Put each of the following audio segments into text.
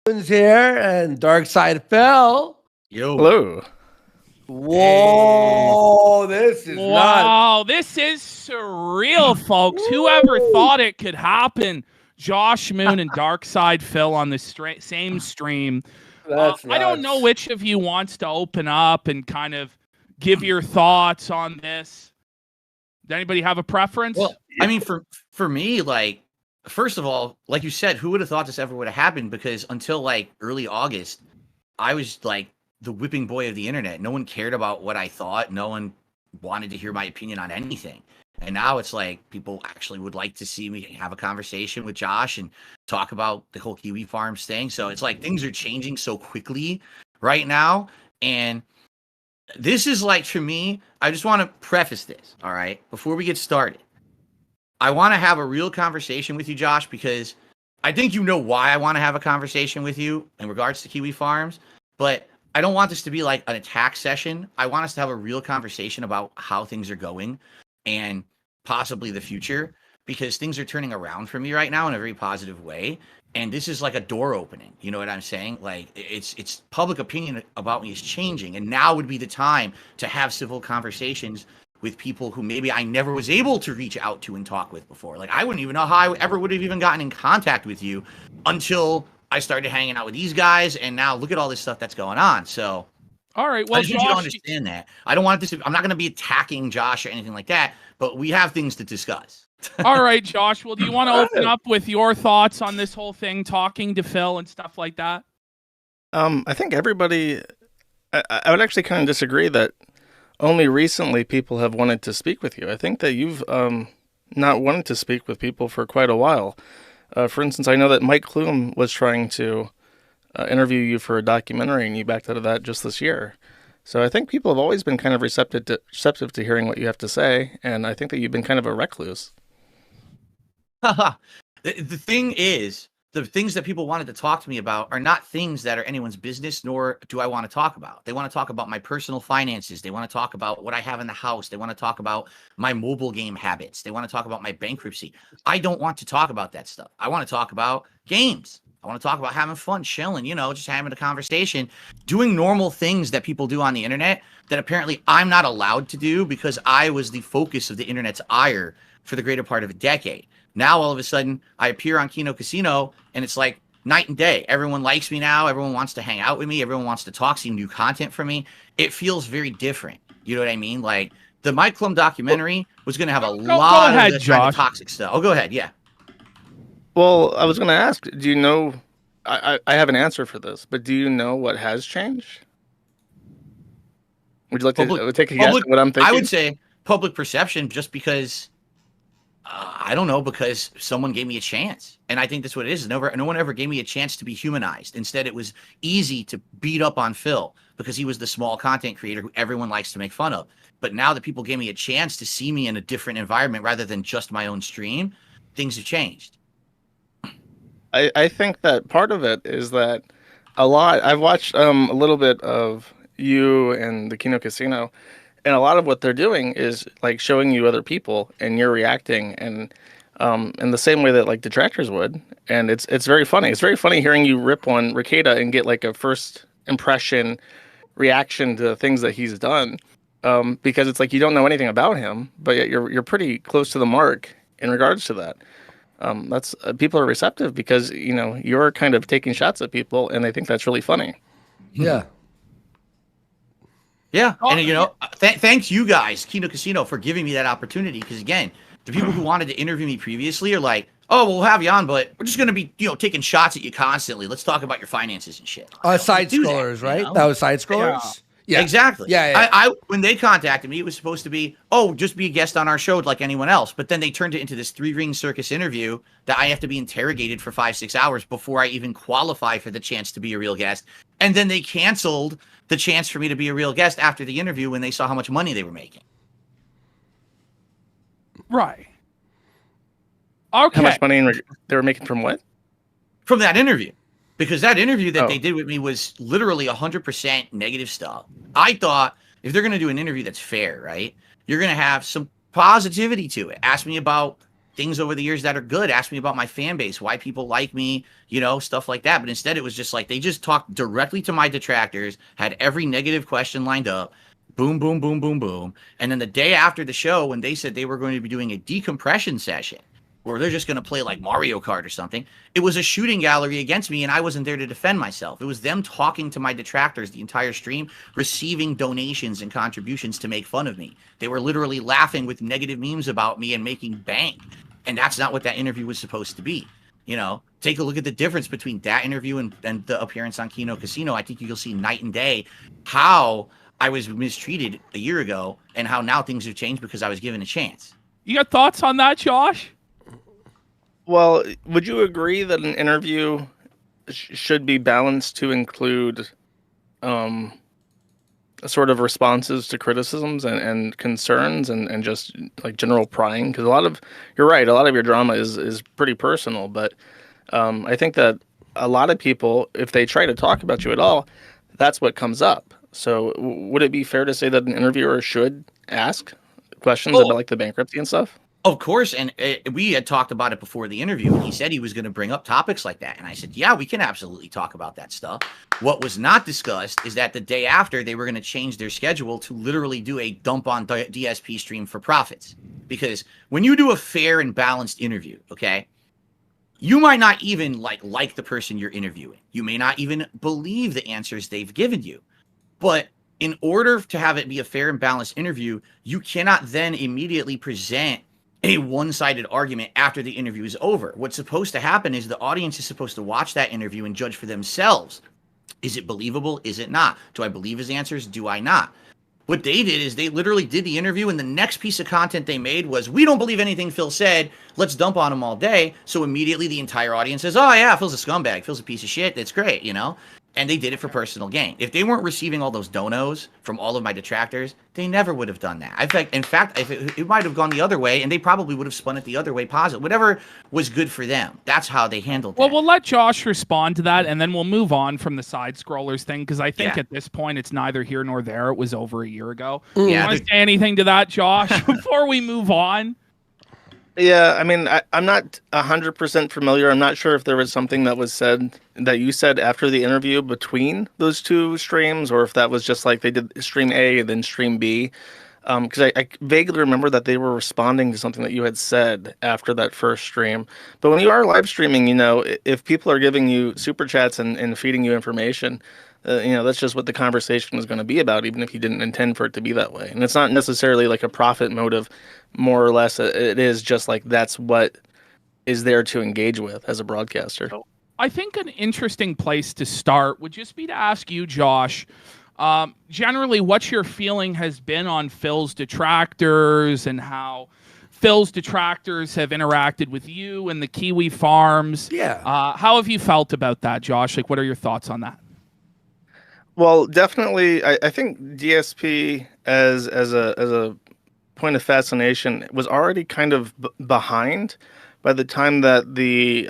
Here and DarksydePhil. Yo. Hello. Whoa, this is Wow, this is surreal, folks. Whoever thought it could happen? Josh Moon and DarksydePhil on the same stream. That's I don't know nuts. which of you wants to open up and kind of give your thoughts on this. Does anybody have a preference? Well, I mean, for me, like, first of all, like you said, who would have thought this ever would have happened? Because until like early August, I was like the whipping boy of the internet. No one cared about what I thought. No one wanted to hear my opinion on anything. And now it's like people actually would like to see me have a conversation with Josh and talk about the whole Kiwi Farms thing. So it's like things are changing so quickly right now. And this is like, for me, I just want to preface this, all right, before we get started. I want to have a real conversation with you, Josh, because I think you know why I want to have a conversation with you in regards to Kiwi Farms, but I don't want this to be like an attack session. I want us to have a real conversation about how things are going and possibly the future, because things are turning around for me right now in a very positive way. And this is like a door opening. You know what I'm saying? Like it's public opinion about me is changing. And now would be the time to have civil conversations with people who maybe I never was able to reach out to and talk with before. Like I wouldn't even know how I ever would have even gotten in contact with you until I started hanging out with these guys. And now look at all this stuff that's going on. So all right, well, I just want you to understand that. I don't want this to, I'm not going to be attacking Josh or anything like that, but we have things to discuss. All right, Josh. Well, do you want to open up with your thoughts on this whole thing, talking to Phil and stuff like that? I think everybody, I would actually kind of disagree that only recently people have wanted to speak with you. I think that you've not wanted to speak with people for quite a while. For instance, I know that Mike Klum was trying to interview you for a documentary, and you backed out of that just this year. So I think people have always been kind of receptive to hearing what you have to say, and I think that you've been kind of a recluse. The thing is, the things that people wanted to talk to me about are not things that are anyone's business, nor do I want to talk about. They want to talk about my personal finances. They want to talk about what I have in the house. They want to talk about my mobile game habits. They want to talk about my bankruptcy. I don't want to talk about that stuff. I want to talk about games. I want to talk about having fun, chilling, just having a conversation, doing normal things that people do on the internet that apparently I'm not allowed to do because I was the focus of the internet's ire for the greater part of a decade. Now, all of a sudden, I appear on Kino Casino, and it's like night and day. Everyone likes me now. Everyone wants to hang out with me. Everyone wants to talk, see new content from me. It feels very different. You know what I mean? Like, the Mike Klum documentary was going to have a lot of this kind of toxic stuff. Oh, go ahead. Yeah. Well, I was going to ask, do you know, I have an answer for this, but do you know what has changed? Would you like to take a guess at what I'm thinking? I would say public perception, just because... I don't know, because someone gave me a chance. And I think that's what it is. No one ever gave me a chance to be humanized. Instead, it was easy to beat up on Phil because he was the small content creator who everyone likes to make fun of. But now that people gave me a chance to see me in a different environment rather than just my own stream, things have changed. I think that part of it is that I've watched a little bit of you and the Kino Casino, and a lot of what they're doing is like showing you other people, and you're reacting, and in the same way that like detractors would. And it's very funny. It's very funny hearing you rip on Ricada and get like a first impression reaction to things that he's done, because it's like you don't know anything about him, but yet you're pretty close to the mark in regards to that. That's people are receptive because you're kind of taking shots at people, and they think that's really funny. Yeah. Yeah, and thanks you guys, Kino Casino, for giving me that opportunity. Because again, the people who wanted to interview me previously are like, "Oh, we'll have you on, but we're just gonna be, taking shots at you constantly. Let's talk about your finances and shit." Side scrollers, right? That was side scrollers. Yeah, exactly. Yeah. I when they contacted me, it was supposed to be, "Oh, just be a guest on our show like anyone else." But then they turned it into this 3-ring circus interview that I have to be interrogated for 5-6 hours before I even qualify for the chance to be a real guest. And then they canceled the chance for me to be a real guest after the interview when they saw how much money they were making. Right. Okay. How much money they were making from what? From that interview. Because that interview that they did with me was literally 100% negative stuff. I thought if they're going to do an interview that's fair, right, you're going to have some positivity to it. Ask me about things over the years that are good. Ask me about my fan base, why people like me, you know, stuff like that. But instead, it was just like they just talked directly to my detractors, had every negative question lined up. Boom, boom, boom, boom, boom. And then the day after the show, when they said they were going to be doing a decompression session where they're just going to play like Mario Kart or something, it was a shooting gallery against me, and I wasn't there to defend myself. It was them talking to my detractors the entire stream, receiving donations and contributions to make fun of me. They were literally laughing with negative memes about me and making bank. And that's not what that interview was supposed to be. You know, take a look at the difference between that interview and the appearance on Kino Casino. I think you'll see night and day how I was mistreated a year ago and how now things have changed because I was given a chance. You got thoughts on that, Josh? Well, would you agree that an interview should be balanced to include sort of responses to criticisms and concerns and just like general prying? Because you're right, a lot of your drama is pretty personal, but I think that a lot of people, if they try to talk about you at all, that's what comes up. So would it be fair to say that an interviewer should ask questions about like the bankruptcy and stuff? Of course, and we had talked about it before the interview, and he said he was going to bring up topics like that. And I said, yeah, we can absolutely talk about that stuff. What was not discussed is that the day after, they were going to change their schedule to literally do a dump on DSP stream for profits. Because when you do a fair and balanced interview, okay, you might not even like the person you're interviewing. You may not even believe the answers they've given you. But in order to have it be a fair and balanced interview, you cannot then immediately present a one-sided argument after the interview is over. What's supposed to happen is the audience is supposed to watch that interview and judge for themselves. Is it believable? Is it not? Do I believe his answers? Do I not? What they did is they literally did the interview, and the next piece of content they made was, we don't believe anything Phil said. Let's dump on him all day. So immediately the entire audience says, oh yeah, Phil's a scumbag. Phil's a piece of shit. That's great, you know? And they did it for personal gain. If they weren't receiving all those donos from all of my detractors, they never would have done that. In fact, if it might have gone the other way, and they probably would have spun it the other way positive. Whatever was good for them. That's how they handled it. Well, we'll let Josh respond to that, and then we'll move on from the side-scrollers thing, because I think at this point, it's neither here nor there. It was over a year ago. Yeah, you want to say anything to that, Josh, before we move on? Yeah, I mean, I'm not 100% familiar. I'm not sure if there was something that was said that you said after the interview between those two streams, or if that was just like they did stream A and then stream B. Because I vaguely remember that they were responding to something that you had said after that first stream. But when you are live streaming, you know, if people are giving you super chats and feeding you information, you know, that's just what the conversation is going to be about, even if you didn't intend for it to be that way. And it's not necessarily like a profit motive, more or less. It is just like that's what is there to engage with as a broadcaster. I think an interesting place to start would just be to ask you, Josh, generally what your feeling has been on Phil's detractors and how Phil's detractors have interacted with you and the Kiwi Farms. Yeah. How have you felt about that, Josh? Like, what are your thoughts on that? Well, definitely, I think DSP as a point of fascination was already kind of behind by the time that the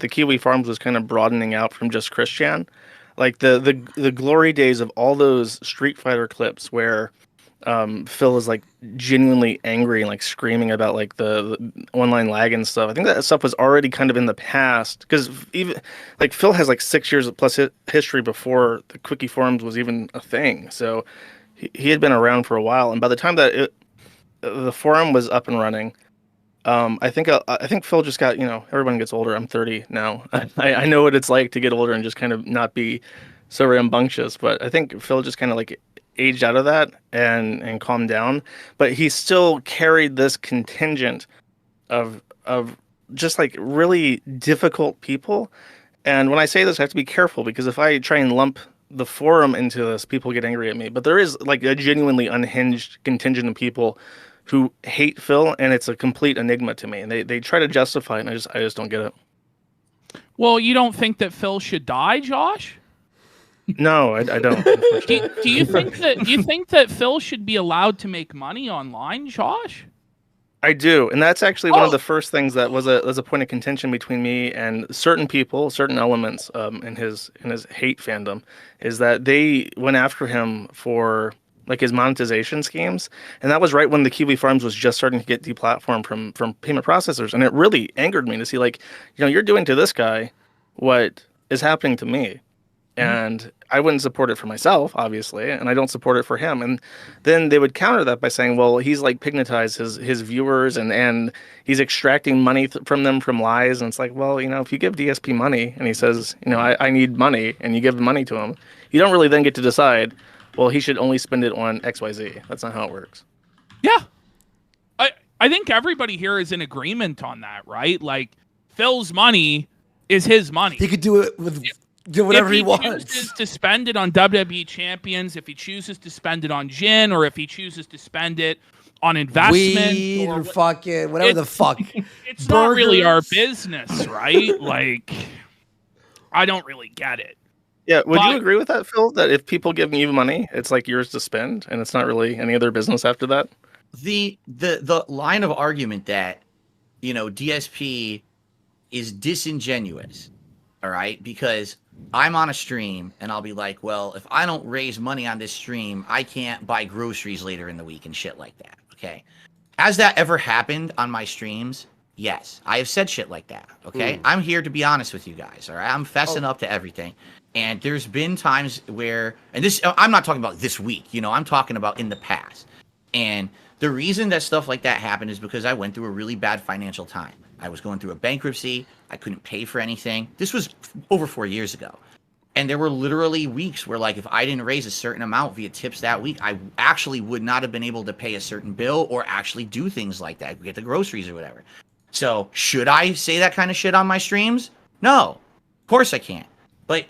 Kiwi Farms was kind of broadening out from just Christian. Like the glory days of all those Street Fighter clips where Phil is like genuinely angry and like screaming about like the online lag and stuff. I think that stuff was already kind of in the past, because even like Phil has like 6 years plus history before the Quickie Forums was even a thing. So he had been around for a while, and by the time that the forum was up and running, I think Phil just got, you know, everyone gets older. I'm 30 now. I know what it's like to get older and just kind of not be so rambunctious. But I think Phil just kind of like aged out of that and calmed down. But he still carried this contingent of just like really difficult people. And when I say this, I have to be careful, because if I try and lump the forum into this, people get angry at me. But there is like a genuinely unhinged contingent of people who hate Phil, and it's a complete enigma to me. And they try to justify it, and I just don't get it. Well, you don't think that Phil should die, Josh? No, I don't. do you think that Phil should be allowed to make money online, Josh? I do, and that's actually one of the first things that was a point of contention between me and certain people, certain elements in his hate fandom, is that they went after him for like his monetization schemes, and that was right when the Kiwi Farms was just starting to get deplatformed from payment processors, and it really angered me to see, like, you're doing to this guy what is happening to me, and I wouldn't support it for myself, obviously, and I don't support it for him. And then they would counter that by saying, well, he's like pignatized his viewers, and he's extracting money from them from lies. And it's like, well, if you give DSP money and he says, I need money, and you give the money to him, you don't really then get to decide, well, he should only spend it on XYZ. That's not how it works. Yeah. I think everybody here is in agreement on that, right? Like, Phil's money is his money. He could do it with... Do whatever he wants. If he chooses to spend it on WWE champions, if he chooses to spend it on gin, or if he chooses to spend it on investment, weed or fucking whatever the fuck. It's not really our business, right? Like, I don't really get it. Yeah, would you agree with that, Phil? That if people give you money, it's like yours to spend, and it's not really any other business after that? The line of argument that, DSP is disingenuous, all right? Because I'm on a stream and I'll be like, well, if I don't raise money on this stream, I can't buy groceries later in the week and shit like that. Okay. Has that ever happened on my streams? Yes. I have said shit like that. Okay. I'm here to be honest with you guys. All right. I'm fessing up to everything. And there's been times where, and this, I'm not talking about this week, I'm talking about in the past. And the reason that stuff like that happened is because I went through a really bad financial time. I was going through a bankruptcy. I couldn't pay for anything. This was over 4 years ago. And there were literally weeks where, like, if I didn't raise a certain amount via tips that week, I actually would not have been able to pay a certain bill or actually do things like that, get the groceries or whatever. So should I say that kind of shit on my streams? No, of course I can't. But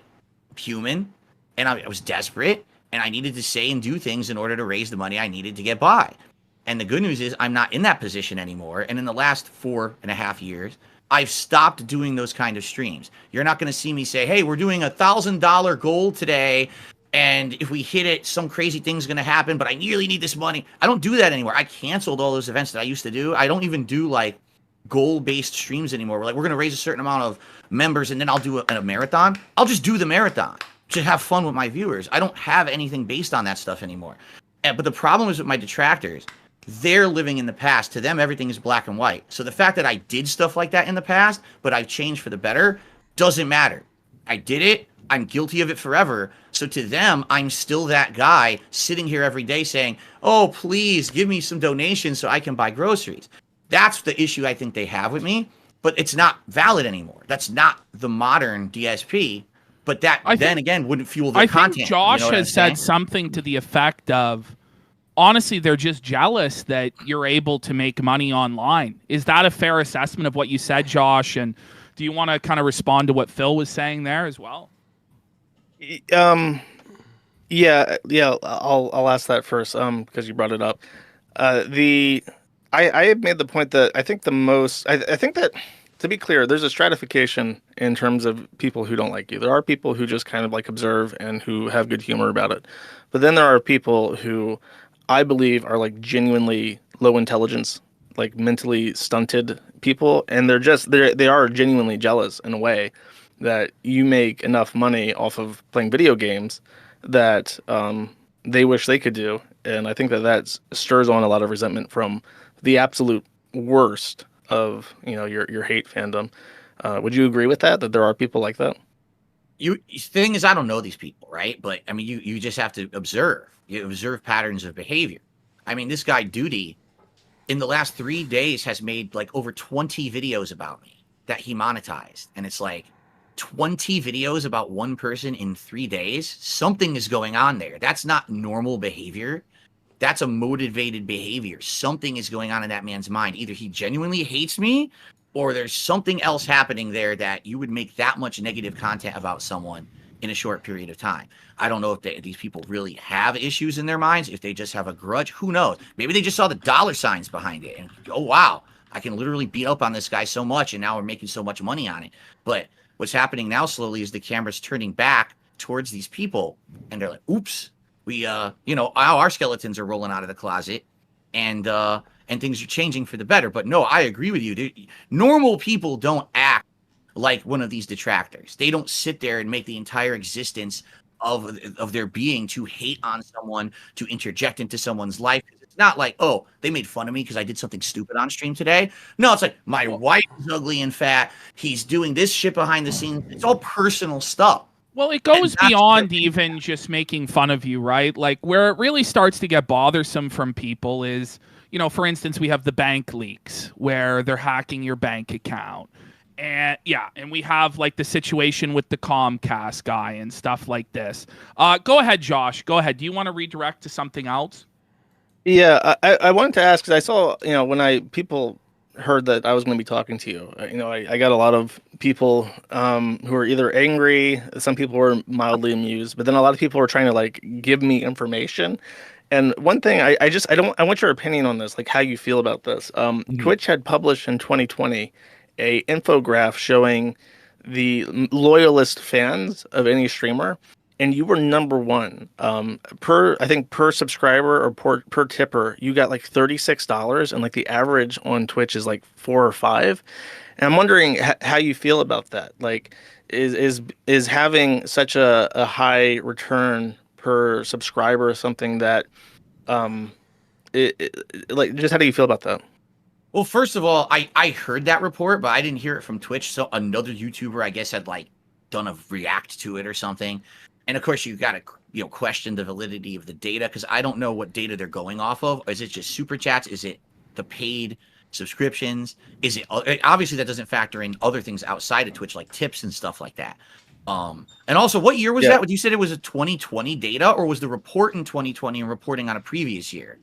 human, and I was desperate, and I needed to say and do things in order to raise the money I needed to get by. And the good news is I'm not in that position anymore. And in the last 4.5 years, I've stopped doing those kind of streams. You're not going to see me say, hey, we're doing $1,000 goal today, and if we hit it, some crazy thing's going to happen, but I really need this money. I don't do that anymore. I canceled all those events that I used to do. I don't even do, like, goal-based streams anymore. We're like, we're going to raise a certain amount of members, and then I'll do a marathon. I'll just do the marathon to have fun with my viewers. I don't have anything based on that stuff anymore. But the problem is with my detractors, they're living in the past. To them, everything is black and white. So the fact that I did stuff like that in the past, but I've changed for the better, doesn't matter. I did it. I'm guilty of it forever. So to them, I'm still that guy sitting here every day saying, oh, please give me some donations so I can buy groceries. That's the issue I think they have with me, but it's not valid anymore. That's not the modern DSP, but that then again wouldn't fuel the content. I think Josh has said something to the effect of, honestly, they're just jealous that you're able to make money online. Is that a fair assessment of what you said, Josh? And do you want to kind of respond to what Phil was saying there as well? Yeah. I'll ask that first, because you brought it up. I have made the point that I think I think that, to be clear, there's a stratification in terms of people who don't like you. There are people who just kind of like observe and who have good humor about it. But then there are people who I believe are like genuinely low intelligence, like mentally stunted people. And they are genuinely jealous in a way that you make enough money off of playing video games that they wish they could do. And I think that stirs on a lot of resentment from the absolute worst of, your hate fandom. Would you agree with that there are people like that? Thing is, I don't know these people, right? But I mean, you just have to observe. You observe patterns of behavior. I mean, this guy Duty, in the last 3 days, has made like over 20 videos about me that he monetized, and it's like 20 videos about one person in 3 days. Something is going on there. That's not normal behavior. That's a motivated behavior. Something is going on in that man's mind. Either he genuinely hates me, or there's something else happening there that you would make that much negative content about someone in a short period of time. I don't know if these people really have issues in their minds, if they just have a grudge. Who knows? Maybe they just saw the dollar signs behind it and, oh, wow, I can literally beat up on this guy so much, and now we're making so much money on it. But what's happening now slowly is the camera's turning back towards these people, and they're like, oops, we, our skeletons are rolling out of the closet, and things are changing for the better. But no, I agree with you, dude. Normal people don't act like one of these detractors. They don't sit there and make the entire existence of their being to hate on someone, to interject into someone's life. It's not like, oh, they made fun of me because I did something stupid on stream today. No, it's like my wife is ugly and fat. He's doing this shit behind the scenes. It's all personal stuff. Well, it goes beyond even just making fun of you, right? Like where it really starts to get bothersome from people is, you know, for instance, we have the bank leaks where they're hacking your bank account. And and we have like the situation with the Comcast guy and stuff like this. Go ahead, Josh. Go ahead. Do you want to redirect to something else? Yeah, I wanted to ask because I saw, you know, when people heard that I was going to be talking to you, you know, I got a lot of people who are either angry, some people were mildly amused, but then a lot of people were trying to like give me information. And one thing I want your opinion on this, like how you feel about this. Twitch had published in 2020 a infograph showing the loyalist fans of any streamer, and you were number one. Per subscriber or per tipper, you got like $36, and like the average on Twitch is like 4 or 5. And I'm wondering how you feel about that. Like, is having such a high return per subscriber something that, like, just how do you feel about that? Well, first of all, I heard that report, but I didn't hear it from Twitch. So another YouTuber, I guess, had like done a react to it or something. And of course, you got to, you know, question the validity of the data because I don't know what data they're going off of. Is it just super chats? Is it the paid subscriptions? Is it obviously that doesn't factor in other things outside of Twitch like tips and stuff like that. And also, what year was that? You said it was a 2020 data, or was the report in 2020 and reporting on a previous year?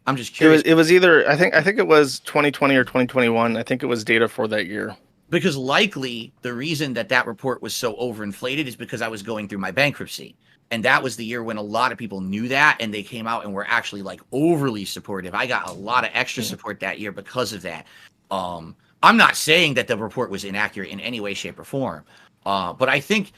I'm just curious. It was either I think it was 2020 or 2021. I think it was data for that year. Because likely the reason that report was so overinflated is because I was going through my bankruptcy. And that was the year when a lot of people knew that and they came out and were actually like overly supportive. I got a lot of extra support that year because of that. I'm not saying that the report was inaccurate in any way, shape, or form. But I think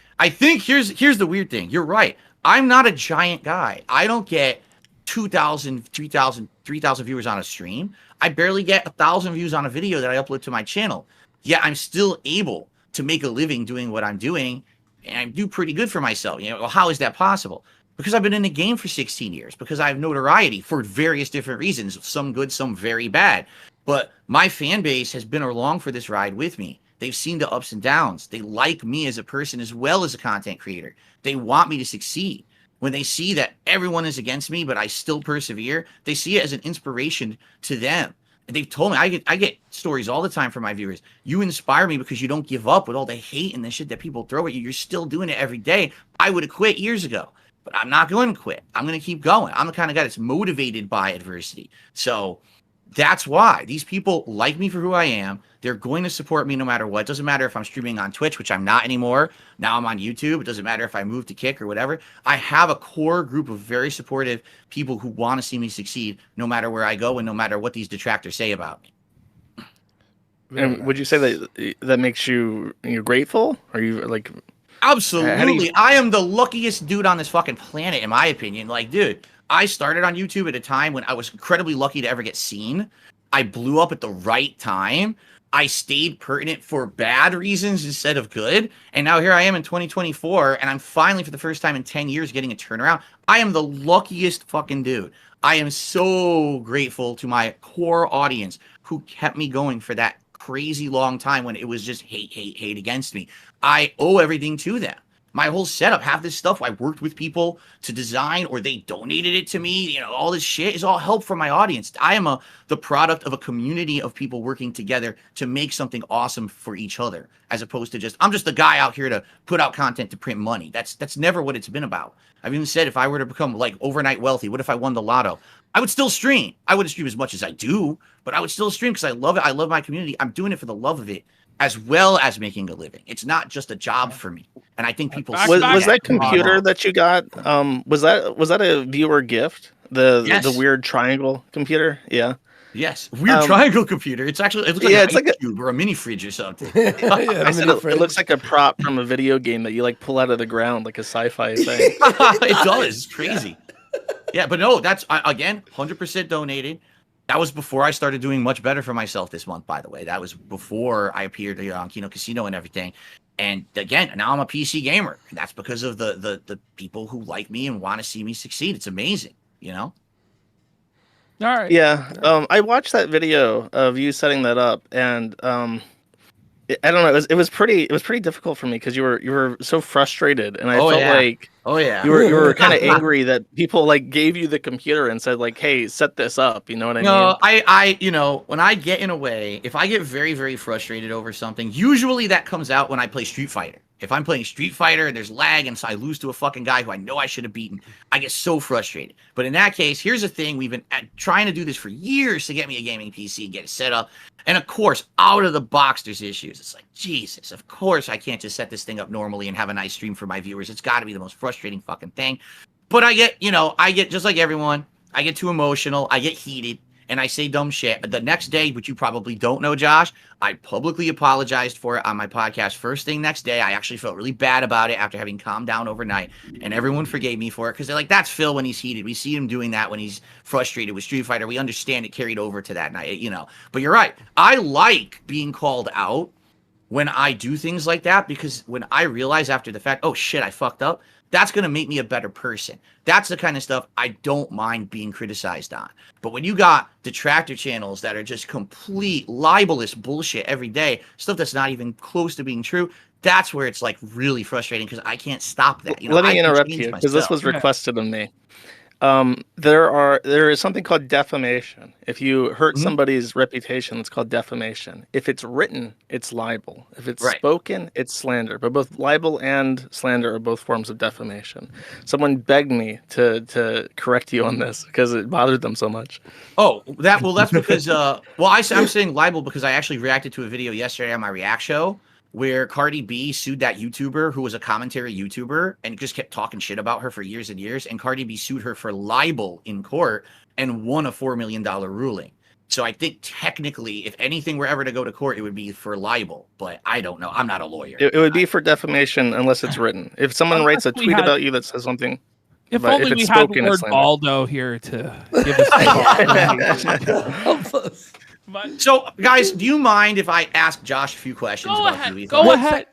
here's the weird thing. You're right. I'm not a giant guy. I don't get 2,000, 3,000 viewers on a stream. I barely get 1,000 views on a video that I upload to my channel. Yet I'm still able to make a living doing what I'm doing, and I do pretty good for myself. You know, well, how is that possible? Because I've been in the game for 16 years, because I have notoriety for various different reasons, some good, some very bad. But my fan base has been along for this ride with me. They've seen the ups and downs. They like me as a person as well as a content creator. They want me to succeed. When they see that everyone is against me, but I still persevere, they see it as an inspiration to them. And they've told me, I get stories all the time from my viewers. You inspire me because you don't give up with all the hate and the shit that people throw at you. You're still doing it every day. I would have quit years ago, but I'm not going to quit. I'm going to keep going. I'm the kind of guy that's motivated by adversity. So that's why these people like me for who I am. They're going to support me no matter what. It doesn't matter if I'm streaming on Twitch, which I'm not anymore. Now I'm on YouTube. It doesn't matter if I move to Kick or whatever. I have a core group of very supportive people who want to see me succeed no matter where I go and no matter what these detractors say about me. And would you say that makes you grateful? Are you like... Absolutely. I am the luckiest dude on this fucking planet, in my opinion. Like, dude, I started on YouTube at a time when I was incredibly lucky to ever get seen. I blew up at the right time. I stayed pertinent for bad reasons instead of good. And now here I am in 2024, and I'm finally, for the first time in 10 years, getting a turnaround. I am the luckiest fucking dude. I am so grateful to my core audience who kept me going for that crazy long time when it was just hate against me. I owe everything to them. My whole setup, half this stuff I worked with people to design, or they donated it to me. You know, all this shit is all help from my audience. I am the product of a community of people working together to make something awesome for each other, as opposed to I'm just the guy out here to put out content to print money. That's never what it's been about. I've even said if I were to become like overnight wealthy, what if I won the lotto? I would still stream. I wouldn't stream as much as I do, but I would still stream because I love it. I love my community. I'm doing it for the love of it, as well as making a living. It's not just a job for me. And I think people was that computer that you got, was that a viewer gift? The weird triangle computer? Yeah. Yes. Weird triangle computer. It looks like a cube or a mini fridge or something. It looks like a prop from a video game that you like pull out of the ground, like a sci-fi thing. It does. It's crazy. Yeah, but no, that's again 100% donated. That was before I started doing much better for myself this month, by the way. That was before I appeared on Kino Casino and everything. And again, now I'm a PC gamer, and that's because of the people who like me and want to see me succeed. It's amazing, you know. All right. Yeah. I watched that video of you setting that up, and I don't know. It was pretty difficult for me because you were so frustrated, and I felt like you were kind of angry that people like gave you the computer and said like, "Hey, set this up." You know what I mean? No, I you know, when I get in a way, if I get very, very frustrated over something, usually that comes out when I play Street Fighter. If I'm playing Street Fighter and there's lag and so I lose to a fucking guy who I know I should have beaten, I get so frustrated. But in that case, here's the thing. We've been trying to do this for years to get me a gaming PC, get it set up. And of course, out of the box, there's issues. It's like, Jesus, of course I can't just set this thing up normally and have a nice stream for my viewers. It's got to be the most frustrating fucking thing. But I get, just like everyone, I get too emotional. I get heated. And I say dumb shit. The next day, which you probably don't know, Josh, I publicly apologized for it on my podcast. First thing next day, I actually felt really bad about it after having calmed down overnight. And everyone forgave me for it because they're like, that's Phil when he's heated. We see him doing that when he's frustrated with Street Fighter. We understand it carried over to that night, But you're right. I like being called out when I do things like that because when I realize after the fact, oh shit, I fucked up, that's going to make me a better person. That's the kind of stuff I don't mind being criticized on. But when you got detractor channels that are just complete libelous bullshit every day, stuff that's not even close to being true, that's where it's like really frustrating because I can't stop that. Let me interrupt you because this was requested of me. There is something called defamation. If you hurt somebody's reputation, it's called defamation. If it's written, it's libel. If it's spoken, it's slander. But both libel and slander are both forms of defamation. Someone begged me to correct you on this because it bothered them so much. Oh, that's because I'm saying libel because I actually reacted to a video yesterday on my React show where Cardi B sued that YouTuber who was a commentary YouTuber and just kept talking shit about her for years and years. And Cardi B sued her for libel in court and won a $4 million ruling. So I think technically, if anything were ever to go to court, it would be for libel. But I don't know. I'm not a lawyer. It would be for defamation unless it's written. If someone writes a tweet about you that says something, if only we had the word Baldo here to give us. So, guys, do you mind if I ask Josh a few questions? Go ahead.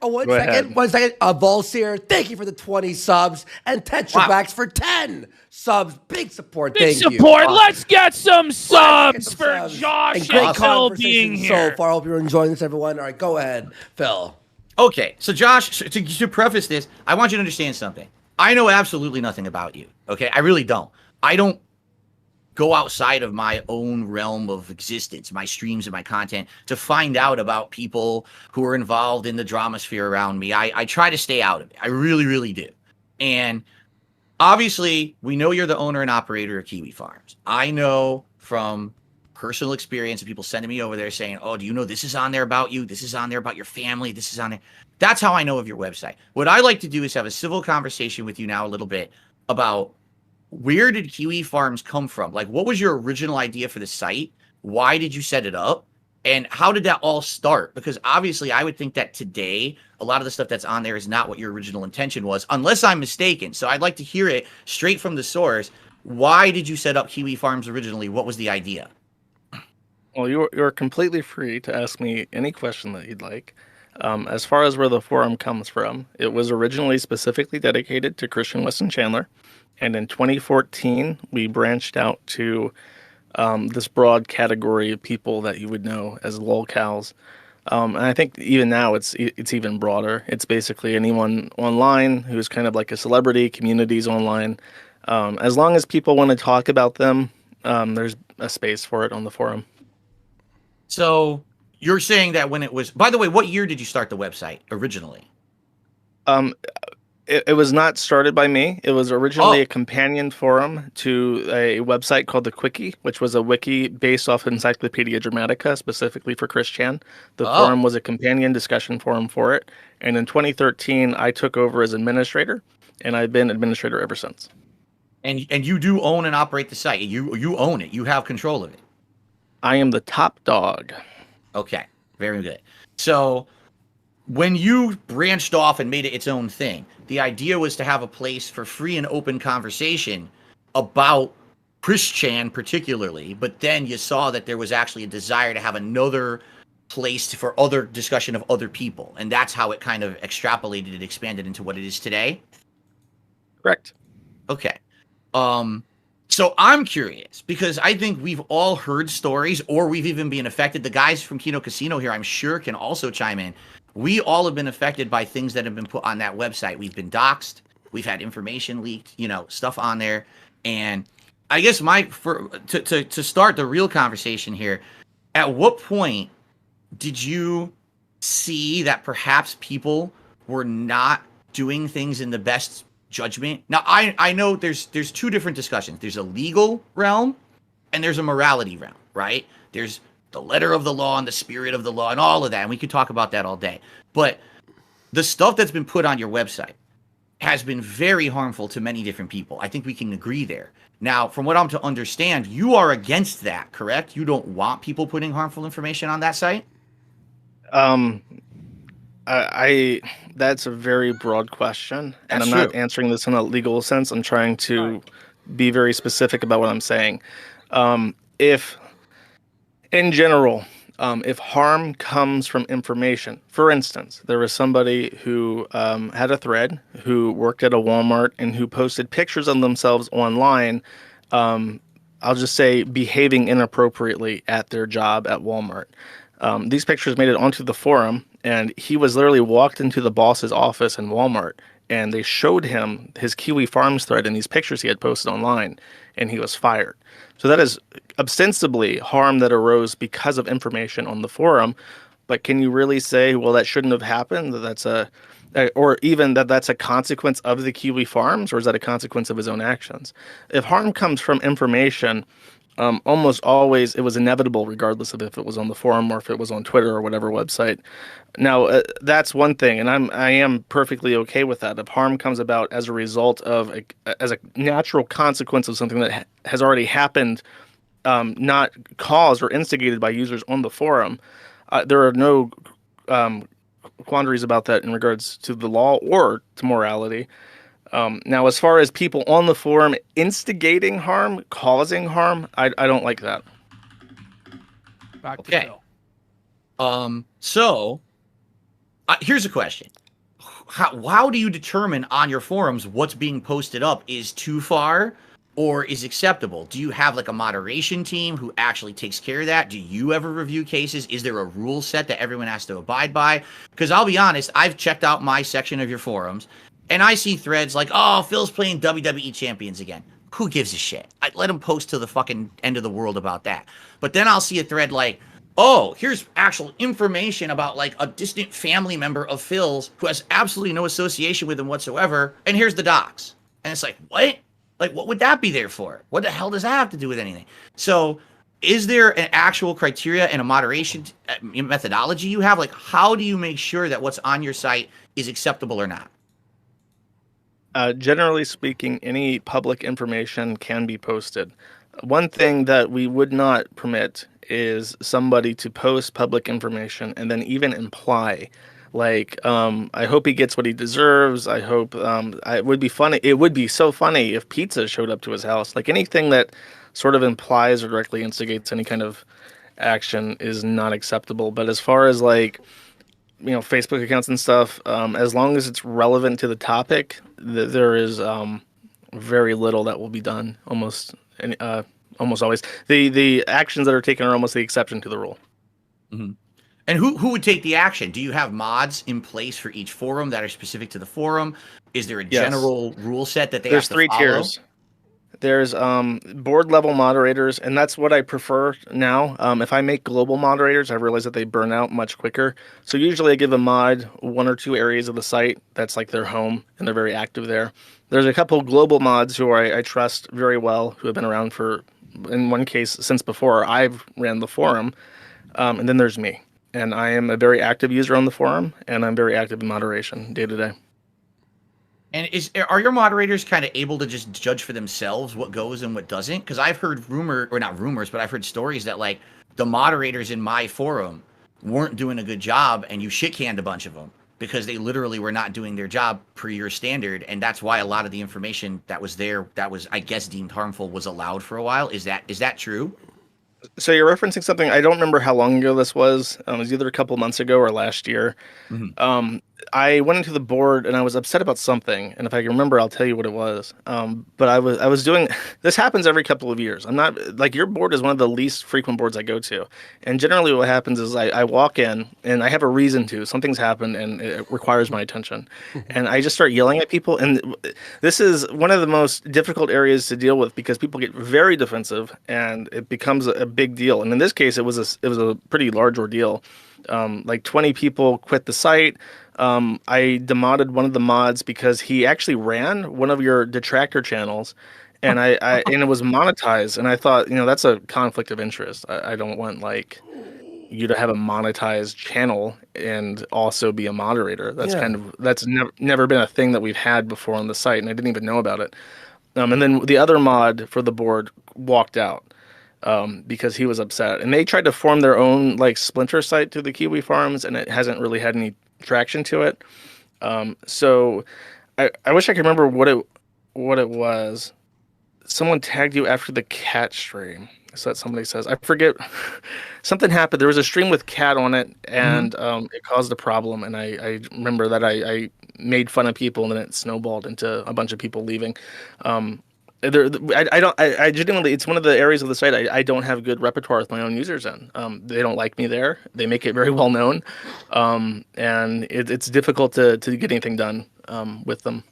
One second. Volseer, thank you for the 20 subs. And Tetrabacks for 10 subs. Big support. Thank you. Let's get some subs for Josh and Phil being here. So far, I hope you're enjoying this, everyone. All right, go ahead, Phil. Okay, so Josh, to preface this, I want you to understand something. I know absolutely nothing about you, okay? I really don't. I don't go outside of my own realm of existence, my streams and my content, to find out about people who are involved in the drama sphere around me. I try to stay out of it. I really, really do. And obviously, we know you're the owner and operator of Kiwi Farms. I know from personal experience of people sending me over there saying, oh, do you know this is on there about you? This is on there about your family. This is on there. That's how I know of your website. What I like to do is have a civil conversation with you now a little bit about where did Kiwi Farms come from? Like, what was your original idea for the site? Why did you set it up? And how did that all start? Because obviously, I would think that today, a lot of the stuff that's on there is not what your original intention was, unless I'm mistaken. So I'd like to hear it straight from the source. Why did you set up Kiwi Farms originally? What was the idea? Well, you're completely free to ask me any question that you'd like. As far as where the forum comes from, it was originally specifically dedicated to Christian Weston Chandler. And in 2014, we branched out to this broad category of people that you would know as lolcows. And I think even now it's even broader. It's basically anyone online who's kind of like a celebrity, communities online. As long as people want to talk about them, there's a space for it on the forum. So you're saying that when it was, by the way, what year did you start the website originally? It was not started by me. It was originally a companion forum to a website called The Quickie, which was a wiki based off Encyclopedia Dramatica, specifically for Chris Chan. The forum was a companion discussion forum for it. And in 2013, I took over as administrator, and I've been administrator ever since. And you do own and operate the site. You own it. You have control of it. I am the top dog. Okay, very good. So when you branched off and made it its own thing, the idea was to have a place for free and open conversation about Chris Chan particularly, but then you saw that there was actually a desire to have another place for other discussion of other people, and that's how it kind of extrapolated and expanded into what it is today. Correct. Okay. So I'm curious because I think we've all heard stories, or we've even been affected. The guys from Kino Casino here, I'm sure, can also chime in. We all have been affected by things that have been put on that website. We've been doxxed. We've had information leaked, stuff on there. And I guess to start the real conversation here, at what point did you see that perhaps people were not doing things in the best judgment? Now, I know there's two different discussions. There's a legal realm and there's a morality realm, right? There's the letter of the law and the spirit of the law and all of that. And we could talk about that all day. But the stuff that's been put on your website has been very harmful to many different people. I think we can agree there. Now, from what I'm to understand, you are against that, correct? You don't want people putting harmful information on that site? That's a very broad question, and That's I'm not true. answering this in a legal sense. I'm trying to be very specific about what I'm saying. If, in general, if harm comes from information, for instance, there was somebody who had a thread who worked at a Walmart and who posted pictures of themselves online, I'll just say behaving inappropriately at their job at Walmart. These pictures made it onto the forum, and he was literally walked into the boss's office in Walmart, and they showed him his Kiwi Farms thread and these pictures he had posted online, and he was fired. So that is ostensibly harm that arose because of information on the forum. But can you really say, well, that shouldn't have happened? Or even that's a consequence of the Kiwi Farms, or is that a consequence of his own actions? If harm comes from information, almost always it was inevitable, regardless of if it was on the forum or if it was on Twitter or whatever website. Now, that's one thing, and I am perfectly okay with that. If harm comes about as a result of as a natural consequence of something that has already happened, not caused or instigated by users on the forum, there are no quandaries about that in regards to the law or to morality. Now, as far as people on the forum instigating harm, causing harm, I don't like that. Back to Phil. So here's a question. How do you determine on your forums what's being posted up is too far or is acceptable? Do you have like a moderation team who actually takes care of that? Do you ever review cases? Is there a rule set that everyone has to abide by? Because I'll be honest, I've checked out my section of your forums, and I see threads like, oh, Phil's playing WWE champions again. Who gives a shit? I let him post to the fucking end of the world about that. But then I'll see a thread like, oh, here's actual information about like a distant family member of Phil's who has absolutely no association with him whatsoever. And here's the docs. And it's like, what? Like, what would that be there for? What the hell does that have to do with anything? So is there an actual criteria and a moderation methodology you have? Like, how do you make sure that what's on your site is acceptable or not? Generally speaking, any public information can be posted. One thing that we would not permit is somebody to post public information and then even imply, like, I hope he gets what he deserves. I hope it would be funny. It would be so funny if pizza showed up to his house. Like, anything that sort of implies or directly instigates any kind of action is not acceptable. But as far as like, Facebook accounts and stuff, as long as it's relevant to the topic, there is very little that will be done. Almost always. The actions that are taken are almost the exception to the rule. Mm-hmm. And who would take the action? Do you have mods in place for each forum that are specific to the forum? Is there a general rule set that There's have to follow? 3 tiers. There's board level moderators, and that's what I prefer now. If I make global moderators, I realize that they burn out much quicker. So usually I give a mod 1 or 2 areas of the site that's like their home, and they're very active there. There's a couple global mods who I trust very well, who have been around for, in one case, since before I've ran the forum. And then there's me. And I am a very active user on the forum, and I'm very active in moderation day to day. And are your moderators kind of able to just judge for themselves what goes and what doesn't? Because I've heard not rumors, but I've heard stories that like the moderators in my forum weren't doing a good job, and you shit canned a bunch of them because they literally were not doing their job per your standard, and that's why a lot of the information that was there that was, I guess, deemed harmful was allowed for a while. Is that true? So you're referencing something. I don't remember how long ago this was. It was either a couple months ago or last year. Mhm. I went into the board and I was upset about something. And if I can remember, I'll tell you what it was. But I was doing this happens every couple of years. I'm not like your board is one of the least frequent boards I go to. And generally, what happens is I walk in and I have a reason to. Something's happened and it requires my attention, and I just start yelling at people. And this is one of the most difficult areas to deal with because people get very defensive and it becomes a big deal. And in this case, it was a pretty large ordeal. Like 20 people quit the site. I demodded one of the mods because he actually ran one of your detractor channels, and and it was monetized. And I thought, that's a conflict of interest. I don't want like you to have a monetized channel and also be a moderator. That's never been a thing that we've had before on the site, and I didn't even know about it. And then the other mod for the board walked out because he was upset, and they tried to form their own like splinter site to the Kiwi Farms, and it hasn't really had any traction to it. So I wish I could remember what it was. Someone tagged you after the cat stream. So that somebody says, I forget. Something happened. There was a stream with cat on it, and it caused a problem. And I remember that I made fun of people, and then it snowballed into a bunch of people leaving. I genuinely, it's one of the areas of the site I don't have good repertoire with my own users in. They don't like me there. They make it very well known, and it's difficult to get anything done with them.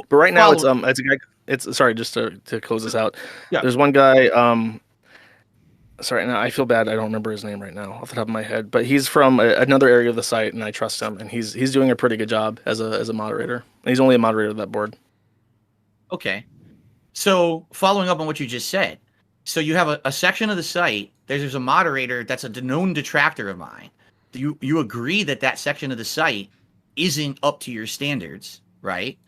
But right now, it's a guy. It's sorry, just to close this out. Yeah. There's one guy. Sorry, now I feel bad. I don't remember his name right now off the top of my head, but he's from another area of the site, and I trust him, and he's doing a pretty good job as a moderator. And he's only a moderator of that board. Okay. So following up on what you just said, so you have a section of the site, there's a moderator that's a known detractor of mine. You agree that section of the site isn't up to your standards, right?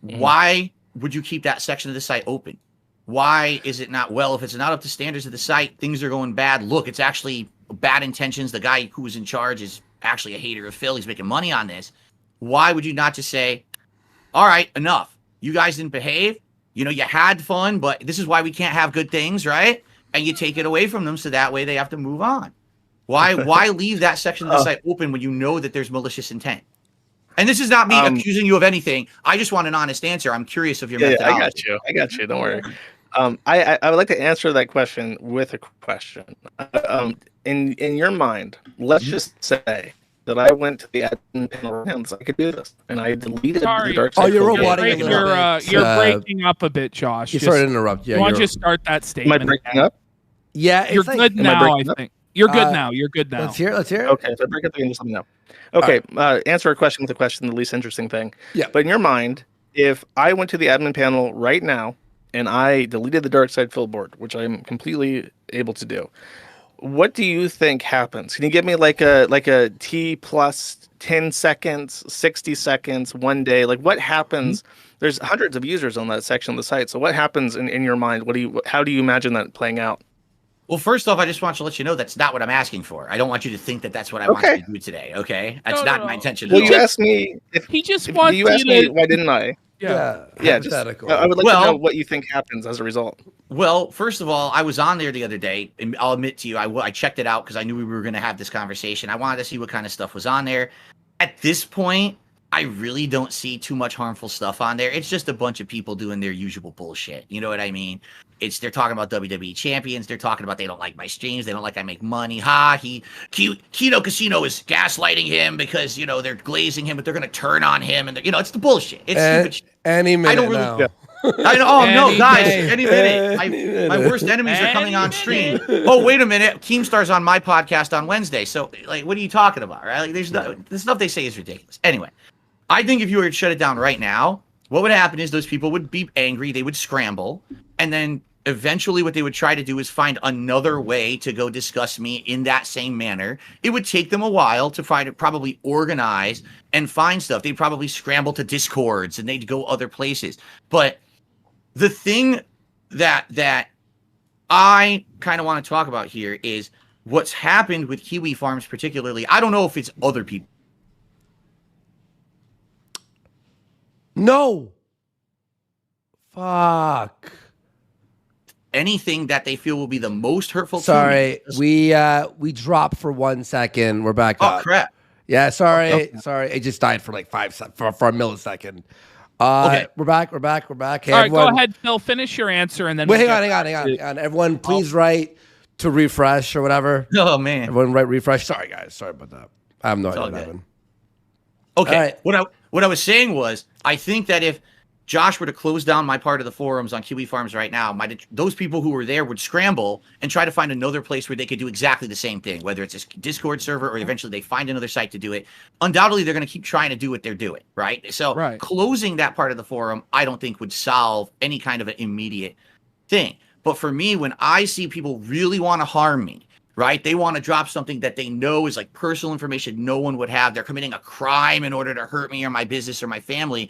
Mm-hmm. Why would you keep that section of the site open? Why is it not, well, if it's not up to standards of the site, things are going bad. Look, it's actually bad intentions. The guy who was in charge is actually a hater of Phil. He's making money on this. Why would you not just say, all right, enough. You guys didn't behave. You had fun, but this is why we can't have good things, right? And you take it away from them so that way they have to move on. Why leave that section of the site open when you know that there's malicious intent? And this is not me accusing you of anything. I just want an honest answer. I'm curious of your methodology. I got you. Don't worry. I would like to answer that question with a question. In your mind, let's just say that I went to the admin panel hands. I could do this, and I deleted the DarksydePhil. Oh, you're roboting a little bit. You're breaking up a bit, Josh. Sorry to interrupt. Yeah, why don't you start that statement? Am I breaking up? Yeah, you're good now. I think you're good now. You're good now. Let's hear it. Okay, if I break up, then just let me know. Okay, answer a question with a question. The least interesting thing. Yeah. But in your mind, if I went to the admin panel right now and I deleted the DarksydePhil board, which I'm completely able to do, what do you think happens? Can you give me like a T plus 10 seconds, 60 seconds, 1 day? Like what happens? There's hundreds of users on that section of the site. So what happens in your mind? How do you imagine that playing out? Well, first off, I just want to let you know that's not what I'm asking for. I don't want you to think that that's what I want you to do today. Okay, that's not my intention. Well, you asked me. He just wants you asked me why didn't I? Yeah. I would like to know what you think happens as a result. Well, first of all, I was on there the other day, and I'll admit to you, I checked it out because I knew we were going to have this conversation. I wanted to see what kind of stuff was on there. At this point, I really don't see too much harmful stuff on there. It's just a bunch of people doing their usual bullshit. You know what I mean? They're talking about WWE champions. They're talking about they don't like my streams. They don't like I make money. Kino Casino is gaslighting him because, they're glazing him, but they're going to turn on him. And, it's the bullshit. It's stupid shit. Any minute now. I know. Oh, no, guys, any minute. My worst enemies are coming on stream. Oh, wait a minute. Keemstar's on my podcast on Wednesday. So, what are you talking about, right? The stuff they say is ridiculous. Anyway, I think if you were to shut it down right now, what would happen is those people would be angry. They would scramble. And then eventually what they would try to do is find another way to go discuss me in that same manner. It would take them a while to probably organize and find stuff. They'd probably scramble to Discords and they'd go other places. But the thing that I kind of want to talk about here is what's happened with Kiwi Farms particularly. I don't know if it's other people. No. Fuck. anything that they feel will be the most hurtful to Sorry, me. we dropped for 1 second. We're back Oh, up. crap. Yeah, sorry, Okay. sorry. It just died for like for a millisecond. Okay. We're back. Hey, All right, everyone. go ahead, Phil. Finish your answer, and then Wait, we'll hang get on. Everyone, please write to refresh or whatever. Oh, man. Everyone, write refresh. Sorry, guys. Sorry about that. I have no idea all what good. happened. Okay. All right. What I was saying was, I think that if Josh were to close down my part of the forums on Kiwi Farms right now, those people who were there would scramble and try to find another place where they could do exactly the same thing, whether it's a Discord server or eventually they find another site to do it. Undoubtedly, they're going to keep trying to do what they're doing, right? So closing that part of the forum, I don't think would solve any kind of an immediate thing. But for me, when I see people really want to harm me, right? They want to drop something that they know is like personal information no one would have. They're committing a crime in order to hurt me or my business or my family.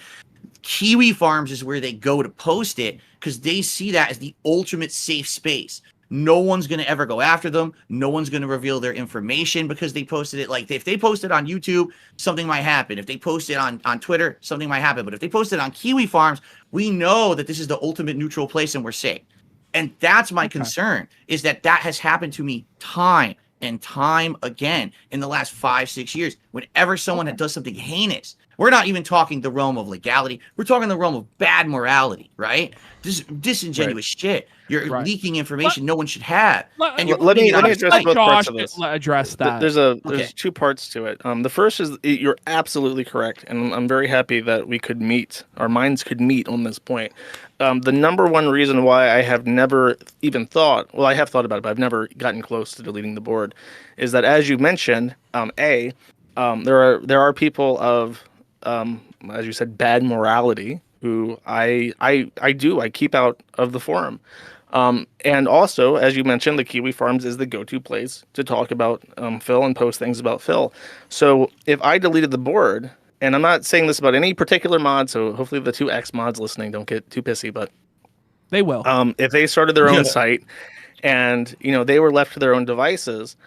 Kiwi Farms is where they go to post it because they see that as the ultimate safe space. No one's going to ever go after them. No one's going to reveal their information because they posted it. Like if they post it on YouTube, something might happen. If they post it on Twitter, something might happen. But if they post it on Kiwi Farms, we know that this is the ultimate neutral place and we're safe. And that's my concern, is that has happened to me time and time again in the last 5-6 years. Whenever someone does something heinous, we're not even talking the realm of legality. We're talking the realm of bad morality, right? This is disingenuous shit. You're leaking information no one should have. Let me address both parts of this. Address that. There's two parts to it. The first is you're absolutely correct, and I'm very happy that our minds could meet on this point. The number one reason why I have never even thought, well, I have thought about it, but I've never gotten close to deleting the board, is that as you mentioned, there are people of, as you said, bad morality who I keep out of the forum. And also, as you mentioned, the Kiwi Farms is the go-to place to talk about Phil and post things about Phil. So if I deleted the board, and I'm not saying this about any particular mod, so hopefully the 2X mods listening don't get too pissy, but they will. If they started their own site and they were left to their own devices,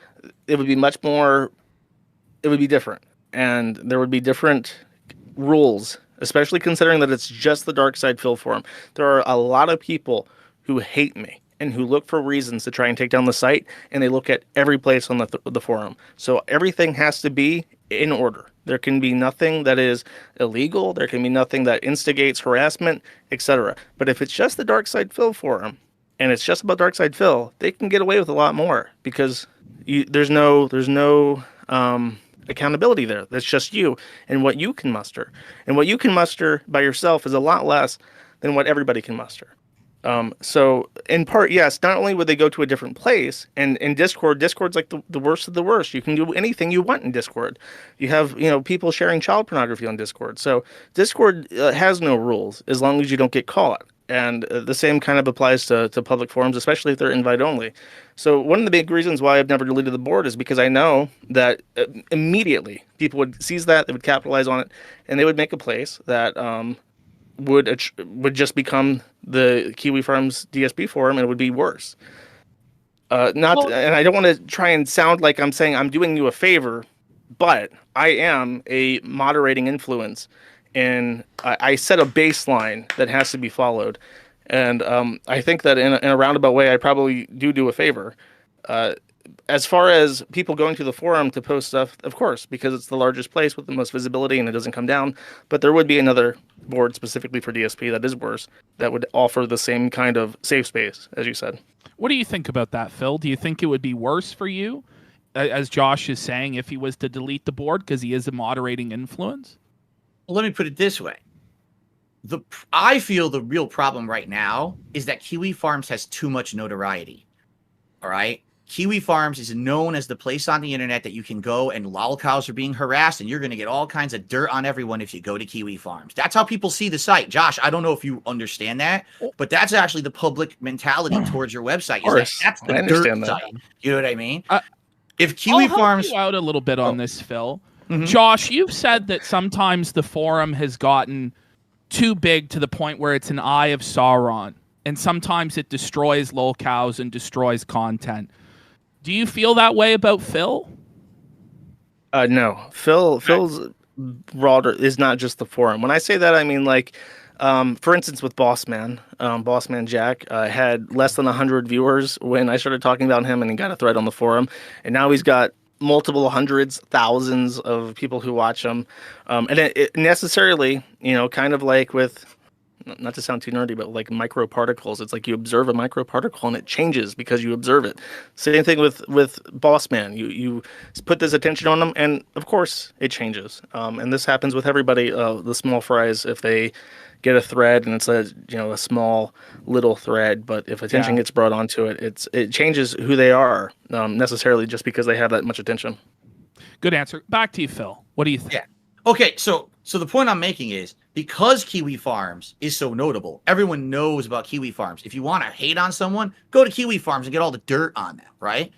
it would be different, and there would be different rules, especially considering that it's just the DarksydePhil forum. There are a lot of people who hate me and who look for reasons to try and take down the site, and they look at every place on the forum. So everything has to be in order. There can be nothing that is illegal. There can be nothing that instigates harassment, etc. But if it's just the DarksydePhil forum, and it's just about DarksydePhil, they can get away with a lot more because there's no accountability there. That's just you and what you can muster. And what you can muster by yourself is a lot less than what everybody can muster. So in part, yes, not only would they go to a different place, and in Discord's like the worst of the worst. You can do anything you want in Discord. You have, people sharing child pornography on Discord. So Discord has no rules as long as you don't get caught. And the same kind of applies to public forums, especially if they're invite only. So one of the big reasons why I've never deleted the board is because I know that immediately people would seize that, they would capitalize on it, and they would make a place that would just become the Kiwi Farms DSP forum, and it would be worse. And I don't want to try and sound like I'm saying I'm doing you a favor, but I am a moderating influence, and I set a baseline that has to be followed. And I think that in a roundabout way, I probably do a favor. As far as people going to the forum to post stuff, of course, because it's the largest place with the most visibility and it doesn't come down. But there would be another board specifically for DSP that is worse, that would offer the same kind of safe space, as you said. What do you think about that, Phil? Do you think it would be worse for you, as Josh is saying, if he was to delete the board because he is a moderating influence? Well, let me put it this way. I feel the real problem right now is that Kiwi Farms has too much notoriety. All right? Kiwi Farms is known as the place on the internet that you can go and lolcows are being harassed, and you're going to get all kinds of dirt on everyone if you go to Kiwi Farms. That's how people see the site. Josh, I don't know if you understand that, but that's actually the public mentality towards your website. That's the dirt site. You know what I mean? If Kiwi Farms... I'll help you out a little bit on this, Phil. Mm-hmm. Josh, you've said that sometimes the forum has gotten too big to the point where it's an eye of Sauron, and sometimes it destroys lolcows and destroys content. Do you feel that way about Phil? No. Phil's broader is not just the forum. When I say that, I mean like For instance, with Boss Man Jack had less than 100 viewers when I started talking about him, and he got a thread on the forum, and now he's got multiple hundreds, thousands of people who watch him, and it necessarily, kind of like with, not to sound too nerdy, but like microparticles. It's like you observe a microparticle and it changes because you observe it. Same thing with Boss Man. You put this attention on them, and of course it changes. And this happens with everybody. The small fries, if they get a thread and it's a small little thread, but if attention gets brought onto it, it changes who they are, necessarily just because they have that much attention. Good answer. Back to you, Phil. What do you think? Yeah. Okay, so the point I'm making is, because Kiwi Farms is so notable, everyone knows about Kiwi Farms. If you want to hate on someone, go to Kiwi Farms and get all the dirt on them, right?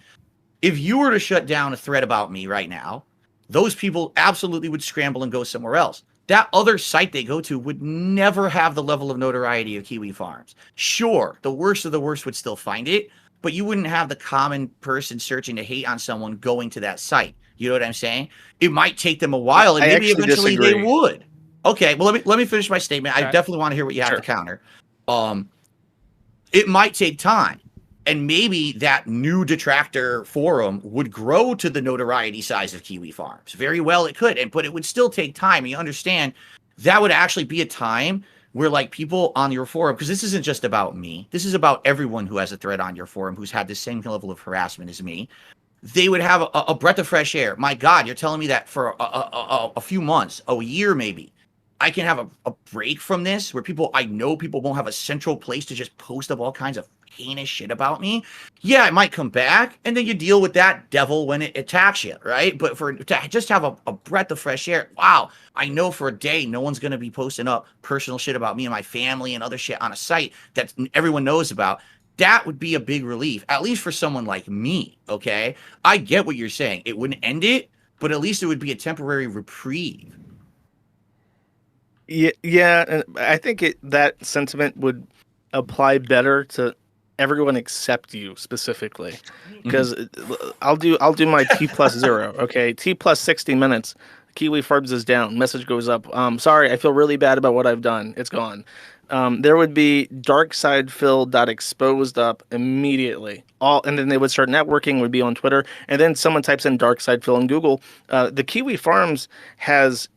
If you were to shut down a thread about me right now, those people absolutely would scramble and go somewhere else. That other site they go to would never have the level of notoriety of Kiwi Farms. Sure, the worst of the worst would still find it, but you wouldn't have the common person searching to hate on someone going to that site. You know what I'm saying? It might take them a while, and maybe eventually they would. Okay, well, let me finish my statement. Okay. I definitely want to hear what you have to counter. It might take time, and maybe that new detractor forum would grow to the notoriety size of Kiwi Farms. Very well, it could, but it would still take time. You understand? That would actually be a time where, like, people on your forum, because this isn't just about me. This is about everyone who has a thread on your forum who's had the same level of harassment as me. They would have a breath of fresh air. My God, you're telling me that for a few months, a year maybe, I can have a break from this where I know people won't have a central place to just post up all kinds of heinous shit about me. Yeah, it might come back, and then you deal with that devil when it attacks you, right? But to just have a breath of fresh air, wow, I know for a day no one's going to be posting up personal shit about me and my family and other shit on a site that everyone knows about. That would be a big relief, at least for someone like me, okay? I get what you're saying. It wouldn't end it, but at least it would be a temporary reprieve. Yeah, and I think that sentiment would apply better to everyone except you specifically, because I'll do my T+0, okay? T+60 minutes. Kiwi Farms is down. Message goes up. Sorry, I feel really bad about what I've done. It's gone. There would be DarksydePhil.exposed up immediately. And then they would start networking, would be on Twitter. And then someone types in DarksydePhil in Google. The Kiwi Farms has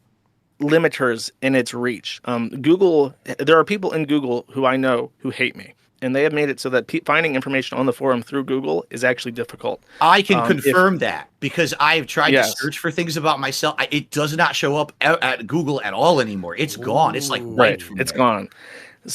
limiters in its reach. Google, there are people in Google who I know who hate me. And they have made it so that finding information on the forum through Google is actually difficult. I can confirm that, because I've tried to search for things about myself. It does not show up at Google at all anymore. It's gone. It's like right. It's gone.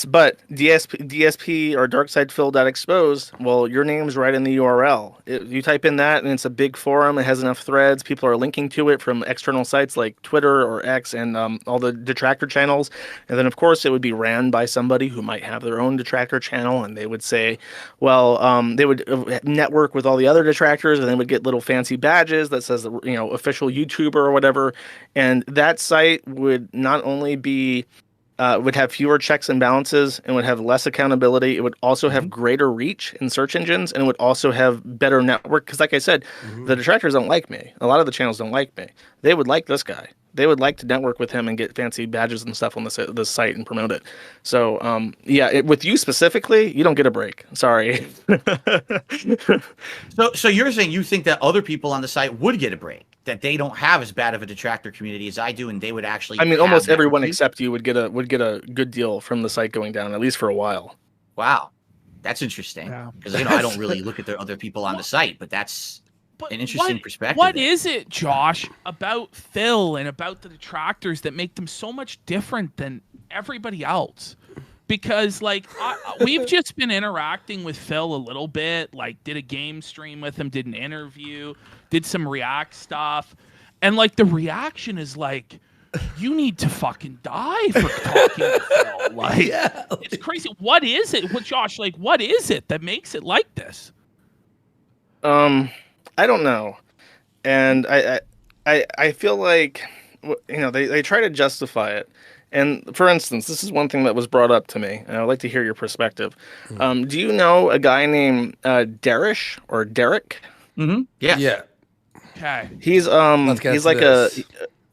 But DSP or DarksydePhil.exposed, well, your name's right in the URL. You type in that, and it's a big forum. It has enough threads. People are linking to it from external sites like Twitter or X and all the detractor channels. And then, of course, it would be ran by somebody who might have their own detractor channel, and they would say, well, they would network with all the other detractors, and they would get little fancy badges that says, official YouTuber or whatever. And that site would not only be would have fewer checks and balances and would have less accountability. It would also have greater reach in search engines, and it would also have better network. Because like I said, the detractors don't like me. A lot of the channels don't like me. They would like this guy. They would like to network with him and get fancy badges and stuff on the site and promote it. So, with you specifically, you don't get a break. Sorry. So you're saying you think that other people on the site would get a break, that they don't have as bad of a detractor community as I do, and they would actually. I mean, almost everyone except you would get a good deal from the site going down, at least for a while. Wow, that's interesting. Because I don't really look at the other people on the site, but that's an interesting perspective. What is it, Josh, about Phil and about the detractors that make them so much different than everybody else? Because we've just been interacting with Phil a little bit, did a game stream with him, did an interview, did some React stuff, and the reaction is you need to fucking die for talking to Phil. It's crazy. What is it? Josh, what is it that makes it like this? I don't know, and I feel like they try to justify it. And for instance, this is one thing that was brought up to me, and I'd like to hear your perspective. Do you know a guy named Darish or Derek? Mm-hmm. Yeah. Yeah. Okay. He's like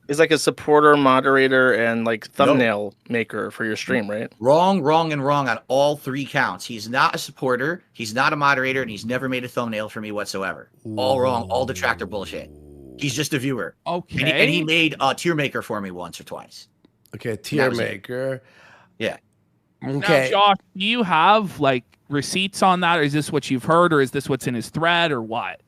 He's like a supporter, moderator, and like No. thumbnail maker for your stream, right? Wrong, wrong, and wrong on all 3 counts. He's not a supporter, he's not a moderator, and he's never made a thumbnail for me whatsoever. All wrong, all detractor bullshit. He's just a viewer. Okay. And he made a tier maker for me once or twice. Okay, tier was it. maker. Yeah. Okay. Now, Josh, do you have like receipts on that? Or is this what you've heard, or is this what's in his thread, or what?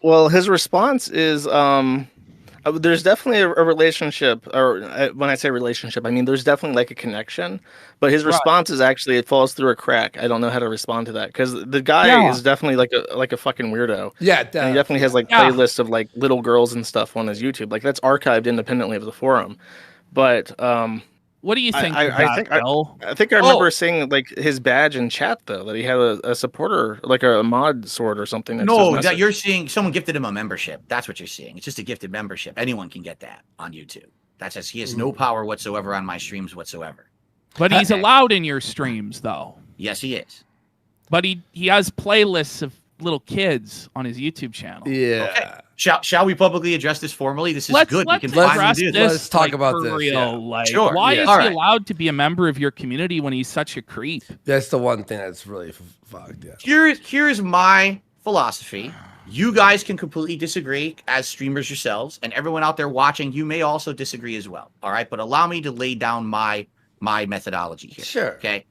Well, his response is there's definitely a relationship, or when I say relationship, I mean there's definitely like a connection. But his response is actually it falls through a crack. I don't know how to respond to that because the guy is definitely like a fucking weirdo. Yeah, and he definitely has like playlists of like little girls and stuff on his YouTube. Like that's archived independently of the forum. But what do you think? I think I remember seeing like his badge in chat though, that he had a supporter, like a mod sword or something. No, that you're seeing someone gifted him a membership. That's what you're seeing. It's just a gifted membership. Anyone can get that on YouTube. That's just he has no power whatsoever on my streams whatsoever. But he's allowed in your streams though. Yes, he is. But he has playlists of little kids on his YouTube channel. Yeah. Okay. Shall we publicly address this formally? This is good. We can Let's finally do this. Let's talk about for this. Real. Yeah. Like, Sure. why Yeah. is All he right. allowed to be a member of your community when he's such a creep? That's the one thing that's really fucked. Yeah. Here's my philosophy. You guys can completely disagree as streamers yourselves, and everyone out there watching, you may also disagree as well. All right, but allow me to lay down my methodology here. Sure. Okay.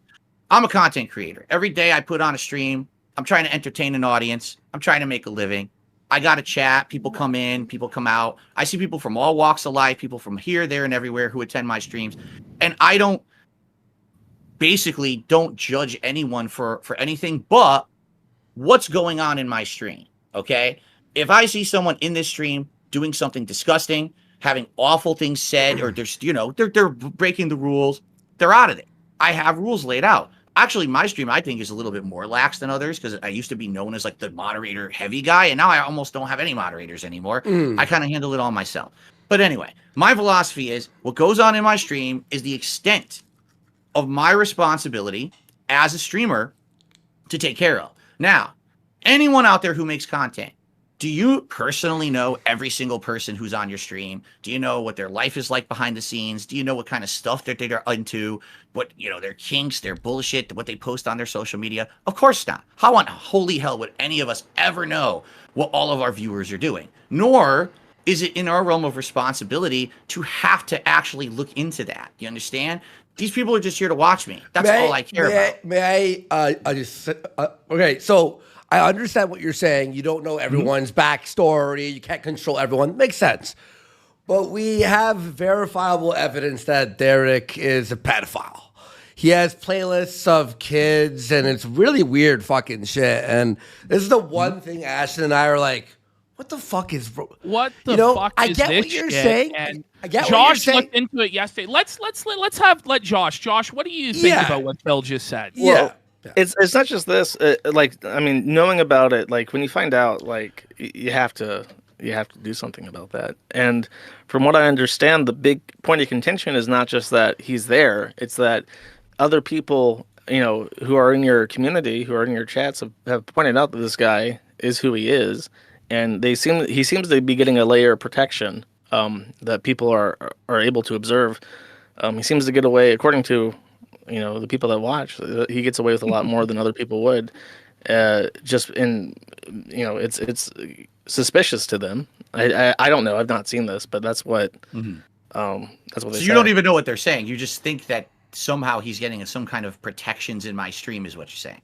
I'm a content creator. Every day I put on a stream. I'm trying to entertain an audience. I'm trying to make a living. I got a chat. People come in, people come out. I see people from all walks of life, people from here, there, and everywhere who attend my streams. And I don't judge anyone for anything but what's going on in my stream. Okay. If I see someone in this stream doing something disgusting, having awful things said, or they're breaking the rules, they're out of it. I have rules laid out. Actually, my stream, I think, is a little bit more lax than others because I used to be known as like the moderator heavy guy, and now I almost don't have any moderators anymore. I kind of handle it all myself. But anyway, my philosophy is what goes on in my stream is the extent of my responsibility as a streamer to take care of. Now, anyone out there who makes content, do you personally know every single person who's on your stream? Do you know what their life is like behind the scenes? Do you know what kind of stuff that they're into? What, their kinks, their bullshit, what they post on their social media? Of course not. How on holy hell would any of us ever know what all of our viewers are doing? Nor is it in our realm of responsibility to have to actually look into that. You understand? These people are just here to watch me. That's all I care about. May I just okay, so I understand what you're saying. You don't know everyone's backstory. You can't control everyone. Makes sense. But we have verifiable evidence that Derek is a pedophile. He has playlists of kids, and it's really weird fucking shit. And this is the one thing Ashton and I are like, what the fuck is... What the fuck I is get this what you're shit? saying. And I get Josh what you're saying. looked into it yesterday. Let's let Josh. Josh, what do you think about what Phil just said? Well, it's not just this. Knowing about it, like when you find out, like you have to do something about that. And from what I understand, the big point of contention is not just that he's there; it's that other people, who are in your community, who are in your chats, have pointed out that this guy is who he is, and he seems to be getting a layer of protection that people are able to observe. He seems to get away, according to the people that watch, he gets away with a lot more than other people would. Just in, it's suspicious to them. I don't know. I've not seen this, but that's what that's what they say. So you don't even know what they're saying. You just think that somehow he's getting some kind of protections in my stream is what you're saying.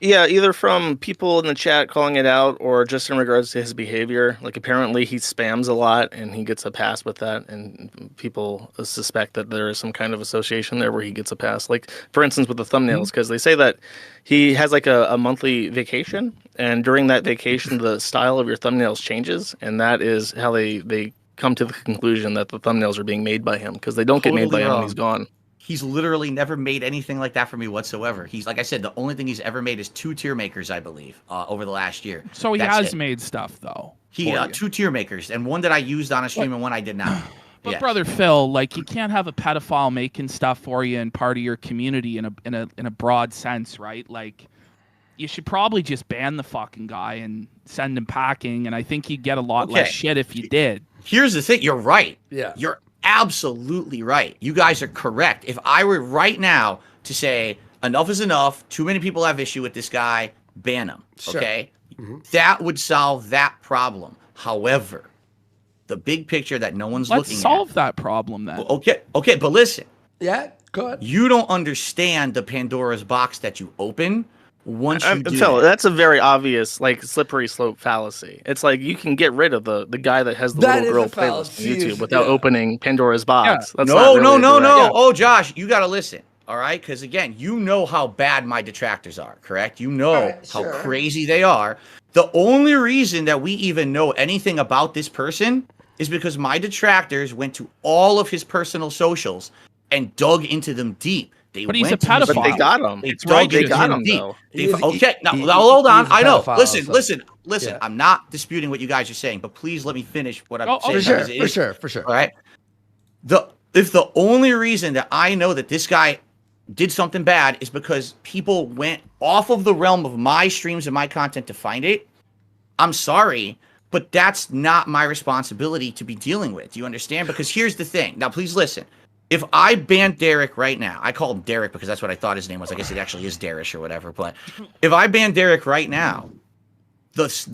Yeah, either from people in the chat calling it out or just in regards to his behavior. Like apparently he spams a lot and he gets a pass with that, and people suspect that there is some kind of association there where he gets a pass. Like for instance with the thumbnails, because they say that he has like a monthly vacation, and during that vacation the style of your thumbnails changes, and that is how they come to the conclusion that the thumbnails are being made by him, because they don't get made by him when he's gone. He's literally never made anything like that for me whatsoever. He's, like I said, the only thing he's ever made is 2 tier makers, I believe, over the last year. So he has made stuff, though. He 2 tier makers, and one that I used on a stream and one I did not. But brother Phil, like you can't have a pedophile making stuff for you and part of your community in a broad sense, right? Like you should probably just ban the fucking guy and send him packing, and I think you'd get a lot less shit if you did. here's the thing. You're right. Yeah. You're absolutely right. You guys are correct. If I were right now to say enough is enough, too many people have issue with this guy, ban him. Sure. Okay? That would solve that problem. However, the big picture that no one's Let's looking solve that problem then. Okay, but listen. Yeah, good. You don't understand the Pandora's box that you open once you do Phil, that. that's a very obvious, like, slippery slope fallacy. It's like you can get rid of the guy that has the That little is girl a playlist fallacy. on YouTube without Yeah. opening Pandora's box. That's No. not really direct. Yeah. Oh, Josh, you got to listen. All right, because again, you know how bad my detractors are, correct? You know right, how sure. crazy they are. The only reason that we even know anything about this person is because my detractors went to all of his personal socials and dug into them deep. But he's a went to his- But they pedophile. got him. They It's right, dug they into got him him, deep. though. Okay, now he- hold on. he's a I know. pedophile, Listen. yeah. I'm not disputing what you guys are saying, but please let me finish what I'm Oh, saying. For sure, because it is- for sure. All right. If the only reason that I know that this guy did something bad is because people went off of the realm of my streams and my content to find it, I'm sorry, but that's not my responsibility to be dealing with. Do you understand? Because here's the thing. Now, please listen. If I ban Derek right now, I call him Derek because that's what I thought his name was. I guess it actually is Darish or whatever. But if I ban Derek right now,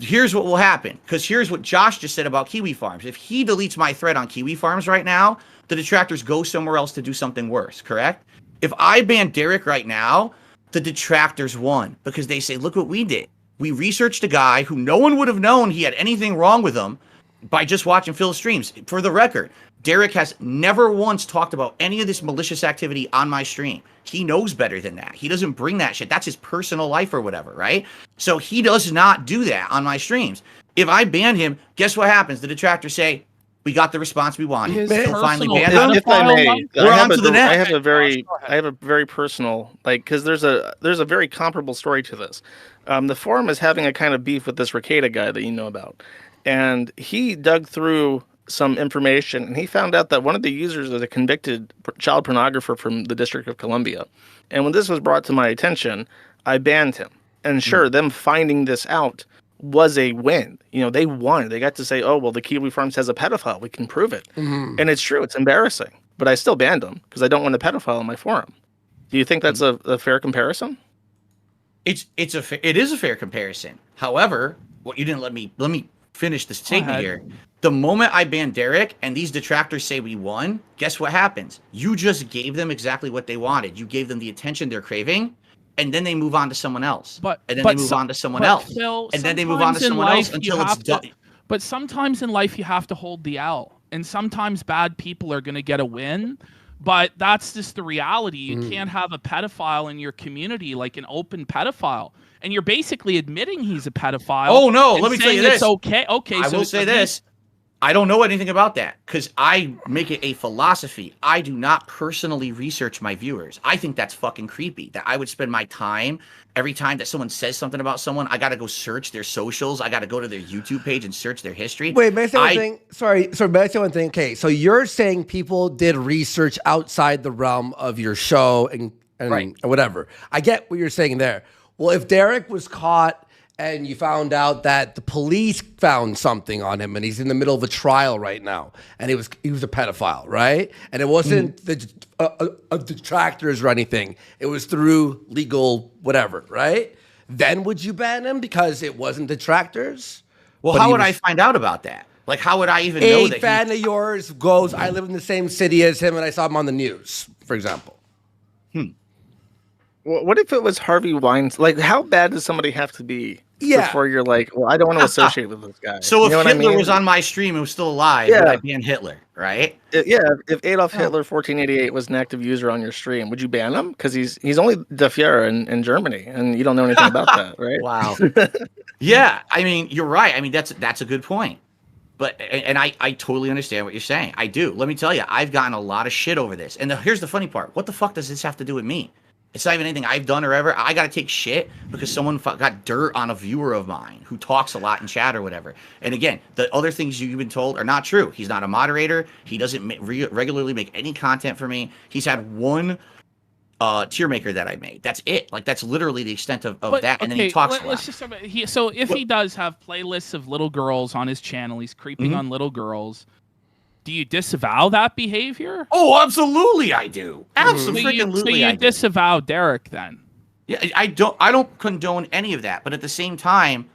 here's what will happen. Because here's what Josh just said about Kiwi Farms. If he deletes my thread on Kiwi Farms right now, the detractors go somewhere else to do something worse, correct? If I ban Derek right now, the detractors won because they say, look what we did. We researched a guy who no one would have known he had anything wrong with him by just watching Phil's streams. For the record, Derek has never once talked about any of this malicious activity on my stream. He knows better than that. He doesn't bring that shit. That's his personal life or whatever, right? So he does not do that on my streams. If I ban him, guess what happens? The detractors say, we got the response we wanted. His Phil finally personal banned him. If I may, We're I on to the next. have a very personal, like, because there's a very comparable story to this. The forum is having a kind of beef with this Ricada guy that you know about, and he dug through some information and he found out that one of the users is a convicted child pornographer from the District of Columbia. And when this was brought to my attention, I banned him. And sure, them finding this out was a win. You know, they won. They got to say, oh, well, the Kiwi Farms has a pedophile. We can prove it. And it's true. It's embarrassing. But I still banned him because I don't want a pedophile on my forum. Do you think that's a fair comparison? It is a fair comparison. However, what you didn't let me finish this statement here. The moment I ban Derek and these detractors say we won, guess what happens? You just gave them exactly what they wanted. You gave them the attention they're craving, and then they move on to someone else. And then they move on to someone else. Phil, and then they move on to someone else until it's done. But sometimes in life you have to hold the L. And sometimes bad people are going to get a win. But that's just the reality. You can't have a pedophile in your community, like an open pedophile. And you're basically admitting he's a pedophile. Oh, no. And Let me tell you saying this. It's okay. Okay. I so will it's say okay. this. I don't know anything about that because I make it a philosophy. I do not personally research my viewers. I think that's fucking creepy that I would spend my time every time that someone says something about someone. I got to go search their socials. I got to go to their YouTube page and search their history. Wait, may I say one thing? Sorry, may I say one thing? Okay, so you're saying people did research outside the realm of your show and Right. whatever. I get what you're saying there. Well, if Derek was caught and you found out that the police found something on him and he's in the middle of a trial right now and he was a pedophile, right? And it wasn't the detractors or anything. It was through legal whatever, right? Then would you ban him because it wasn't detractors? Well, But how he would was- I find out about that? Like, how would I even know A that fan of yours goes, I live in the same city as him and I saw him on the news, for example. What if it was Harvey Weinstein? Like, how bad does somebody have to be Yeah. before you're like, well, I don't want to associate with this guy? So You if know what Hitler I mean? was on my stream and was still alive, Yeah. would I ban Hitler, right? Yeah, if Adolf Hitler 1488 was an active user on your stream, would you ban him? Because he's only the Führer in Germany, and you don't know anything about that, right? Wow. Yeah, I mean, you're right. I mean, that's a good point. But and I totally understand what you're saying. I do. Let me tell you, I've gotten a lot of shit over this. And here's the funny part. What the fuck does this have to do with me? It's not even anything I've done or ever. I got to take shit because someone got dirt on a viewer of mine who talks a lot in chat or whatever. And again, the other things you've been told are not true. He's not a moderator. He doesn't regularly make any content for me. He's had one tier maker that I made. That's it. Like, that's literally the extent of that. And then he talks a lot. Let's just so if he does have playlists of little girls on his channel, he's creeping on little girls. do you disavow that behavior? Oh, absolutely, I do. So Absolutely, you I do. disavow Derek then? Yeah, I don't condone any of that, but at the same time,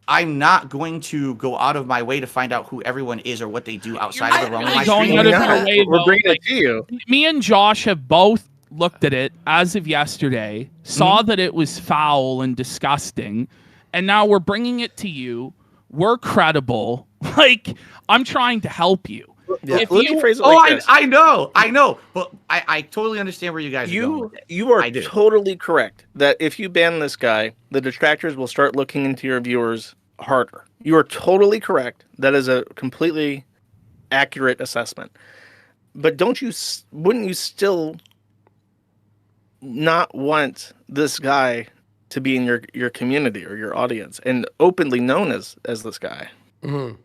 I'm not going to go out of my way to find out who everyone is or what they do outside of the realm of my going stream. out of your way, We're though, bringing like, it to you. me and Josh have both looked at it as of yesterday, saw that it was foul and disgusting, and now we're bringing it to you. We're credible. Like, I'm trying to help you. Yeah. If Let you- me phrase it like this. I know, but I totally understand where you guys are going with it. You are I do. totally correct that if you ban this guy, the detractors will start looking into your viewers harder. You are totally correct. That is a completely accurate assessment. But wouldn't you still not want this guy to be in your community or your audience and openly known as this guy? Mhm.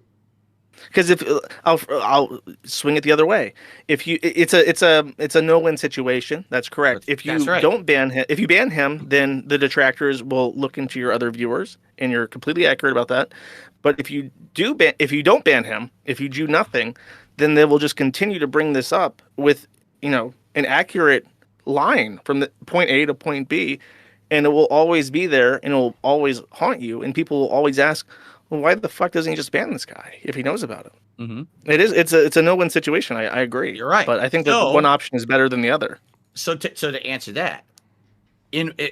Because if I'll swing it the other way, it's a no-win situation. That's correct. If you That's right. don't ban him, if you ban him, then the detractors will look into your other viewers, and you're completely accurate about that. But if you don't ban him, if you do nothing, then they will just continue to bring this up with an accurate line from the point A to point B, and it will always be there, and it will always haunt you, and people will always ask, well, why the fuck doesn't he just ban this guy if he knows about it? Mm-hmm. It's a no-win situation. I agree. You're right. But I think that one option is better than the other. So to answer that,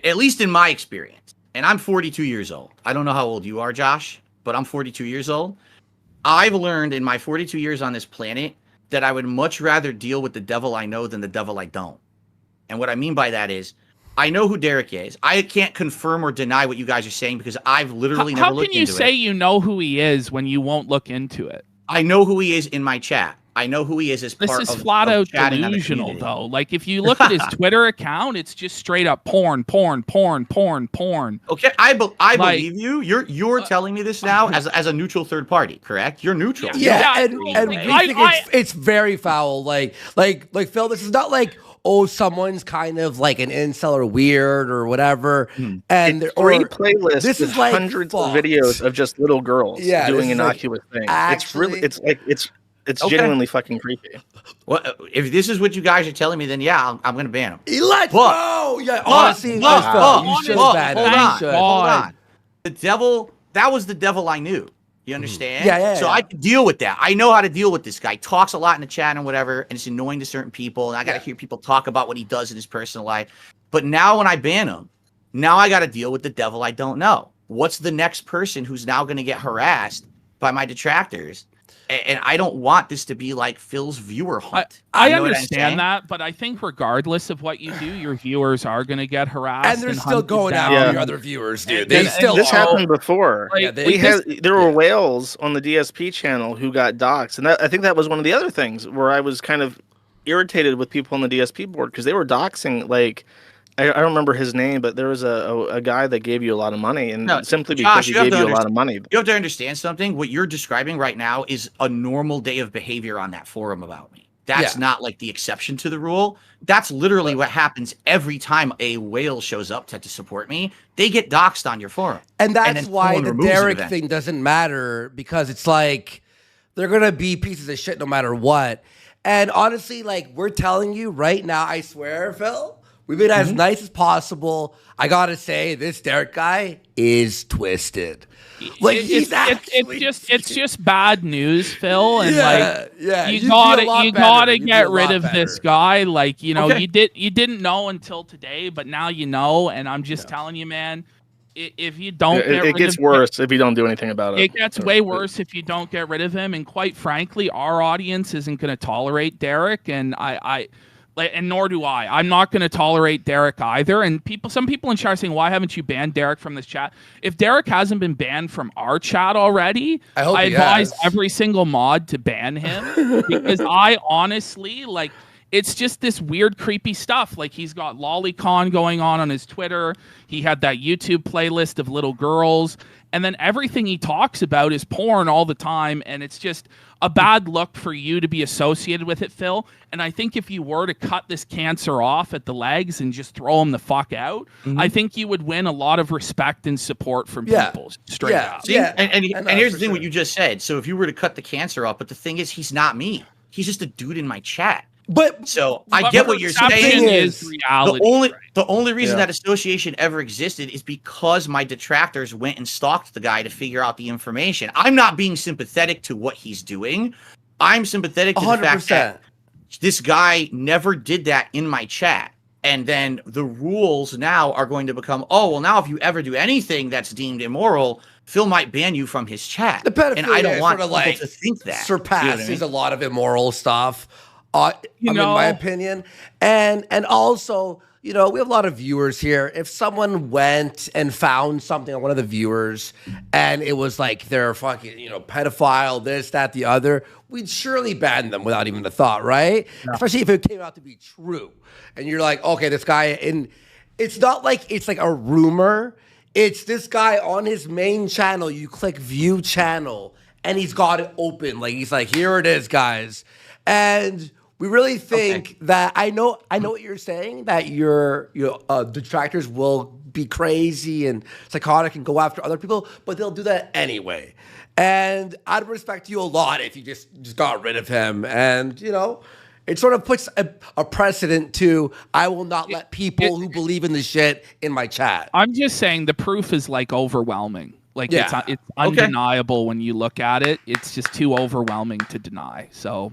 at least in my experience, and I'm 42 years old. I don't know how old you are, Josh, but I'm 42 years old. I've learned in my 42 years on this planet that I would much rather deal with the devil I know than the devil I don't. And what I mean by that is, I know who Derek is. I can't confirm or deny what you guys are saying because I've literally never looked into it. How can you say you know who he is when you won't look into it? I know who he is in my chat. I know who he is as part of This is flat out chatting on the delusional, community. though. Like, if you look at his Twitter account, it's just straight up porn. Okay, I believe you. You're telling me this now as a neutral third party, correct? You're neutral. Yeah, Yeah, and we think it's very foul. Like Phil, this is not like, oh, someone's kind of like an incel or weird or whatever. And It's free playlists. this With is like hundreds of fucked. videos of just little girls Yeah, doing this is like innocuous things. actually- It's Okay. genuinely fucking creepy. Well, if this is what you guys are telling me, then yeah, I'm going to ban him. Let's But- go. Yeah, But- honestly, but- Phil, you should but- ban hold him. on, You should. hold God. on. The devil, that was the devil I knew. You understand? Yeah, So yeah. I can deal with that. I know how to deal with this guy. He talks a lot in the chat and whatever, and it's annoying to certain people. And I got to hear people talk about what he does in his personal life. But now when I ban him, now I got to deal with the devil I don't know. What's the next person who's now going to get harassed by my detractors? And I don't want this to be like Phil's viewer hunt. I You know what I'm saying? understand that, but I think regardless of what you do, your viewers are going to get harassed. And they're still hunted going down. after Yeah. your other viewers, dude. And- They and still This are. happened before. Like, Yeah, they- There were whales on the DSP channel who got doxxed, and I think that was one of the other things where I was kind of irritated with people on the DSP board because they were doxing. Like, I don't remember his name, but there was a guy that gave you a lot of money, and No, simply Josh, because he you have gave to you a lot of money. You have to understand something. What you're describing right now is a normal day of behavior on that forum about me. That's Yeah. not like the exception to the rule. That's literally what happens every time a whale shows up to support me. They get doxxed on your forum. And that's then why someone the removes it Derek eventually. thing doesn't matter, because it's like they're gonna be pieces of shit no matter what. And honestly, like, we're telling you right now, I swear, Phil, we've been as nice as possible. I gotta say, this Derek guy is twisted. Like, he's actually it's just bad news, Phil, and like yeah, you you'd gotta be a lot you better. gotta You'd be get a rid lot of this better. guy. Like, you know, Okay. you didn't know until today, but now you know, and I'm just telling you, man. If you don't get It rid gets of worse if you don't do anything about it. It gets way worse if you don't get rid of him. And quite frankly, our audience isn't going to tolerate Derek, and and nor do I. I'm not going to tolerate Derek either. And some people in chat are saying, "Why haven't you banned Derek from this chat?" If Derek hasn't been banned from our chat already, I hope he advise has. every single mod to ban him because I honestly like. It's just this weird, creepy stuff. Like, he's got lolicon going on his Twitter. He had that YouTube playlist of little girls. And then everything he talks about is porn all the time. And it's just a bad look for you to be associated with it, Phil. And I think if you were to cut this cancer off at the legs and just throw him the fuck out, I think you would win a lot of respect and support from Yeah. people, straight Yeah. up. See? And I know, here's for the thing, sure. what you just said. So if you were to cut the cancer off, but the thing is, he's not me. He's just a dude in my chat. But So I get what you're saying. Is reality. The only reason that association ever existed is because my detractors went and stalked the guy to figure out the information. I'm not being sympathetic to what he's doing. I'm sympathetic to 100%. The fact that this guy never did that in my chat. And then the rules now are going to become, oh, well, now if you ever do anything that's deemed immoral, Phil might ban you from his chat. The pedophilia, and I don't want sort of people to think that. Surpasses you know a lot of immoral stuff. In my opinion. And also, you know, we have a lot of viewers here. If someone went and found something on one of the viewers and it was like they're fucking, you know, pedophile, this, that, the other, we'd surely ban them without even a thought, right? Yeah. Especially if it came out to be true. And you're like, okay, this guy, and it's not like it's like a rumor. It's this guy on his main channel. You click view channel and he's got it open. Like, he's like, here it is, guys. And we really think that I know what you're saying, that your detractors will be crazy and psychotic and go after other people, but they'll do that anyway. And I'd respect you a lot if you just got rid of him. And, you know, it sort of puts a precedent to, I will not let people who believe in the shit in my chat. I'm just saying the proof is like overwhelming. Like it's undeniable when you look at it. It's just too overwhelming to deny. So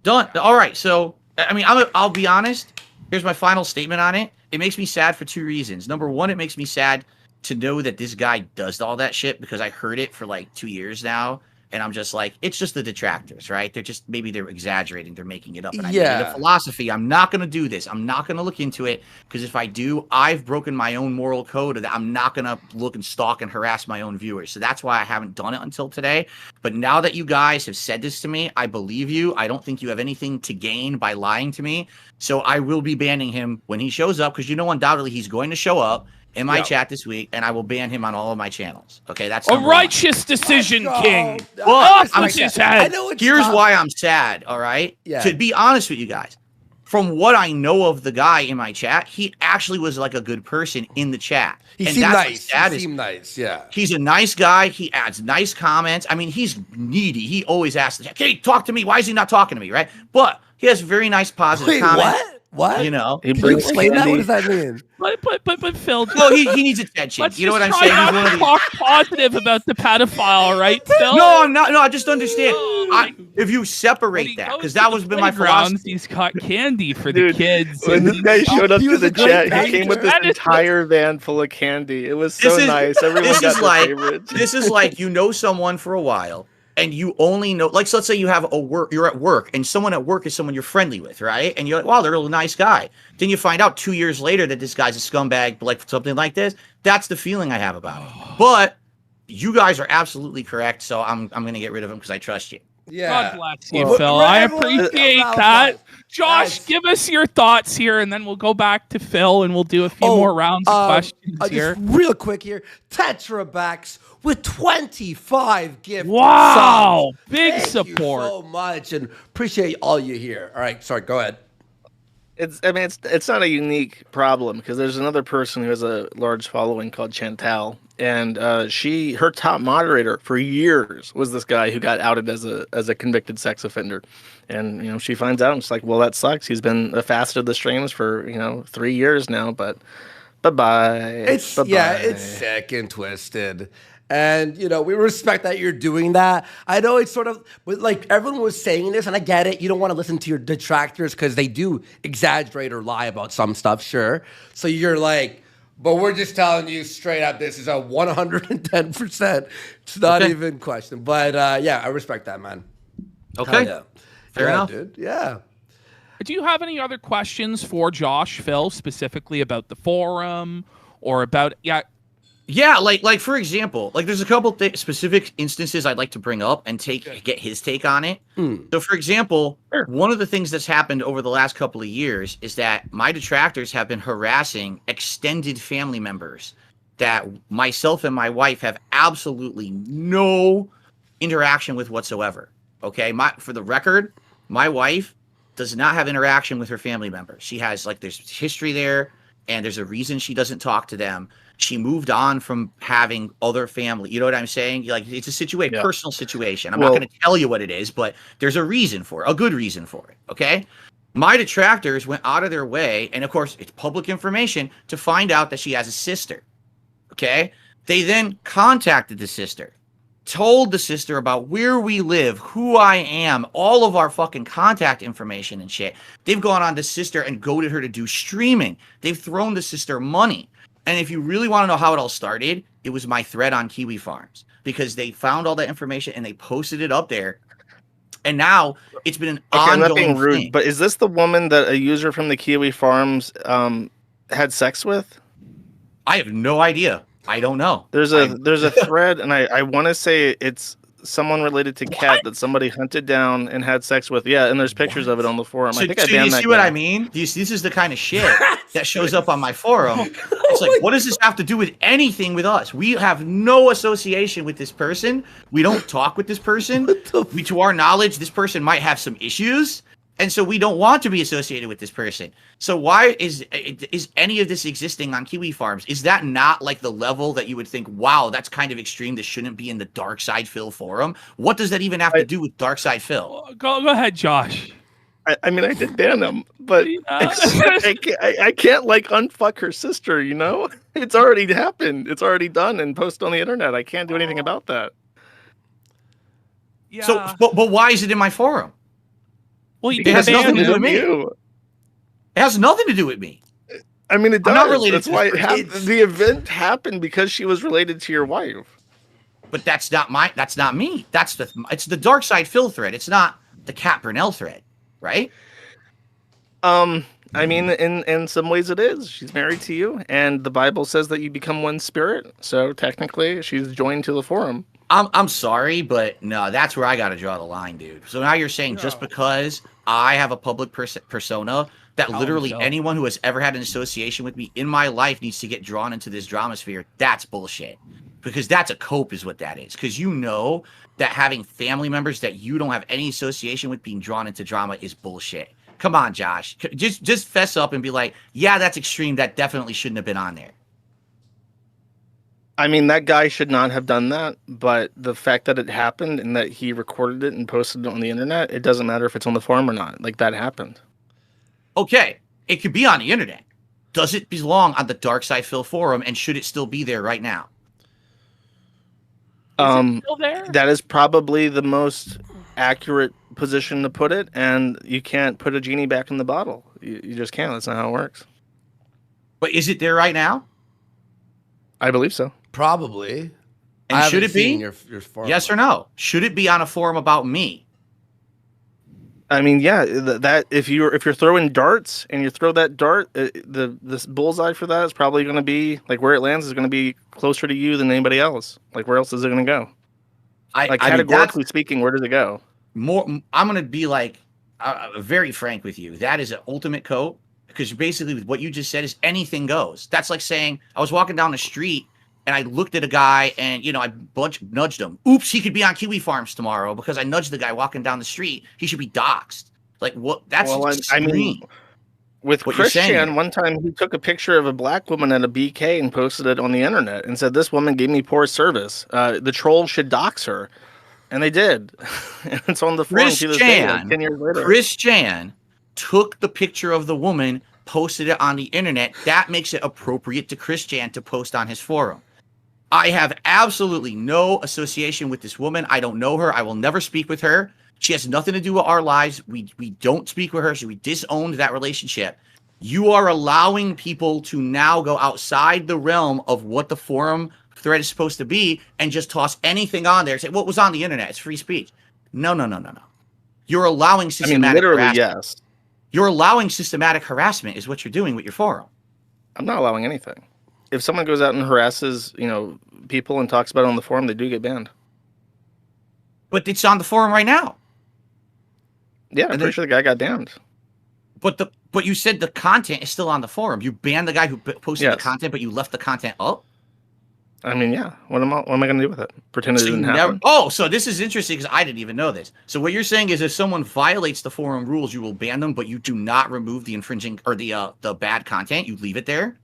done. All right. So, I mean, I'll be honest. Here's my final statement on it. It makes me sad for 2 reasons. Number one, it makes me sad to know that this guy does all that shit because I heard it for like 2 years now. And I'm just like, it's just the detractors, right? Maybe they're exaggerating. They're making it up. And I made a philosophy. I'm not going to do this. I'm not going to look into it because if I do, I've broken my own moral code that I'm not going to look and stalk and harass my own viewers. So that's why I haven't done it until today. But now that you guys have said this to me, I believe you. I don't think you have anything to gain by lying to me. So I will be banning him when he shows up because you know undoubtedly he's going to show up in my chat this week, and I will ban him on all of my channels. Okay, that's a righteous decision, King. But here's why I'm sad, all right? Yeah. To be honest with you guys, from what I know of the guy in my chat, he actually was like a good person in the chat. He seemed nice. Yeah. He's a nice guy. He adds nice comments. I mean, he's needy. He always asks, hey, talk to me. Why is he not talking to me, right? But he has very nice positive comments. What? You know, can you explain that? What does that mean? But Phil, no, he needs attention. You know what I'm saying? He's one of the talk positive about the pedophile, right, Phil? No, I'm not. No, I just understand. If you separate that, because that was been my philosophy. He's caught candy for the kids. When this guy showed up to the chat, he came with this entire van full of candy. It was so nice. Everyone got their favorites. This is like you know someone for a while. And you only know, like, so let's say you're at work, and someone at work is someone you're friendly with, right? And you're like, wow, they're a really nice guy. Then you find out 2 years later that this guy's a scumbag, like something like this. That's the feeling I have about it. But you guys are absolutely correct, so I'm going to get rid of him because I trust you. Yeah. God bless you, Phil. I appreciate that. Josh, give us your thoughts here, and then we'll go back to Phil, and we'll do a few more rounds of questions here. Just real quick here. Tetrabacks with 25 gift Wow. subs. Big support. Thank you so much, and appreciate all you here. All right, sorry, go ahead. It's not a unique problem because there's another person who has a large following called Chantal, and her top moderator for years was this guy who got outed as a convicted sex offender, and you know she finds out and it's like, well, that sucks. He's been a facet of the streams for 3 years now, but bye-bye. It's sick and twisted. And, we respect that you're doing that. I know it's sort of, like, everyone was saying this, and I get it. You don't want to listen to your detractors because they do exaggerate or lie about some stuff, sure. So you're like, but we're just telling you straight up, this is a 110%. It's not even question. But, I respect that, man. Okay. Yeah. Fair enough. Dude. Yeah. Do you have any other questions for Josh, Phil, specifically about the forum or about... Yeah, like for example, like there's a couple specific instances I'd like to bring up and get his take on it. So for example, one of the things that's happened over the last couple of years is that my detractors have been harassing extended family members that myself and my wife have absolutely no interaction with whatsoever. Okay, for the record, my wife does not have interaction with her family members. She has there's history there. and there's a reason she doesn't talk to them. She moved on from having other family. You know what I'm saying? Like, it's a situation, personal situation. I'm not going to tell you what it is, but there's a reason for it, a good reason for it. Okay. My detractors went out of their way, and of course, it's public information, to find out that she has a sister. Okay. They then contacted the sister, told the sister about where we live, who I am, all of our fucking contact information and shit. They've gone on the sister and goaded her to do streaming. They've thrown the sister money. And if you really want to know how it all started, it was my thread on Kiwi Farms, because they found all that information and they posted it up there. And now it's been an ongoing I'm not being rude, thing. but is this the woman that a user from the Kiwi Farms had sex with? I have no idea. I don't know. There's a thread, and I want to say it's someone related to Cat that somebody hunted down and had sex with. Yeah, and there's pictures of it on the forum. So, I think I you banned that see what guy. I mean? This is the kind of shit that shows up on my forum. It's like, what does this have to do with anything with us? We have no association with this person. We don't talk with this person. To our knowledge, this person might have some issues, and so we don't want to be associated with this person. So why is any of this existing on Kiwi Farms? Is that not like the level that you would think, wow, that's kind of extreme, this shouldn't be in the DarksydePhil forum? What does that even have to do with DarksydePhil? Go ahead, Josh. I mean, I did ban him, but I can't like unfuck her sister, you know? It's already happened. It's already done and posted on the internet. I can't do anything about that. Yeah. So, but why is it in my forum? Well, it has nothing to do with me. You. It has nothing to do with me. I mean, it does. I'm not related That's to why this the event happened, because she was related to your wife. But that's not me. It's the DarksydePhil thread. It's not the Cat Burnell thread, right? I mean, in some ways it is. She's married to you, and the Bible says that you become one spirit. So technically, she's joined to the forum. I'm sorry, but no, that's where I got to draw the line, dude. So now you're saying just because I have a public persona, that literally anyone who has ever had an association with me in my life needs to get drawn into this drama sphere? That's bullshit. Because that's a cope is what that is. Because you know that having family members that you don't have any association with being drawn into drama is bullshit. Come on, Josh. Just fess up and be like, yeah, that's extreme. That definitely shouldn't have been on there. I mean, that guy should not have done that, but the fact that it happened and that he recorded it and posted it on the internet, it doesn't matter if it's on the forum or not. Like, that happened. Okay, it could be on the internet. Does it belong on the DarksydePhil forum, and should it still be there right now? Is it still there? That is probably the most accurate position to put it, and you can't put a genie back in the bottle. You just can't. That's not how it works. But is it there right now? I believe so. Probably. And should it be? Your forum. Yes or no? Should it be on a forum about me? I mean, yeah. That if you're throwing darts and you throw that dart, the bullseye for that is probably going to be like where it lands is going to be closer to you than anybody else. Like, where else is it going to go? Categorically speaking, where does it go? I'm going to be like very frank with you. That is an ultimate cope, because basically what you just said is anything goes. That's like saying I was walking down the street and I looked at a guy and, I nudged him. Oops, he could be on Kiwi Farms tomorrow because I nudged the guy walking down the street. He should be doxxed. Like, what? That's I mean, with Christian, one time he took a picture of a black woman at a BK and posted it on the internet and said, "This woman gave me poor service. The trolls should dox her." And they did. And it's on the forum to this day, like 10 years later. Christian took the picture of the woman, posted it on the internet. That makes it appropriate to Christian to post on his forum. I have absolutely no association with this woman. I don't know her. I will never speak with her. She has nothing to do with our lives. We don't speak with her. So we disowned that relationship. You are allowing people to now go outside the realm of what the forum thread is supposed to be and just toss anything on there and say, what was on the internet? It's free speech. No. You're allowing systematic harassment. Yes. You're allowing systematic harassment is what you're doing with your forum. I'm not allowing anything. If someone goes out and harasses, people and talks about it on the forum, they do get banned. But it's on the forum right now. Yeah, I'm pretty sure the guy got banned. But you said the content is still on the forum. You banned the guy who posted the content, but you left the content up? I mean, yeah. What am I going to do with it? Pretend it So you didn't never. happen? Oh, so this is interesting because I didn't even know this. So what you're saying is, if someone violates the forum rules, you will ban them, but you do not remove the infringing or the bad content. You leave it there.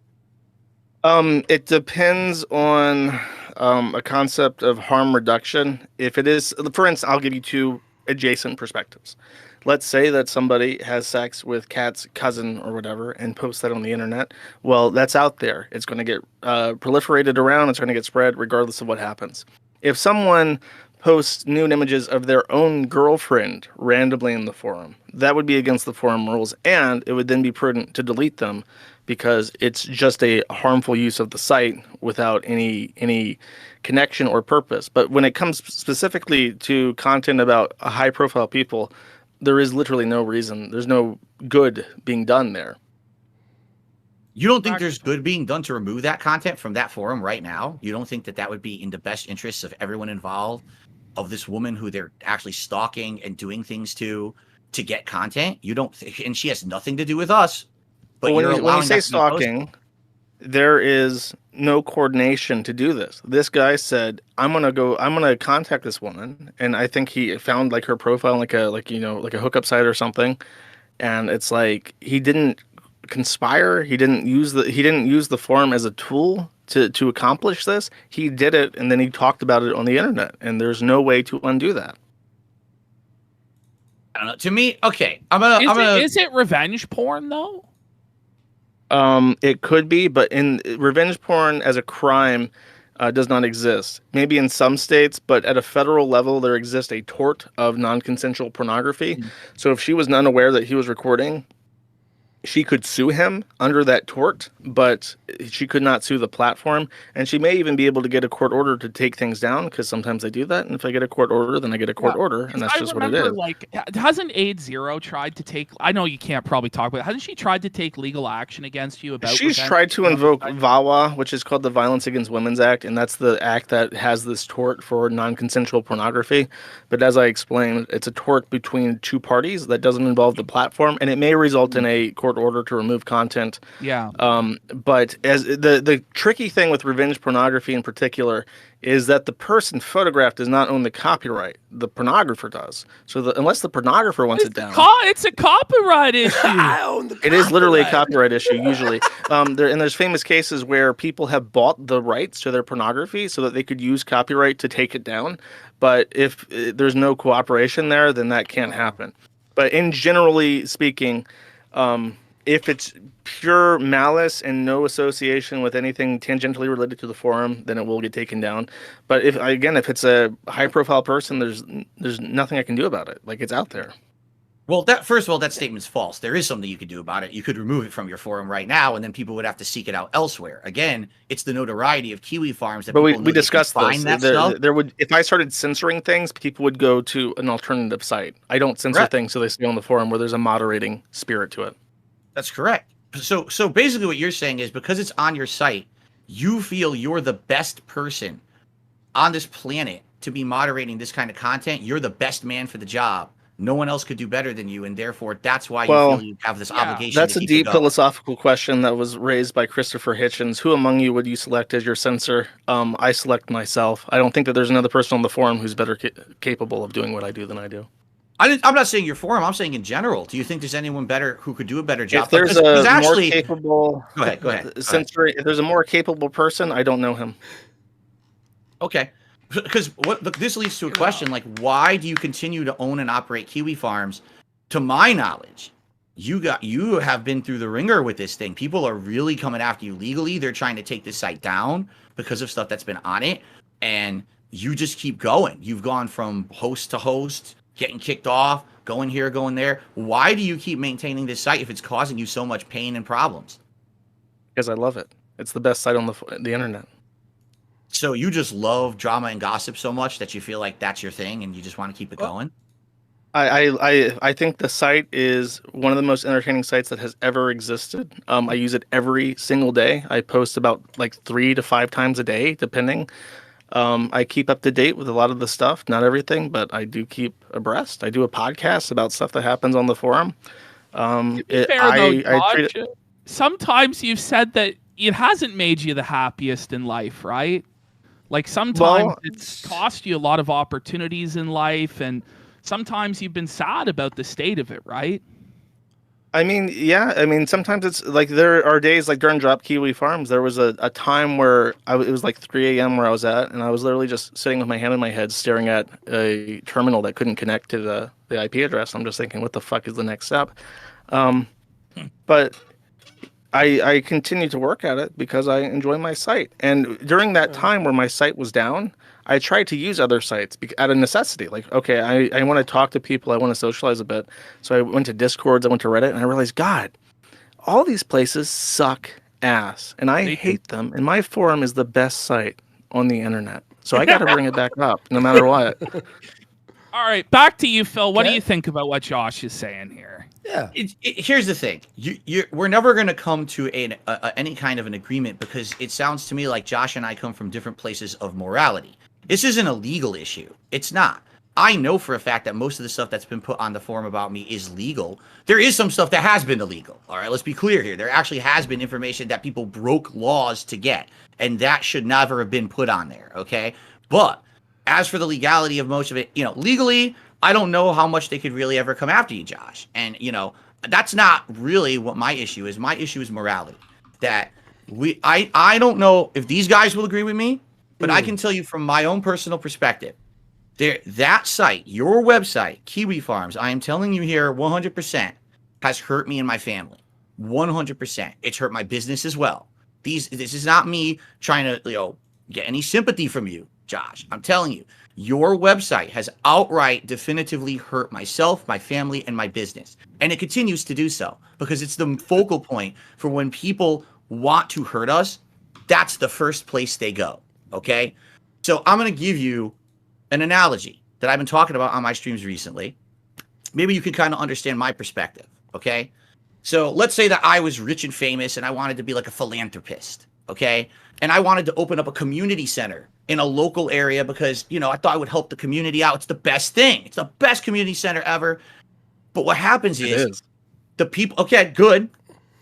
It depends on a concept of harm reduction. If it is, for instance, I'll give you two adjacent perspectives. Let's say that somebody has sex with Kat's cousin or whatever and posts that on the internet. Well, that's out there. It's going to get proliferated around. It's going to get spread regardless of what happens. If someone posts nude images of their own girlfriend randomly in the forum, that would be against the forum rules, and it would then be prudent to delete them because it's just a harmful use of the site without any connection or purpose. But when it comes specifically to content about high profile people, there is literally no reason. There's no good being done there. You don't think there's good being done to remove that content from that forum right now? You don't think that that would be in the best interests of everyone involved, of this woman who they're actually stalking and doing things to get content? You don't and she has nothing to do with us. But when you're you allowing say that to be posted. stalking, there is no coordination to do this. This guy said, I'm gonna contact this woman, and I think he found like her profile, like a hookup site or something. And it's like he didn't conspire, he didn't use the forum as a tool to accomplish this. He did it, and then he talked about it on the internet, and there's no way to undo that. I don't know. To me, okay, Is it revenge porn though? It could be, but in revenge porn as a crime does not exist. Maybe in some states, but at a federal level, there exists a tort of non-consensual pornography. Mm-hmm. So if she was unaware that he was recording, she could sue him under that tort, but she could not sue the platform. And she may even be able to get a court order to take things down, because sometimes they do that. And if I get a court order, then I get a court order, and that's just what it is. Like, hasn't AIDS Zero tried to take? I know you can't probably talk about it. Hasn't she tried to take legal action against you about? She's tried to invoke VAWA, which is called the Violence Against Women's Act, and that's the act that has this tort for non-consensual pornography. But as I explained, it's a tort between two parties that doesn't involve the platform, and it may result in a court order to remove content. Yeah. But as the tricky thing with revenge pornography in particular is that the person photographed does not own the copyright. The pornographer does. So unless the pornographer wants it down, it's a copyright issue. I own the it is literally a copyright issue usually. There's famous cases where people have bought the rights to their pornography so that they could use copyright to take it down. But if there's no cooperation there, then that can't happen. But in generally speaking, if it's pure malice and no association with anything tangentially related to the forum, then it will get taken down. But if it's a high-profile person, there's nothing I can do about it. Like, it's out there. Well, first of all, that statement's false. There is something you could do about it. You could remove it from your forum right now, and then people would have to seek it out elsewhere. Again, it's the notoriety of Kiwi farms that. But we discussed this. There would, if I started censoring things, people would go to an alternative site. I don't censor things, so they stay on the forum where there's a moderating spirit to it. That's correct. So basically what you're saying is, because it's on your site, you feel you're the best person on this planet to be moderating this kind of content. You're the best man for the job. No one else could do better than you, and therefore that's why you feel you have this obligation. That's a deep philosophical question that was raised by Christopher Hitchens. Who among you would you select as your censor? I select myself. I don't think that there's another person on the forum who's better capable of doing what I do than I do. I'm not saying your forum. I'm saying in general. Do you think there's anyone better who could do a better job? If there's more capable, go ahead. Censoring. If there's a more capable person, I don't know him. Okay, because this leads to a question: like, why do you continue to own and operate Kiwi farms? To my knowledge, you have been through the ringer with this thing. People are really coming after you legally. They're trying to take this site down because of stuff that's been on it, and you just keep going. You've gone from host to host, getting kicked off, going here, going there. Why do you keep maintaining this site if it's causing you so much pain and problems? Because I love it. It's the best site on the internet. So you just love drama and gossip so much that you feel like that's your thing and you just want to keep it going? I think the site is one of the most entertaining sites that has ever existed. I use it every single day. I post about like 3 to 5 times a day, depending. I keep up to date with a lot of the stuff, not everything, but I do keep abreast. I do a podcast about stuff that happens on the forum. Sometimes you've said that it hasn't made you the happiest in life, right? Like sometimes Well, it's cost you a lot of opportunities in life, and sometimes you've been sad about the state of it, right? I mean, yeah. I mean, sometimes it's like there are days like during Drop Kiwi Farms, there was a time where it was like 3 a.m. where I was at, and I was literally just sitting with my hand in my head, staring at a terminal that couldn't connect to the IP address. I'm just thinking, what the fuck is the next step? Um, but I continue to work at it because I enjoy my site. And during that time where my site was down, I tried to use other sites out of necessity. Like, okay, I want to talk to people. I want to socialize a bit. So I went to Discords, I went to Reddit, and I realized, God, all these places suck ass. And I hate them. And my forum is the best site on the internet. So I got to bring it back up no matter what. All right, back to you, Phil. What do Okay. you think about what Josh is saying here? Yeah. Here's the thing: we're never going to come to any kind of an agreement, because it sounds to me like Josh and I come from different places of morality. This isn't a legal issue. It's not. I know for a fact that most of the stuff that's been put on the forum about me is legal. There is some stuff that has been illegal. All right, let's be clear here. There actually has been information that people broke laws to get, and that should never have been put on there. Okay, but as for the legality of most of it, legally, I don't know how much they could really ever come after you, Josh. And, that's not really what my issue is. My issue is morality. That I don't know if these guys will agree with me, but I can tell you from my own personal perspective, that site, your website, Kiwi Farms, I am telling you here 100% has hurt me and my family. 100%. It's hurt my business as well. This is not me trying to, get any sympathy from you, Josh. I'm telling you, your website has outright definitively hurt myself, my family, and my business. And it continues to do so because it's the focal point for when people want to hurt us. That's the first place they go. Okay. So I'm going to give you an analogy that I've been talking about on my streams recently. Maybe you can kind of understand my perspective. Okay. So let's say that I was rich and famous and I wanted to be like a philanthropist. Okay. And I wanted to open up a community center in a local area because, I thought I would help the community out. It's the best thing. It's the best community center ever. But what happens is the people, okay, good.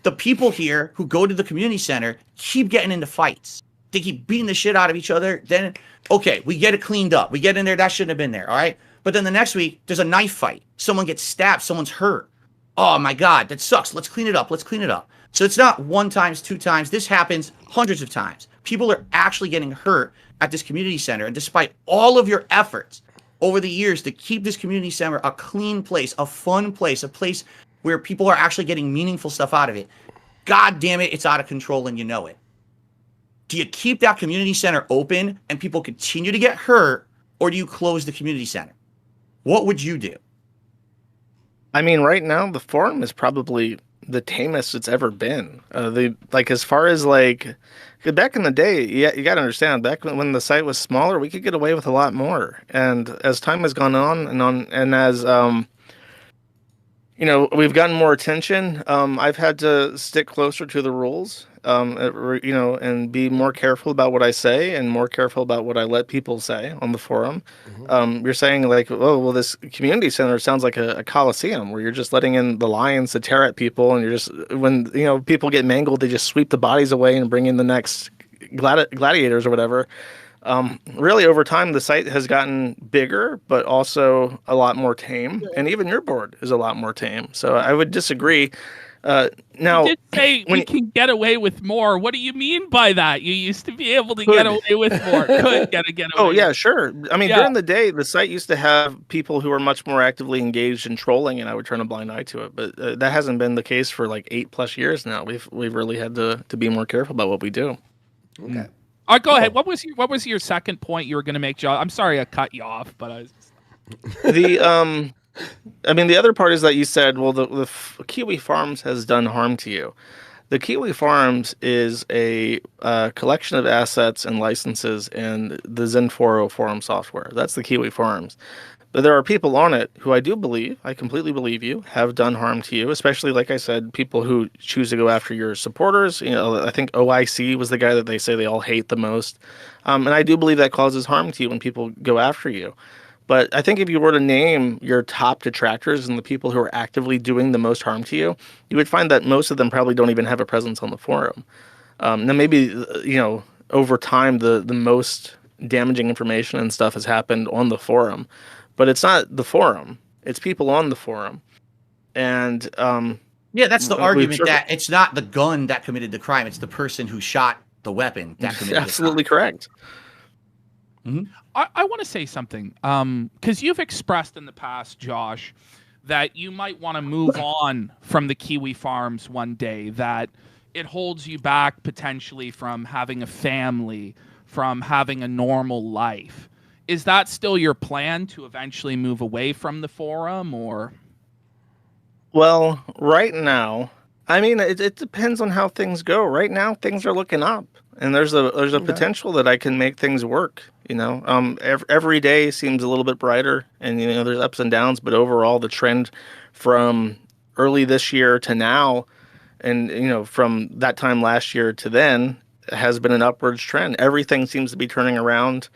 The people here who go to the community center keep getting into fights. They keep beating the shit out of each other. Then, okay, we get it cleaned up. We get in there. That shouldn't have been there. All right. But then the next week, there's a knife fight. Someone gets stabbed. Someone's hurt. Oh my God, that sucks. Let's clean it up. Let's clean it up. So it's not 1 time, 2 times. This happens hundreds of times. People are actually getting hurt at this community center. And despite all of your efforts over the years to keep this community center a clean place, a fun place, a place where people are actually getting meaningful stuff out of it, God damn it, it's out of control and you know it. Do you keep that community center open and people continue to get hurt, or do you close the community center? What would you do? I mean, right now the forum is probably the tamest it's ever been. As far as back in the day, you got to understand, back when the site was smaller, we could get away with a lot more. And as time has gone on, and as we've gotten more attention, I've had to stick closer to the rules, and be more careful about what I say and more careful about what I let people say on the forum. You're saying this community center sounds like a coliseum where you're just letting in the lions to tear at people, and you're just, when people get mangled, they just sweep the bodies away and bring in the next gladiators or whatever. Really, over time, the site has gotten bigger, but also a lot more tame, and even your board is a lot more tame. So I would disagree. Now, You did say we can get away with more. What do you mean by that? You used to be able to get away with more. Could get away. Oh yeah, sure. I mean, during the day, the site used to have people who were much more actively engaged in trolling, and I would turn a blind eye to it. But that hasn't been the case for 8+ years now. We've really had to be more careful about what we do. Okay. Go ahead. What was your second point you were going to make, Joe? I'm sorry I cut you off, but I was just... The other part is that you said, well, the Kiwi Farms has done harm to you. The Kiwi Farms is a collection of assets and licenses in the Zen4o forum software. That's the Kiwi Farms. But there are people on it who I completely believe you, have done harm to you, especially, like I said, people who choose to go after your supporters. I think OIC was the guy that they say they all hate the most. And I do believe that causes harm to you when people go after you. But I think if you were to name your top detractors and the people who are actively doing the most harm to you, you would find that most of them probably don't even have a presence on the forum. Now, maybe, over time, the most damaging information and stuff has happened on the forum, but it's not the forum. It's people on the forum. And yeah, that's the argument sure, that it's not the gun that committed the crime. It's the person who shot the weapon that committed absolutely the crime. correct. Mm-hmm. I want to say something, because you've expressed in the past, Josh, that you might want to move on from the Kiwi Farms one day, that it holds you back potentially from having a family, from having a normal life. Is that still your plan, to eventually move away from the forum, or? Well, right now, I mean, it depends on how things go. Right now, things are looking up, and there's a potential that I can make things work. You know, every day seems a little bit brighter, and you know, there's ups and downs, but overall, the trend from early this year to now, and you know, from that time last year to then, has been an upwards trend. Everything seems to be turning around.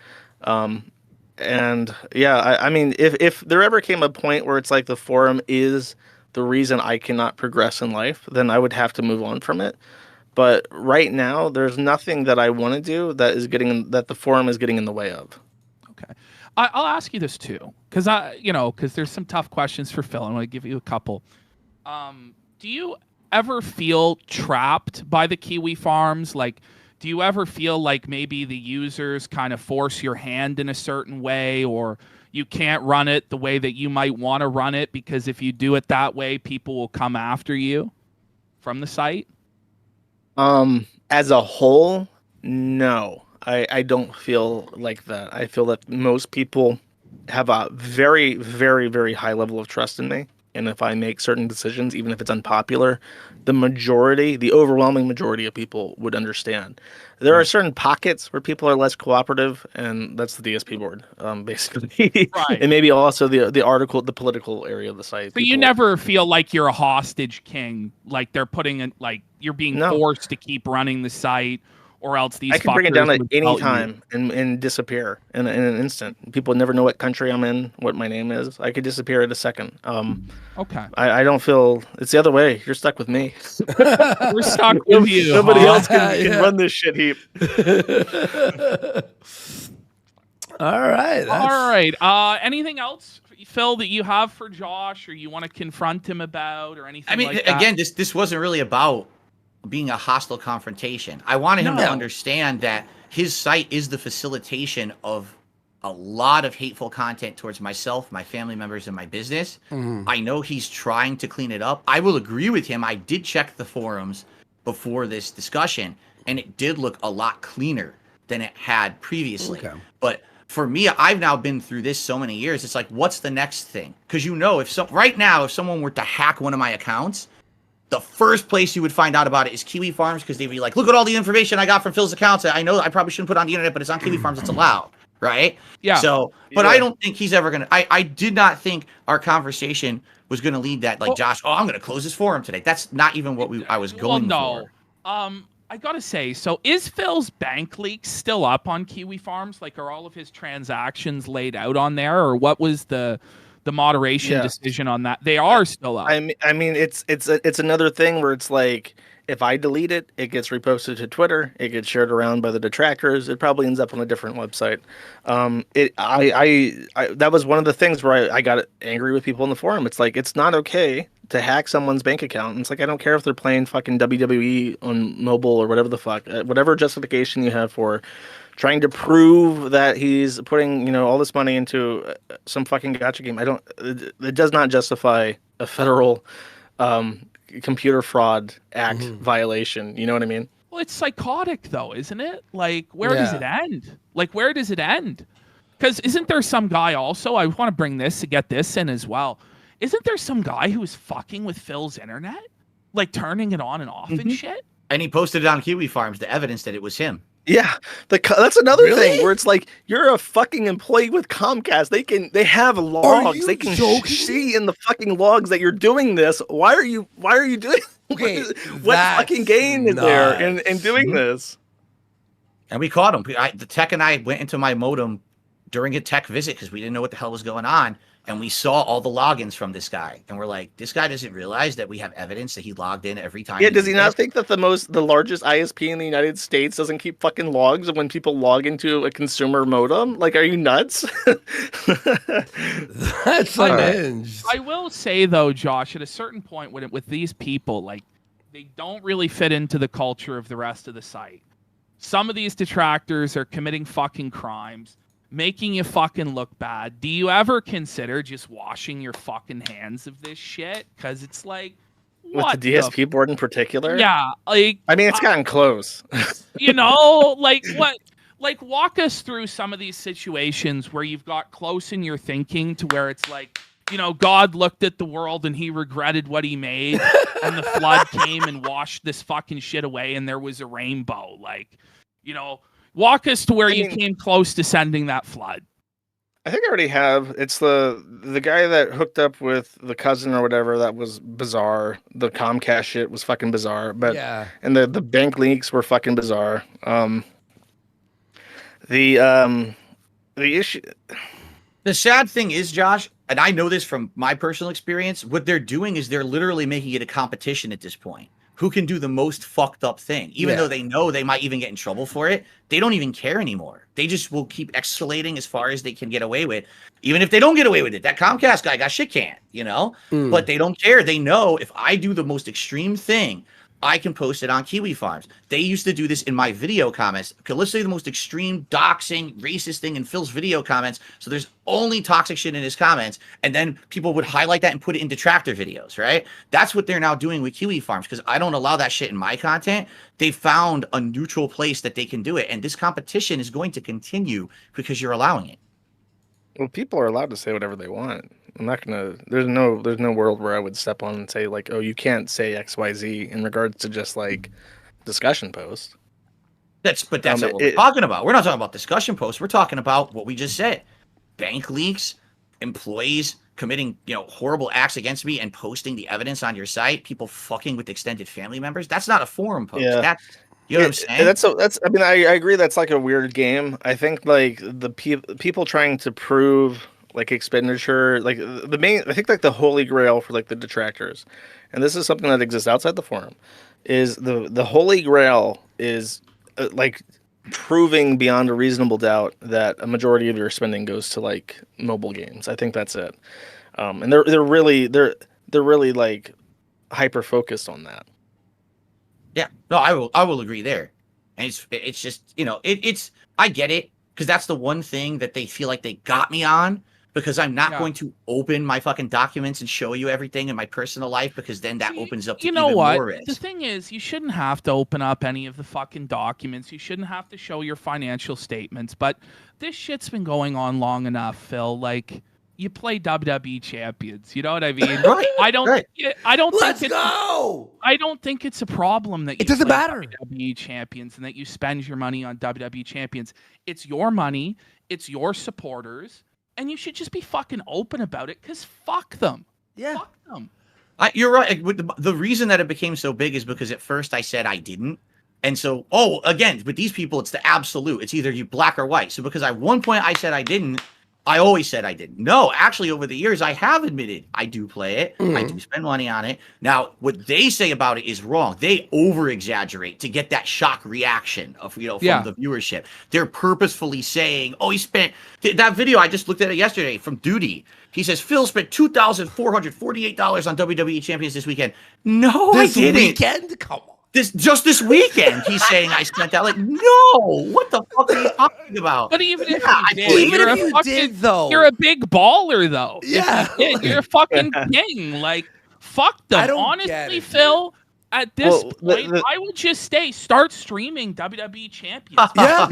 And yeah, I mean, if there ever came a point where it's like the forum is the reason I cannot progress in life, then I would have to move on from it. But right now, there's nothing that I want to do that the forum is getting in the way of. Okay, I'll ask you this too, because because there's some tough questions for Phil. I want to give you a couple. Do you ever feel trapped by the Kiwi Farms? Like, do you ever feel like maybe the users kind of force your hand in a certain way, or you can't run it the way that you might want to run it, because if you do it that way, people will come after you from the site? As a whole, no, I don't feel like that. I feel that most people have a very, very, very high level of trust in me. And if I make certain decisions, even if it's unpopular, the overwhelming majority of people would understand. There are certain pockets where people are less cooperative, and that's the DSP board, basically. Right. And maybe also the political area of the site. So you never feel like you're a hostage king, like they're putting in, like you're being forced to keep running the site, or else these I can bring it down at any you. time and disappear in an instant. People never know what country I'm in, what my name is. I could disappear in a second. Okay. I don't feel it's the other way. You're stuck with me. We're stuck with you. Nobody else can run this shit heap. All right. All right. Anything else, Phil, that you have for Josh, or you want to confront him about, or anything? I mean, like that? again, this wasn't really about being a hostile confrontation. I wanted him to understand that his site is the facilitation of a lot of hateful content towards myself, my family members, and my business. I know he's trying to clean it up. I will agree with him. I did check the forums before this discussion, and it did look a lot cleaner than it had previously. Okay. But for me, I've now been through this so many years. It's like, what's the next thing? Because right now, if someone were to hack one of my accounts, the first place you would find out about it is Kiwi Farms, because they'd be like, look at all the information I got from Phil's accounts. I know I probably shouldn't put it on the internet, but it's on Kiwi Farms. It's allowed, right? Yeah. So, but I don't think he's ever going to, I did not think our conversation was going to lead that, like, Josh, I'm going to close this forum today. That's not even what I was going for. I got to say, so is Phil's bank leak still up on Kiwi Farms? Like, are all of his transactions laid out on there, or what was the moderation decision on that? They are still up. I mean, it's another thing where it's like, if I delete it, it gets reposted to Twitter. It gets shared around by the detractors. It probably ends up on a different website. That was one of the things where I got angry with people in the forum. It's like, it's not okay to hack someone's bank account. And it's like, I don't care if they're playing fucking WWE on mobile or whatever the fuck, whatever justification you have for trying to prove that he's putting, all this money into some fucking gacha game. It does not justify a federal computer fraud act violation. You know what I mean? Well, it's psychotic though, isn't it? Like, where does it end? Because isn't there some guy also, I want to bring this to get this in as well. Isn't there some guy who was fucking with Phil's internet? Like turning it on and off and shit? And he posted it on Kiwi Farms, the evidence that it was him. Yeah, that's another thing where it's like, you're a fucking employee with Comcast. They have logs. They can see in the fucking logs that you're doing this. Why are you doing? Okay, what fucking gain is there in doing this? And we caught him. The tech and I went into my modem during a tech visit because we didn't know what the hell was going on. and we saw all the logins from this guy, and we're like, this guy doesn't realize that we have evidence that he logged in every time. Yeah, does he not think that the largest ISP in the United States doesn't keep fucking logs when people log into a consumer modem? Like, are you nuts? That's unhinged. I will say though, Josh, at a certain point with these people, like, they don't really fit into the culture of the rest of the site. Some of these detractors are committing fucking crimes, making you fucking look bad. Do you ever consider just washing your fucking hands of this shit? Because it's like, with the DSP board in particular? Yeah, like, I mean, it's gotten close. You know, like what? Like, walk us through some of these situations where you've got close in your thinking to where it's like, you know, God looked at the world and he regretted what he made, and the flood came and washed this fucking shit away, and there was a rainbow. Like, you know, walk us to where you came close to sending that flood. I think I already have. It's the guy that hooked up with the cousin or whatever. That was bizarre. The Comcast shit was fucking bizarre. But Yeah. And the bank leaks were fucking bizarre. The issue. The sad thing is, Josh, and I know this from my personal experience, what they're doing is they're literally making it a competition at this point. Who can do the most fucked up thing? Even though they know they might even get in trouble for it, they don't even care anymore. They just will keep escalating as far as they can get away with. Even if they don't get away with it, that Comcast guy got shit canned, you know? But they don't care. They know if I do the most extreme thing, I can post it on Kiwi Farms. They used to do this in my video comments. Okay, let's say the most extreme doxing, racist thing in Phil's video comments. So there's only toxic shit in his comments. And then people would highlight that and put it in detractor videos, right? That's what they're now doing with Kiwi Farms, because I don't allow that shit in my content. They found a neutral place that they can do it. And this competition is going to continue because you're allowing it. Well, people are allowed to say whatever they want. I'm not gonna. There's no world where I would step on and say like, oh, you can't say XYZ in regards to just like discussion posts. That's what we're talking about. We're not talking about discussion posts. We're talking about what we just said: bank leaks, employees committing, you know, horrible acts against me and posting the evidence on your site. People fucking with extended family members. That's not a forum post. Yeah. You know what I'm saying? That's. I mean, I agree. That's like a weird game. I think like the people trying to prove like expenditure, like the main. I think like the holy grail for like the detractors, and this is something that exists outside the forum, is the holy grail is like proving beyond a reasonable doubt that a majority of your spending goes to like mobile games. I think that's it, and they're really like hyper focused on that. Yeah, no, I will agree there, and it's just, you know, it's I get it, because that's the one thing that they feel like they got me on, because I'm not going to open my fucking documents and show you everything in my personal life, because then that opens up to even more risk. The thing is, you shouldn't have to open up any of the fucking documents. You shouldn't have to show your financial statements. But this shit's been going on long enough, Phil. Like, you play WWE champions. You know what I mean? Right. I don't Let's think go. I don't think it's a problem that you It doesn't play matter. WWE champions and that you spend your money on WWE champions. It's your money. It's your supporters. And you should just be fucking open about it, because fuck them. Yeah. Fuck them. You're right. The reason that it became so big is because at first I said I didn't. And so, again, with these people, it's the absolute. It's either you black or white. So because at one point I said I didn't, I always said I didn't. No, actually, over the years, I have admitted I do play it. I do spend money on it. Now, what they say about it is wrong. They over-exaggerate to get that shock reaction of, you know, from the viewership. They're purposefully saying, he spent that video. I just looked at it yesterday from Duty. He says Phil spent $2,448 on WWE Champions this weekend. No, I didn't. This weekend? Come on. This weekend, he's saying I spent that. Like, no, what the fuck are you talking about? But even if you did, even if you did, though, you're a big baller, though. Yeah, you're a fucking king. Like, fuck them. Honestly, Phil, at this point, I would just start streaming WWE Champions. Yeah.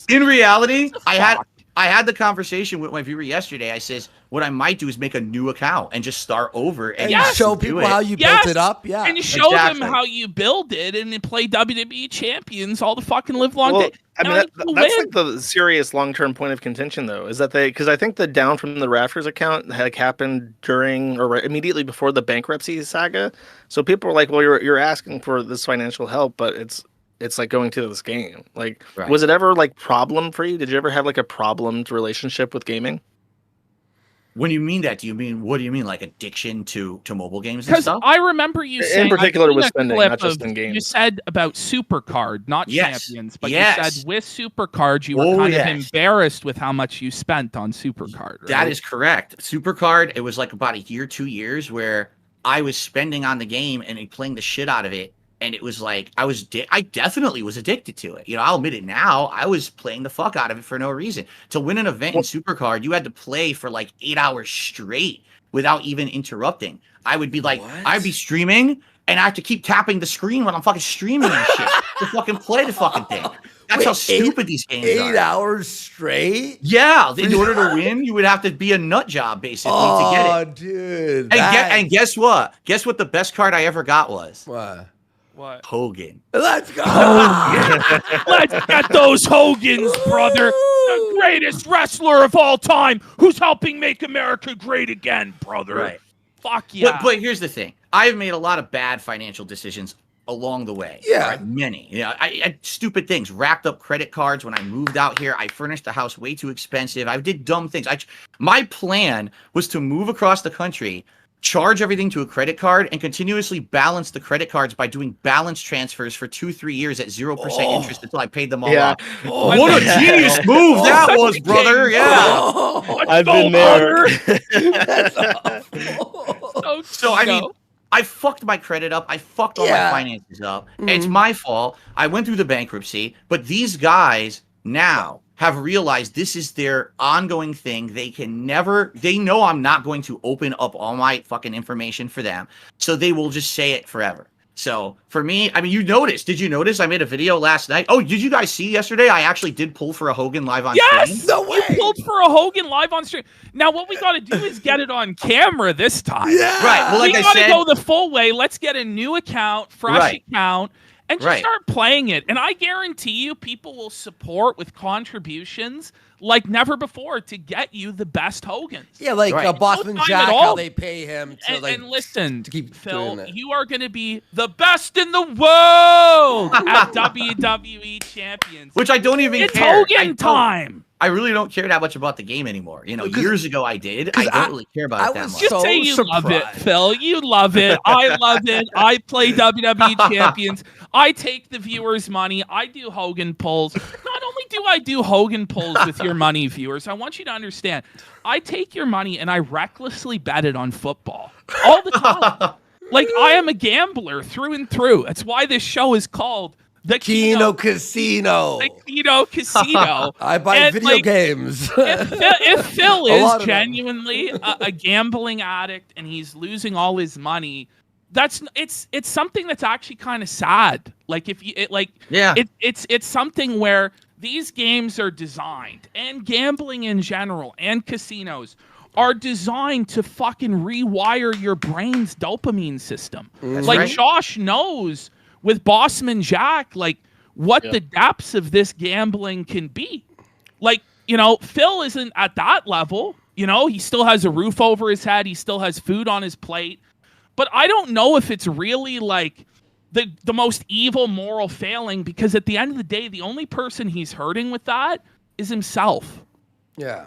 In reality, I had the conversation with my viewer yesterday. I says, what I might do is make a new account and just start over and show people how you built it up. Yeah. And show them how you build it and then play WWE champions all the fucking live long day. I mean, that's like the serious long-term point of contention, though, is that because I think the down from the rafters account like happened during or immediately before the bankruptcy saga. So people were like, well, you're asking for this financial help, but it's like going to this game. Like, was it ever like problem for you? Did you ever have like a problemed relationship with gaming? When you mean that, what do you mean, like addiction to mobile games and Because stuff? I remember you saying, in particular I've with seen a spending, clip not just of- in games. You said about Supercard, not Yes. Champions, but Yes. you said with Supercard you were Oh, kind of yes. embarrassed with how much you spent on Supercard. Right? That is correct. Supercard, it was like about a year, 2 years where I was spending on the game and playing the shit out of it. And it was like, I definitely was addicted to it. You know, I'll admit it now. I was playing the fuck out of it for no reason. To win an event in Supercard, you had to play for like 8 hours straight without even interrupting. I would be like, I'd be streaming and I have to keep tapping the screen when I'm fucking streaming and shit to fucking play the fucking thing. That's how stupid these games are. 8 hours straight? Yeah, in order to win, you would have to be a nut job basically to get it. Oh, dude. And guess what? Guess what the best card I ever got was? What? Hogan. Let's go. Let's get those Hogans, brother. The greatest wrestler of all time, who's helping make America great again, brother. Right. Fuck yeah. But here's the thing. I've made a lot of bad financial decisions along the way. Yeah. Right? Many. You know, I stupid things. Racked up credit cards when I moved out here. I furnished the house way too expensive. I did dumb things. My plan was to move across the country, charge everything to a credit card, and continuously balance the credit cards by doing balance transfers for 2-3 years at 0% interest until I paid them all off. What a genius move that was, brother. Yeah. I've been there. That's awful. So, I mean, I fucked my credit up. I fucked all my finances up. It's my fault. I went through the bankruptcy. But these guys now have realized this is their ongoing thing. They know I'm not going to open up all my fucking information for them. So they will just say it forever. So for me, I mean, did you notice I made a video last night? Oh, did you guys see yesterday? I actually did pull for a Hogan live on stream. Yes, no way. You pulled for a Hogan live on stream. Now what we got to do is get it on camera this time. Yeah. Right. Well, like we got to go the full way. Let's get a new account, fresh account, and just start playing it. And I guarantee you people will support with contributions like never before to get you the best Hogans. Yeah, like Bossman Jack, how they pay him to and listen, to keep Phil, doing it. you are going to be the best in the world at WWE Champions. Which I don't even it's care. Hogan time. I really don't care that much about the game anymore. You know, years ago I did. I don't really care about it that much. Just say you love it, Phil. You love it. I love it. I play WWE Champions. I take the viewers' money. I do Hogan pulls. Not only do I do Hogan pulls with your money, viewers, I want you to understand. I take your money and I recklessly bet it on football all the time. Like, I am a gambler through and through. That's why this show is called The Keno Casino. The Keno Casino. I buy video games. If Phil is genuinely a gambling addict and he's losing all his money, it's something that's actually kind of sad. Like it's something where these games are designed, and gambling in general and casinos are designed to fucking rewire your brain's dopamine system. Josh knows with Bossman Jack, like what the depths of this gambling can be. Like, you know, Phil isn't at that level. You know, he still has a roof over his head. He still has food on his plate. But I don't know if it's really like the most evil moral failing, because at the end of the day, the only person he's hurting with that is himself. Yeah.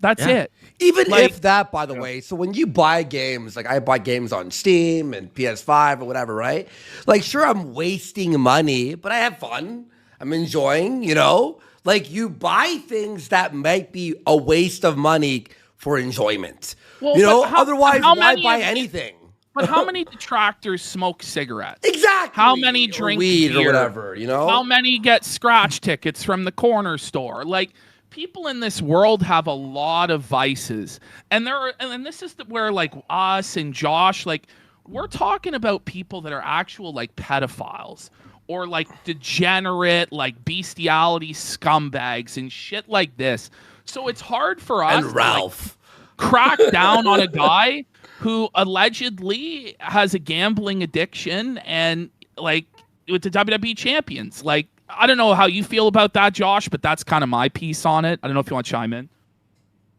That's it. Even if that, by the way, so when you buy games, like I buy games on Steam and PS5 or whatever, right? Like, sure, I'm wasting money, but I have fun. I'm enjoying, you know? Like, you buy things that might be a waste of money for enjoyment. Well, you know, otherwise, why buy anything? But how many detractors smoke cigarettes? Exactly. How many drink weed beer? Or whatever, you know? How many get scratch tickets from the corner store? Like, people in this world have a lot of vices, and this is where like us and Josh, like we're talking about people that are actual like pedophiles or like degenerate, like bestiality scumbags and shit like this. So it's hard for us and Ralph to crack down on a guy who allegedly has a gambling addiction and like with the WWE champions. Like, I don't know how you feel about that, Josh, but that's kind of my piece on it. I don't know if you want to chime in.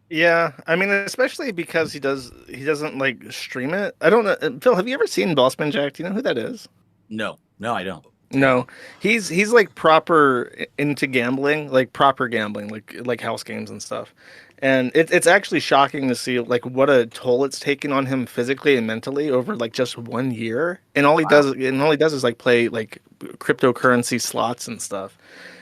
Yeah, I mean, especially because he doesn't like stream it. I don't know. Phil, have you ever seen Bossman Jack? Do you know who that is? No, I don't. No, he's like proper into gambling, like proper gambling, like house games and stuff. And it's actually shocking to see like what a toll it's taken on him physically and mentally over like just 1 year. And all he does is like play like cryptocurrency slots and stuff.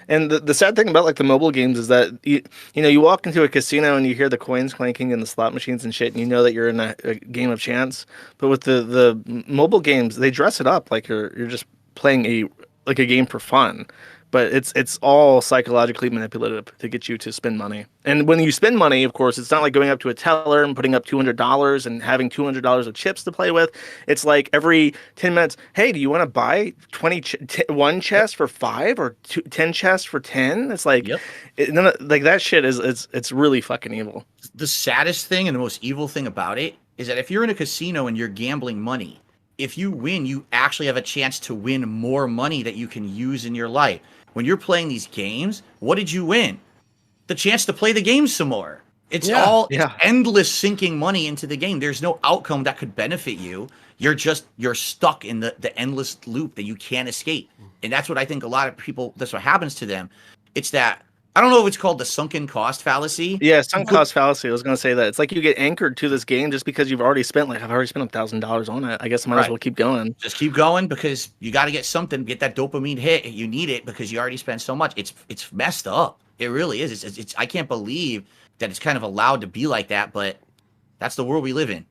And the sad thing about like the mobile games is that you walk into a casino and you hear the coins clanking and the slot machines and shit, and you know that you're in a game of chance. But with the mobile games, they dress it up like you're just playing a game for fun. But it's all psychologically manipulative to get you to spend money. And when you spend money, of course, it's not like going up to a teller and putting up $200 and having $200 of chips to play with. It's like every 10 minutes, hey, do you want to buy one chest for 5 or 10 chests for 10? It's like, like that shit it's really fucking evil. The saddest thing and the most evil thing about it is that if you're in a casino and you're gambling money, if you win, you actually have a chance to win more money that you can use in your life. When you're playing these games, what did you win? The chance to play the game some more. It's endless sinking money into the game. There's no outcome that could benefit you. You're stuck in the endless loop that you can't escape. And that's what I think a lot of people, that's what happens to them. It's that, I don't know if it's called the sunken cost fallacy. Yeah, sunk cost fallacy. I was going to say that. It's like you get anchored to this game just because you've already spent, like, I've already spent $1,000 on it. I guess I might as well keep going. Just keep going because you got to get something, get that dopamine hit. You need it because you already spent so much. It's messed up. It really is. It's I can't believe that it's kind of allowed to be like that, but that's the world we live in.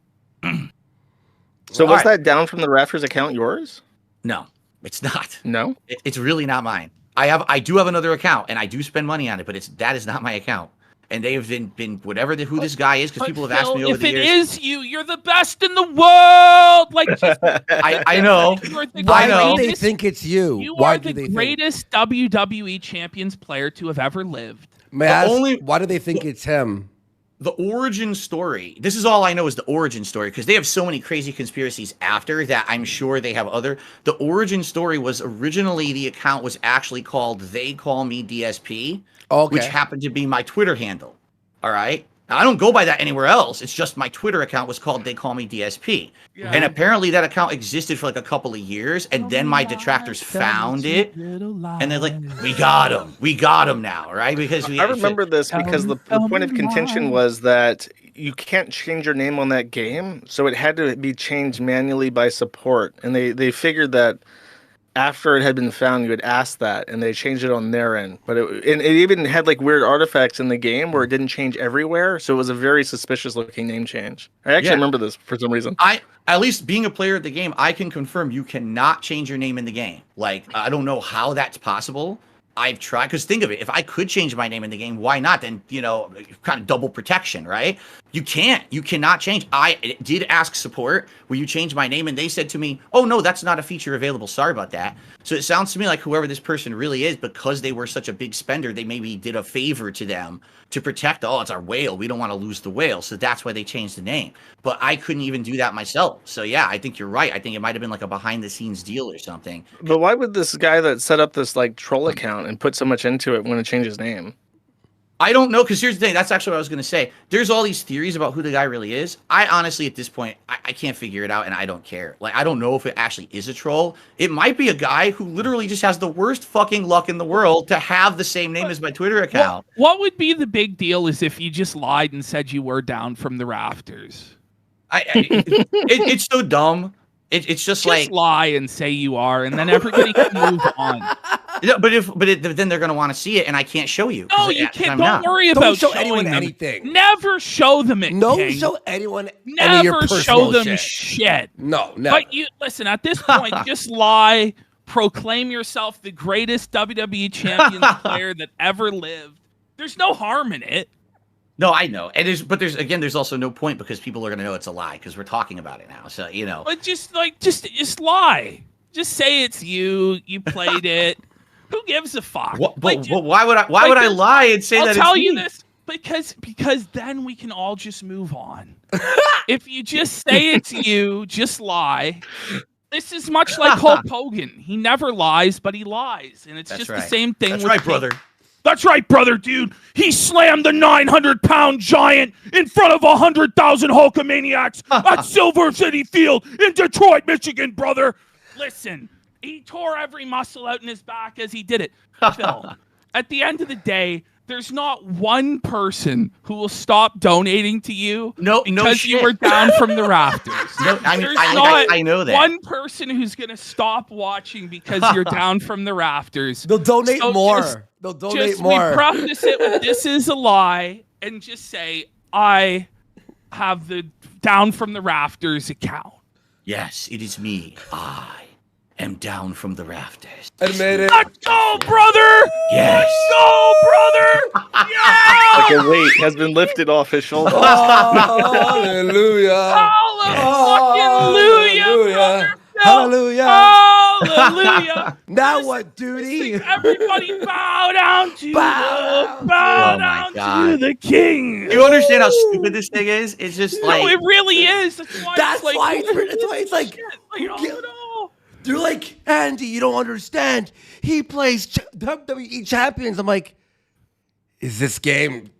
So was that down from the Rafters account yours? No, it's not. No? It's really not mine. I do have another account and I do spend money on it, but that is not my account. And they have been whatever who this guy is, because people have asked me over the years. If it is you, you're the best in the world. Like, just, I know. Why do they think it's you? You are the greatest WWE Champions player to have ever lived. Why do they think it's him? The origin story. This is all I know is the origin story, because they have so many crazy conspiracies after that. I'm sure they have other. The origin story was originally the account was actually called They Call Me DSP, which happened to be my Twitter handle. All right. Now, I don't go by that anywhere else. It's just my Twitter account was called They Call Me DSP. Yeah. And apparently that account existed for like a couple of years. And then my detractors found it. And they're like, we got him. We got him now, right? Because I remember this because the point of contention was that you can't change your name on that game. So it had to be changed manually by support. And they figured that after it had been found, you would ask that, and they changed it on their end. But it even had like weird artifacts in the game where it didn't change everywhere, so it was a very suspicious-looking name change. I actually remember this for some reason. At least being a player of the game, I can confirm you cannot change your name in the game. Like, I don't know how that's possible. I've tried, because think of it, if I could change my name in the game, why not? Then, kind of double protection, right? You cannot change. I did ask support, will you change my name? And they said to me, oh no, that's not a feature available. Sorry about that. So it sounds to me like whoever this person really is, because they were such a big spender, they maybe did a favor to them to protect, it's our whale. We don't want to lose the whale. So that's why they changed the name. But I couldn't even do that myself. So yeah, I think you're right. I think it might have been like a behind the scenes deal or something. But why would this guy that set up this like troll account and put so much into it want to change his name? I don't know, because here's the thing. That's actually what I was going to say. There's all these theories about who the guy really is. I honestly, at this point, I can't figure it out, and I don't care. Like, I don't know if it actually is a troll. It might be a guy who literally just has the worst fucking luck in the world to have the same name as my Twitter account. What would be the big deal is if you just lied and said you were down from the rafters. It's so dumb. It's just like lie and say you are, and then everybody can move on. Yeah, but then they're gonna want to see it, and I can't show you. No, you can't. Don't worry about show anyone anything. Never show them it. No, King. show anyone. Never any of your show them shit. shit. No, never. But you listen. At this point, just lie. Proclaim yourself the greatest WWE Champions player that ever lived. There's no harm in it. No, I know. And there's also no point, because people are going to know it's a lie because we're talking about it now. So, But just lie. Just say it's you. You played it. Who gives a fuck? Why would I lie and say that it's me? I'll tell you this because then we can all just move on. If you just say it's you, just lie. This is much like Hulk Hogan. He never lies, but he lies, and it's the same thing. That's right, brother. That's right, brother, dude. He slammed the 900-pound giant in front of 100,000 Hulkamaniacs at Silver City Field in Detroit, Michigan, brother. Listen, he tore every muscle out in his back as he did it. Phil, at the end of the day, there's not one person who will stop donating to you No because you shit. were down from the rafters. No, I mean, There's I not know that. one person who's going to stop watching because you're down from the rafters. They'll donate So more. They'll donate more. We preface it with "This is a lie," and just say, "I have the down from the rafters account." Yes, it is me. I am down from the rafters. Admit it. Let's go, brother! Yes. Let's go, brother! Yeah! Like a weight has been lifted off his shoulders. Hallelujah. Hallelujah! Hallelujah. Hallelujah! Now what, duty? Everybody bow down to Bow the bow Oh my down God. to the king. You understand how stupid this thing is? It's just No, like it really is. That's why That's it's like, why it's like, shit, like, oh, no. they're like, Andy, you don't understand. He plays WWE champions. I'm like, is this game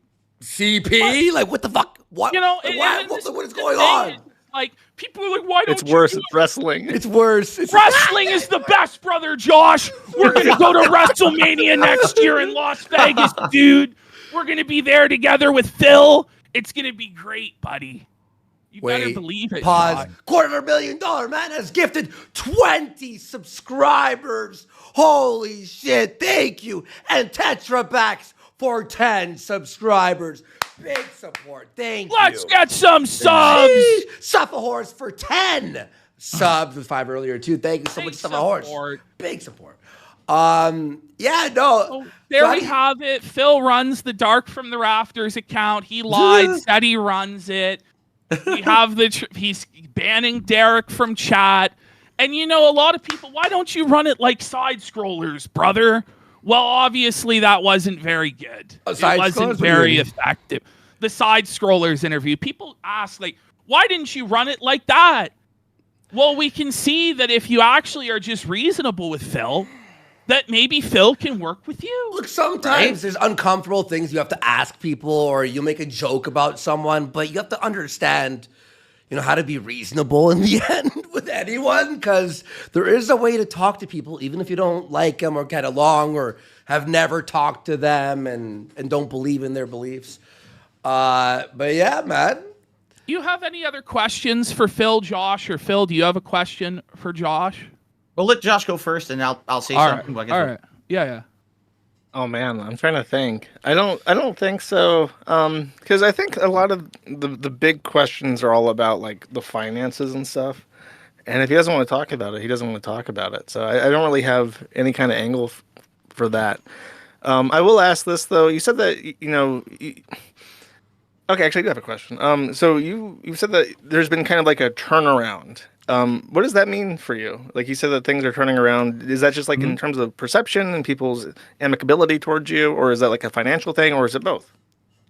CP? Like, what the fuck? What? You know, What is going on? Like, people are like, why don't It's you worse. do It's wrestling. It's worse. It's Wrestling is the best, brother Josh. We're going to go to WrestleMania next year in Las Vegas, dude. We're going to be there together with Phil. It's going to be great, buddy. You better believe it. Pause. Josh. $250,000 man has gifted 20 subscribers. Holy shit. Thank you. And Tetra Backs for 10 subscribers. Big support. Thank you. Let's get some subs. Suffer Horse for 10 subs with 5 earlier too. Thank you so Big much, Suffer Horse. support. Big support. Yeah, no. Oh, there we have it. Phil runs the Dark from the Rafters account. He lied, said he runs it. We have he's banning Derek from chat. And you know, a lot of people, why don't you run it like side scrollers, brother? Well, obviously that wasn't very good. It wasn't very effective. The side scrollers interview, people ask like, why didn't you run it like that? Well, we can see that if you actually are just reasonable with Phil, that maybe Phil can work with you. Look, sometimes there's uncomfortable things you have to ask people, or you make a joke about someone, but you have to understand, you know, how to be reasonable in the end with anyone, because there is a way to talk to people, even if you don't like them or get along or have never talked to them and don't believe in their beliefs. But yeah, man. Do you have any other questions for Phil, Josh, or Phil? Do you have a question for Josh? Well, let Josh go first, and I'll say All something. right. All right. Yeah. Oh man, I'm trying to think. I don't think so. Because I think a lot of the big questions are all about like the finances and stuff. And if he doesn't want to talk about it, he doesn't want to talk about it. So I don't really have any kind of angle for that. I will ask this though. You said that okay, actually, I do have a question. So you said that there's been kind of like a turnaround. What does that mean for you? Like you said that things are turning around. Is that just like in terms of perception and people's amicability towards you, or is that like a financial thing, or is it both?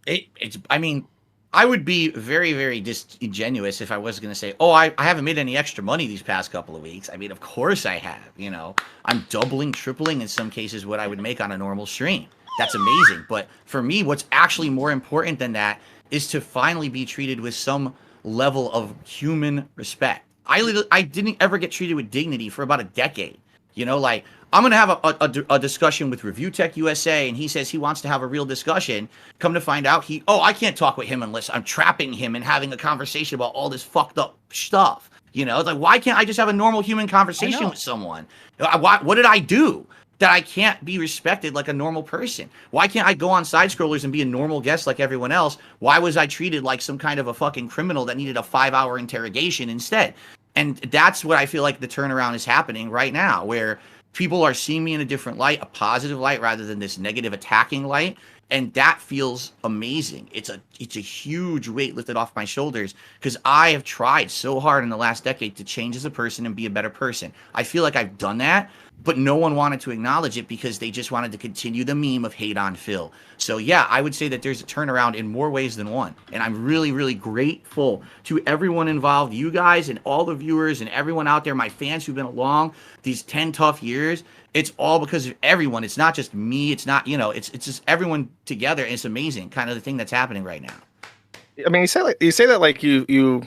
I mean, I would be very, very disingenuous if I was going to say, oh, I haven't made any extra money these past couple of weeks. I mean, of course I have. You know, I'm doubling, tripling in some cases what I would make on a normal stream. That's amazing. But for me, what's actually more important than that is to finally be treated with some level of human respect. I didn't ever get treated with dignity for about a decade. You know, like I'm going to have a discussion with Review Tech USA, and he says he wants to have a real discussion. Come to find out, I can't talk with him unless I'm trapping him and having a conversation about all this fucked up stuff. You know, it's like, why can't I just have a normal human conversation with someone? What did I do that I can't be respected like a normal person? Why can't I go on side scrollers and be a normal guest like everyone else? Why was I treated like some kind of a fucking criminal that needed a 5-hour interrogation instead? And that's what I feel like the turnaround is happening right now, where people are seeing me in a different light, a positive light, rather than this negative attacking light. And that feels amazing. It's a huge weight lifted off my shoulders, because I have tried so hard in the last decade to change as a person and be a better person. I feel like I've done that, but no one wanted to acknowledge it because they just wanted to continue the meme of hate on Phil. So yeah, I would say that there's a turnaround in more ways than one. And I'm really, really grateful to everyone involved, you guys and all the viewers and everyone out there, my fans who've been along these 10 tough years. It's all because of everyone. It's not just me. It's not, it's just everyone together. And it's amazing, kind of the thing that's happening right now. I mean, you say that like you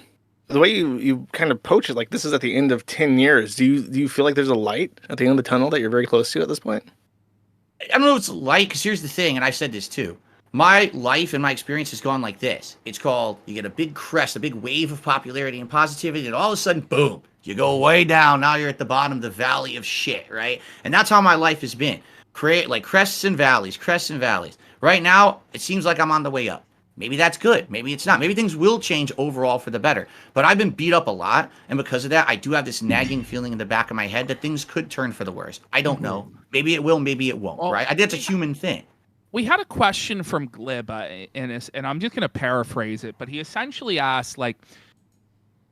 the way you kind of poach it, like this is at the end of 10 years. Do you feel like there's a light at the end of the tunnel that you're very close to at this point? I don't know what it's like, because here's the thing, and I've said this too. My life and my experience has gone like this. It's called, you get a big crest, a big wave of popularity and positivity, and all of a sudden, boom, you go way down. Now you're at the bottom of the valley of shit, right? And that's how my life has been. Create like crests and valleys, crests and valleys. Right now, it seems like I'm on the way up. Maybe that's good. Maybe it's not. Maybe things will change overall for the better. But I've been beat up a lot. And because of that, I do have this nagging feeling in the back of my head that things could turn for the worse. I don't know. Maybe it will. Maybe it won't. Well, right? I think that's a human thing. We had a question from Glib, and I'm just going to paraphrase it, but he essentially asked, like,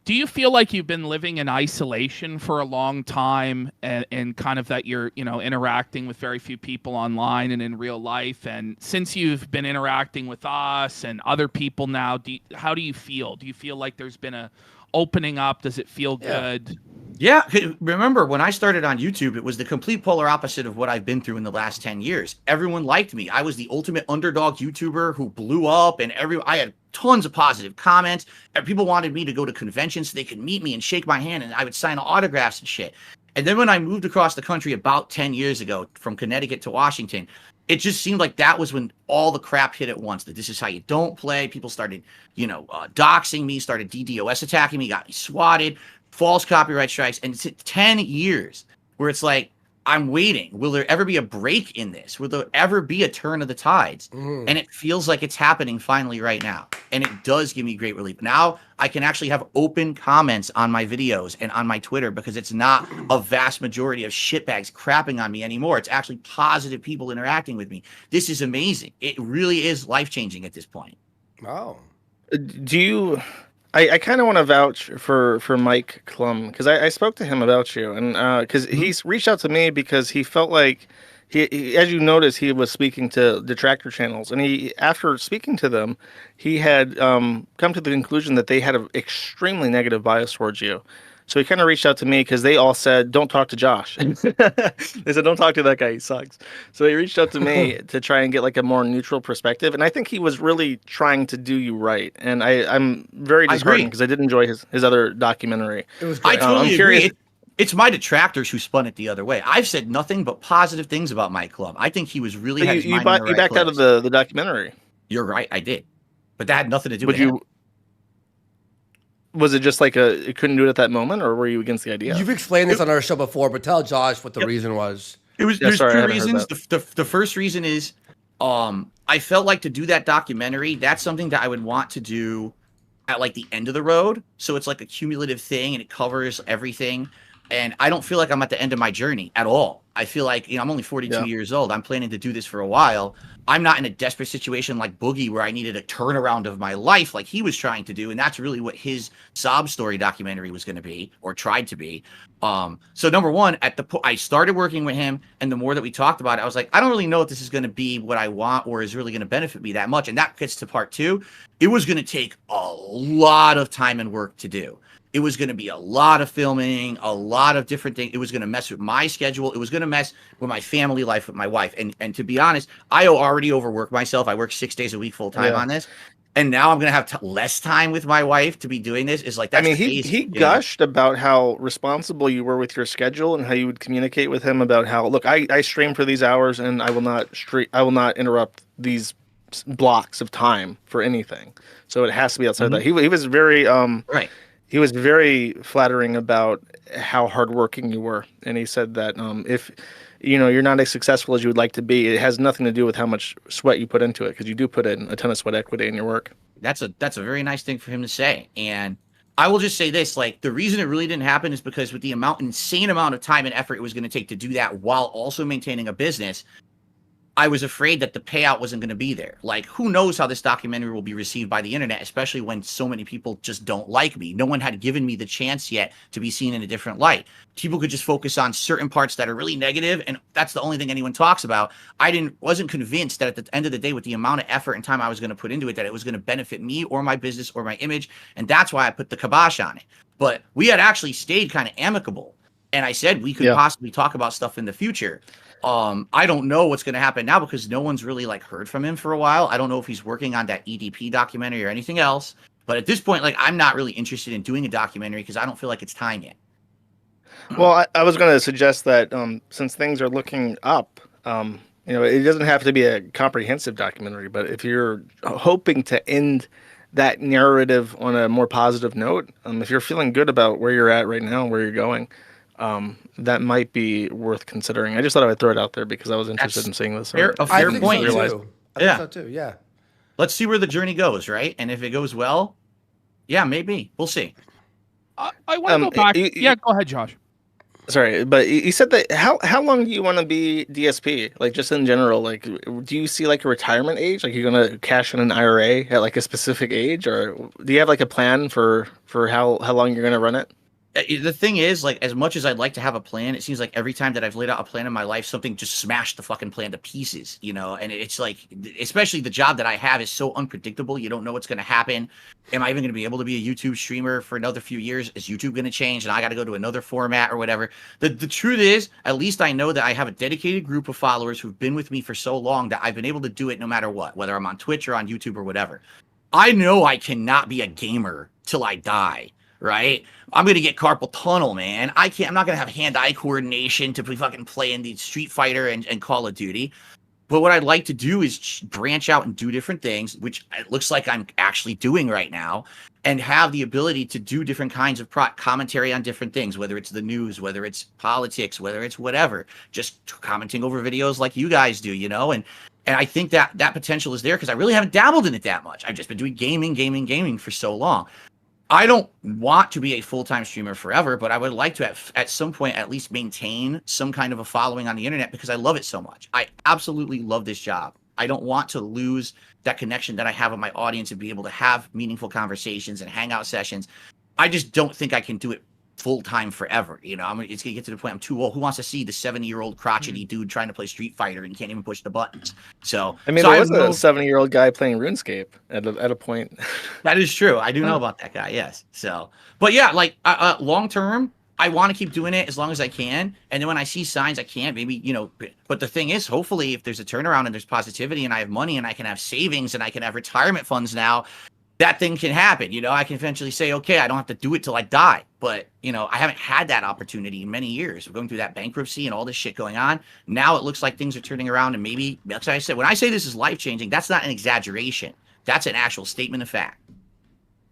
do you feel like you've been living in isolation for a long time, and kind of that you're, interacting with very few people online and in real life? And since you've been interacting with us and other people now, how do you feel? Do you feel like there's been a opening up? Does it feel good? Yeah. Remember, when I started on YouTube, it was the complete polar opposite of what I've been through in the last 10 years. Everyone liked me. I was the ultimate underdog YouTuber who blew up, and I had tons of positive comments. And people wanted me to go to conventions so they could meet me and shake my hand, and I would sign autographs and shit. And then when I moved across the country about 10 years ago from Connecticut to Washington, it just seemed like that was when all the crap hit at once, that this is how you don't play. People started, doxing me, started DDoS attacking me, got me swatted, false copyright strikes. And it's 10 years where it's like, I'm waiting. Will there ever be a break in this? Will there ever be a turn of the tides? And it feels like it's happening finally right now. And it does give me great relief. Now I can actually have open comments on my videos and on my Twitter, because it's not a vast majority of shitbags crapping on me anymore. It's actually positive people interacting with me. This is amazing. It really is life-changing at this point. Wow. Do you? I kind of want to vouch for Mike Klum, because I spoke to him about you, and because he's reached out to me because he felt like he, as you notice, he was speaking to detractor channels, and after speaking to them, he had come to the conclusion that they had an extremely negative bias towards you. So he kind of reached out to me because they all said, "Don't talk to Josh." They said, "Don't talk to that guy. He sucks." So he reached out to me to try and get like a more neutral perspective. And I think he was really trying to do you right. And I'm very disheartened because I did enjoy his other documentary. It was great. I totally I'm curious. agree. It's my detractors who spun it the other way. I've said nothing but positive things about Mike Klum. I think he was really had his mind in the right you backed place. out of the documentary. You're right. I did. But that had nothing to do Would with him. Was it just like it couldn't do it at that moment, or were you against the idea? You've explained this on our show before, but tell Josh what the reason was. There's sorry, I two haven't heard reasons. The first reason is I felt like to do that documentary, that's something that I would want to do at like the end of the road. So it's like a cumulative thing and it covers everything. And I don't feel like I'm at the end of my journey at all. I feel like, I'm only 42 years old. I'm planning to do this for a while. I'm not in a desperate situation like Boogie where I needed a turnaround of my life like he was trying to do. And that's really what his sob story documentary was going to be, or tried to be. So number one, I started working with him, and the more that we talked about it, I was like, I don't really know if this is going to be what I want or is really going to benefit me that much. And that gets to part two. It was going to take a lot of time and work to do. It was going to be a lot of filming, a lot of different things. It was going to mess with my schedule. It was going to mess with my family life with my wife. And to be honest, I already overwork myself. I work 6 days a week full time on this. And now I'm going to have less time with my wife to be doing this. Is like, that's crazy. He gushed about how responsible you were with your schedule and how you would communicate with him about how, look, I stream for these hours and I will not interrupt these blocks of time for anything. So it has to be outside that. He was very right. He was very flattering about how hardworking you were, and he said that if you're not as successful as you would like to be, it has nothing to do with how much sweat you put into it, because you do put in a ton of sweat equity in your work. That's a very nice thing for him to say. And I will just say this, like, the reason it really didn't happen is because with the insane amount of time and effort it was going to take to do that while also maintaining a business, I was afraid that the payout wasn't going to be there. Like, who knows how this documentary will be received by the internet, especially when so many people just don't like me. No one had given me the chance yet to be seen in a different light. People could just focus on certain parts that are really negative, and that's the only thing anyone talks about. I wasn't convinced that at the end of the day, with the amount of effort and time I was going to put into it, that it was going to benefit me or my business or my image, and that's why I put the kibosh on it. But we had actually stayed kind of amicable, and I said we could possibly talk about stuff in the future. I don't know what's going to happen now because no one's really heard from him for a while. I don't know if he's working on that EDP documentary or anything else. But at this point, I'm not really interested in doing a documentary because I don't feel like it's time yet. Well, I was going to suggest that since things are looking up, You know, it doesn't have to be a comprehensive documentary, but if you're hoping to end that narrative on a more positive note, if you're feeling good about where you're at right now and where you're going, that might be worth considering. I just thought I would throw it out there because I was interested in seeing this. A fair point. I think so too. Yeah. Let's see where the journey goes, right? And if it goes well, yeah, maybe we'll see. I want to go back. Yeah, go ahead, Josh. Sorry, but you said that how long do you want to be DSP? Like just in general, like do you see like a retirement age? Like you're gonna cash in an IRA at like a specific age, or do you have like a plan for how long you're gonna run it? The thing is, like, as much as I'd like to have a plan, it seems like every time that I've laid out a plan in my life, something just smashed the fucking plan to pieces, you know? And it's like, especially the job that I have is so unpredictable. You don't know what's going to happen. Am I even going to be able to be a YouTube streamer for another few years? Is YouTube going to change and I got to go to another format or whatever? The truth is, at least I know that I have a dedicated group of followers who've been with me for so long that I've been able to do it no matter what, whether I'm on Twitch or on YouTube or whatever. I know I cannot be a gamer till I die. Right? I'm gonna get carpal tunnel, man. I'm not gonna have hand-eye coordination to be fucking playing the Street Fighter and Call of Duty. But what I'd like to do is branch out and do different things, which it looks like I'm actually doing right now, and have the ability to do different kinds of commentary on different things, whether it's the news, whether it's politics, whether it's whatever, just commenting over videos like you guys do, you know? And I think that potential is there because I really haven't dabbled in it that much. I've just been doing gaming for so long. I don't want to be a full-time streamer forever, but I would like to at some point at least maintain some kind of a following on the internet because I love it so much. I absolutely love this job. I don't want to lose that connection that I have with my audience and be able to have meaningful conversations and hangout sessions. I just don't think I can do it full-time forever. You know, it's gonna get to the point I'm too old. Who wants to see the 70-year-old crotchety dude trying to play Street Fighter and can't even push the buttons? So I mean, there was a 70-year-old guy playing RuneScape at a point. That is true. I do know about that guy. Yes. So, but yeah, like long term, I want to keep doing it as long as I can. And then when I see signs I can't, maybe, you know, but the thing is, hopefully if there's a turnaround and there's positivity and I have money and I can have savings and I can have retirement funds now, that thing can happen. You know, I can eventually say, okay, I don't have to do it till I die. But, you know, I haven't had that opportunity in many years. We're going through that bankruptcy and all this shit going on. Now it looks like things are turning around and maybe, that's what I said. When I say this is life-changing, that's not an exaggeration. That's an actual statement of fact.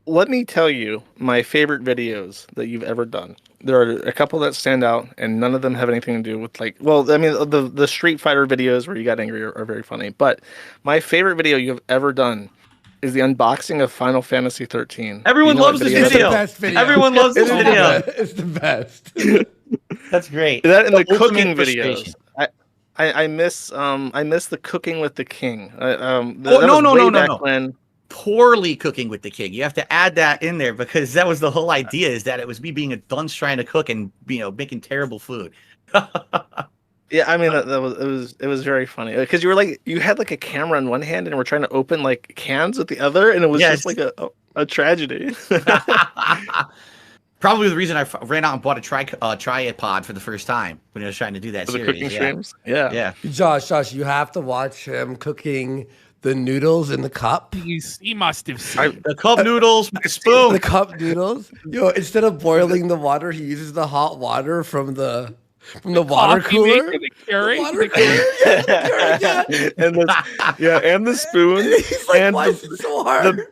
Let me tell you my favorite videos that you've ever done. There are a couple that stand out, and none of them have anything to do with, like, well, I mean, the Street Fighter videos where you got angry are very funny. But my favorite video you've ever done is the unboxing of Final Fantasy 13. Everyone loves this video. Everyone loves this video. It's the best. That's great. That and the cooking videos. I miss the cooking with the king. No. Poorly cooking with the king. You have to add that in there because that was the whole idea, is that it was me being a dunce trying to cook and, you know, making terrible food. Yeah, I mean it was very funny because you had like a camera in one hand and we're trying to open like cans with the other, and it was just like a tragedy. Probably the reason I ran out and bought a tripod for the first time when I was trying to do that series. The cooking streams. Yeah. Josh, you have to watch him cooking the noodles in the cup. He must have seen the cup noodles with the spoon. The cup noodles. Instead of boiling the water, he uses the hot water from the water cooler. And the spoon. He's like, why is it so hard?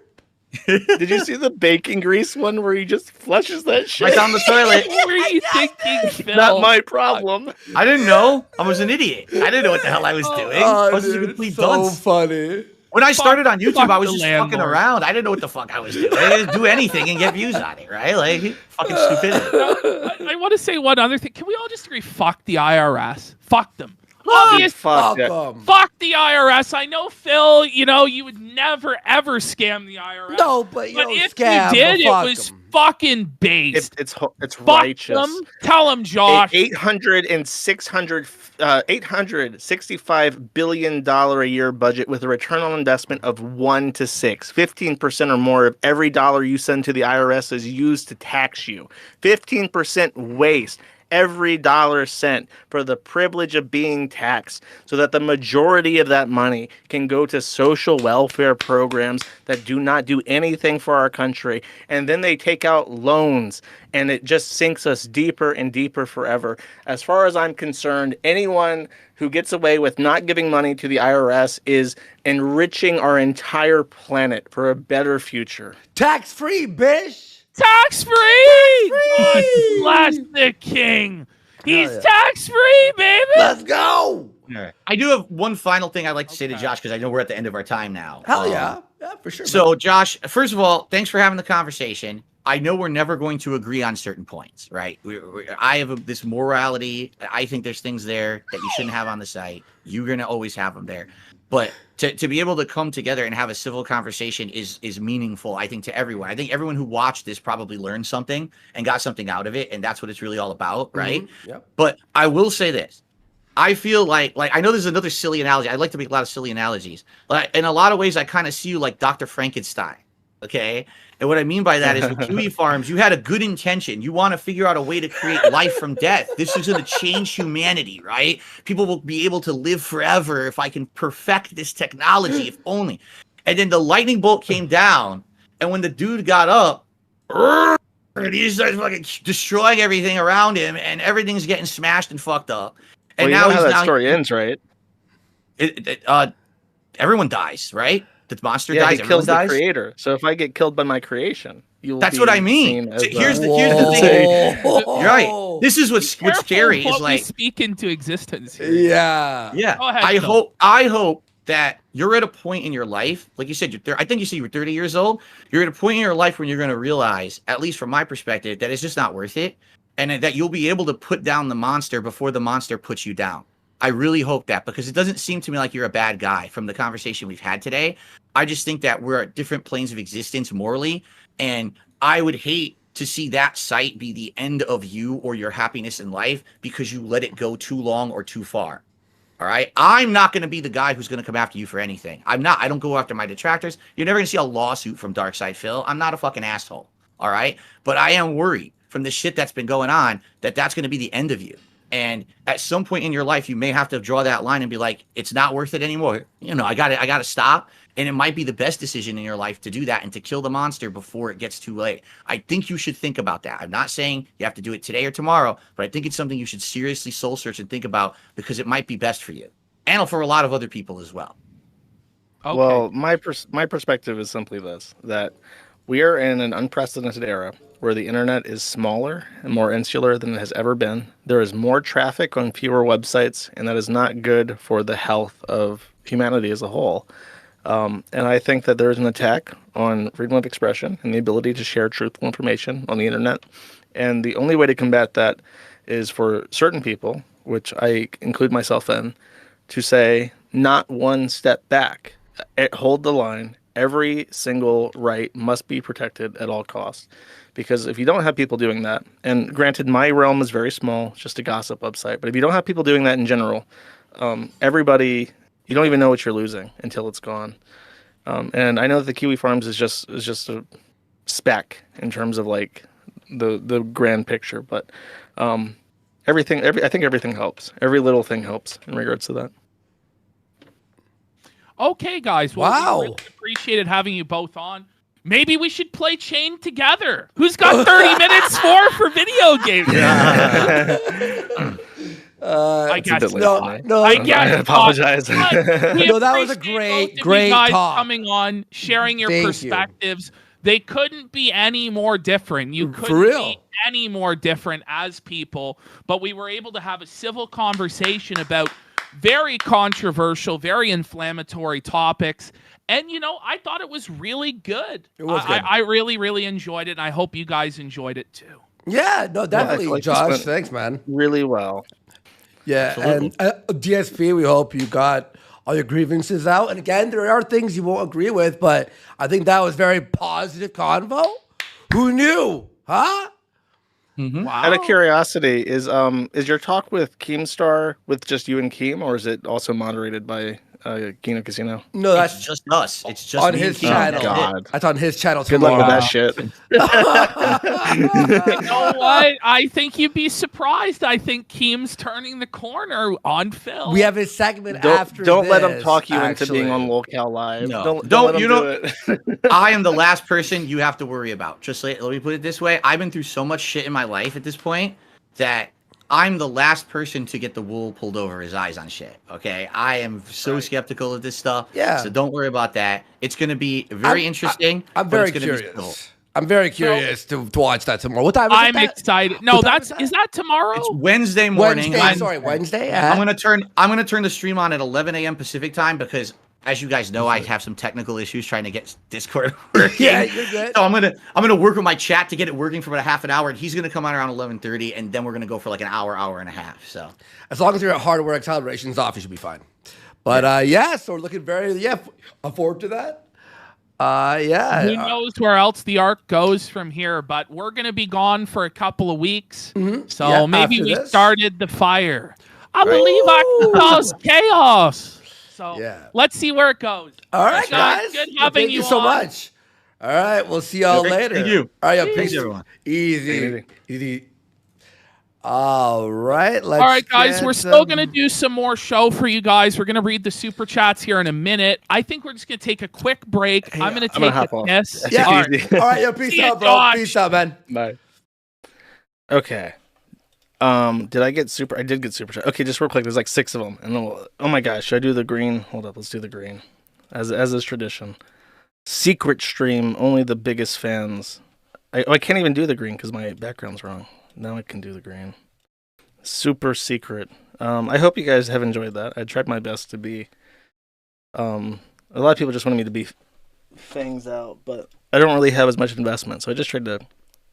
Did you see the bacon grease one where he just flushes that shit right down the toilet? What were you thinking, Phil? Not my problem. I didn't know. I was an idiot. I didn't know what the hell I was doing. I was just a complete dunce. So funny. When I started on YouTube, I was just fucking around. I didn't know what the fuck I was doing. I didn't do anything and get views on it, right? Like, fucking stupidity. I want to say one other thing. Can we all just agree, fuck the IRS? Fuck them. Fuck the IRS. I know, Phil, you know, you would never, ever scam the IRS. No, but if you did, it was fucking based. It's righteous. Them. Tell them, Josh. $865 billion a year budget with a return on investment of 1 to 6. 15% or more of every dollar you send to the IRS is used to tax you. 15% waste. every dollar cent for the privilege of being taxed so that the majority of that money can go to social welfare programs that do not do anything for our country. And then they take out loans, and it just sinks us deeper and deeper forever. As far as I'm concerned, anyone who gets away with not giving money to the IRS is enriching our entire planet for a better future. Tax-free, bitch. Tax-free! God Tax-free! bless the king. He's yeah. tax-free, baby. Let's go. All right. I do have one final thing I'd like to say to Josh, because I know we're at the end of our time now. Hell yeah. Yeah, for sure. So, Josh, first of all, thanks for having the conversation. I know we're never going to agree on certain points, right? I have this morality. I think there's things there that you shouldn't have on the site. You're going to always have them there. But to be able to come together and have a civil conversation is meaningful, I think, to everyone. I think everyone who watched this probably learned something and got something out of it, and that's what it's really all about, right? Mm-hmm. Yep. But I will say this. I feel like I know there's another silly analogy. I like to make a lot of silly analogies. Like, in a lot of ways, I kind of see you like Dr. Frankenstein, okay? And what I mean by that is with Kiwi Farms, you had a good intention. You want to figure out a way to create life from death. This is going to change humanity, right? People will be able to live forever if I can perfect this technology, if only. And then the lightning bolt came down, and when the dude got up, and he starts fucking destroying everything around him, and everything's getting smashed and fucked up. And Well, now you know how he's that story ends, right? Everyone dies, right? The monster Yeah, dies. he Everyone kills the dies. creator. So if I get killed by my creation, you'll. That's be what I mean. seen as So here's a- the thing. Whoa. You're right. This is what's Careful scary what is we like, speak into existence here. Yeah. yeah. Go ahead, I Phil. hope that you're at a point in your life, like you said, I think you said you were 30 years old. You're at a point in your life when you're going to realize, at least from my perspective, that it's just not worth it, and that you'll be able to put down the monster before the monster puts you down. I really hope that, because it doesn't seem to me like you're a bad guy from the conversation we've had today. I just think that we're at different planes of existence morally, and I would hate to see that site be the end of you or your happiness in life because you let it go too long or too far. All right. I'm not going to be the guy who's going to come after you for anything. I'm not. I don't go after my detractors. You're never going to see a lawsuit from DarksydePhil. I'm not a fucking asshole. All right. But I am worried from the shit that's been going on that that's going to be the end of you. And at some point in your life, you may have to draw that line and be like, it's not worth it anymore. You know, I got to stop. And it might be the best decision in your life to do that and to kill the monster before it gets too late. I think you should think about that. I'm not saying you have to do it today or tomorrow, but I think it's something you should seriously soul search and think about, because it might be best for you and for a lot of other people as well. Okay. Well, my perspective is simply this, that we are in an unprecedented era where the internet is smaller and more insular than it has ever been. There is more traffic on fewer websites, and that is not good for the health of humanity as a whole. And I think that there is an attack on freedom of expression and the ability to share truthful information on the internet. And the only way to combat that is for certain people, which I include myself in, to say not one step back. Hold the line. Every single right must be protected at all costs. Because if you don't have people doing that, and granted, my realm is very small, it's just a gossip website, but if you don't have people doing that in general, everybody, you don't even know what you're losing until it's gone. And I know that the Kiwi Farms is just a speck in terms of like the grand picture, but I think everything helps. Every little thing helps in regards to that. Okay, guys. Well, Wow. we really appreciated having you both on. Maybe we should play Chain together. Who's got 30 minutes for video games? I It's a guess bit late no, for me. no, I I guess apologize. not. But we No, that was a appreciate both of great you guys talk. coming on, sharing your Thank you. perspectives. They couldn't be any more different. You For couldn't real. be any more different as people. But we were able to have a civil conversation about very controversial, very inflammatory topics. And, you know, I thought it was really good. It was good. I really, really enjoyed it. And I hope you guys enjoyed it too. Yeah, no, definitely, like this Josh. went- Thanks, man. Really well. Yeah, Absolutely. and DSP, we hope you got all your grievances out. And again, there are things you won't agree with, but I think that was very positive convo. Who knew? Huh? Wow. Out of curiosity, is your talk with Keemstar with just you and Keem, or is it also moderated by Kino Casino? No, that's It's just us. It's just on me his and Kino. channel. God. That's on his channel Good tomorrow. luck with that shit. You know what? I think you'd be surprised. I think Keem's turning the corner on Phil. We have his segment after Don't let him this, talk you into being actually. on Locale Live. No. Don't let him You do know- it. I am the last person you have to worry about. Just let me put it this way. I've been through so much shit in my life at this point that I'm the last person to get the wool pulled over his eyes on shit. Okay, I am so skeptical of this stuff. Yeah. So don't worry about that. It's going to be very interesting. I'm but very it's gonna be curious. I'm very curious to watch that tomorrow. What time is I'm it? excited. No, What time is that tomorrow? It's Wednesday morning. Wednesday. I'm gonna turn the stream on at 11 a.m. Pacific time because, as you guys know, I have some technical issues trying to get Discord working. Yeah, you're good. So I'm gonna work with my chat to get it working for about a half an hour, and he's gonna come on around 11:30, and then we're gonna go for like an hour and a half. So As long as your hardware acceleration's off, you should be fine. But so we're looking I'm forward to that. Who knows where else the arc goes from here? But we're going to be gone for a couple of weeks, so Yeah, maybe after we this. started the fire. I believe I can cause chaos. So let's see where it goes. All right, Guys, guys. good having Thank you so on. much. All right, we'll see y'all later. Thank you. All right, Thanks, peace. everyone. Easy. All right, let's. All right, guys, get we're still going to do some more show for you guys. We're going to read the super chats here in a minute. I think we're just going to take a quick break. I'm going to take hop a off. piss. Yeah. All right. All right, peace See ya, out, bro. Josh. Peace out, man. Bye. Okay. Did I get super? I did get super chat. Okay, just real quick. There's like 6 of them, and oh my gosh, should I do the green? Hold up, let's do the green, as is tradition. Secret stream, only the biggest fans. I can't even do the green because my background's wrong. Now I can do the green. Super secret. I hope you guys have enjoyed that. I tried my best to be. A lot of people just wanted me to be fangs out, but I don't really have as much investment, so I just tried to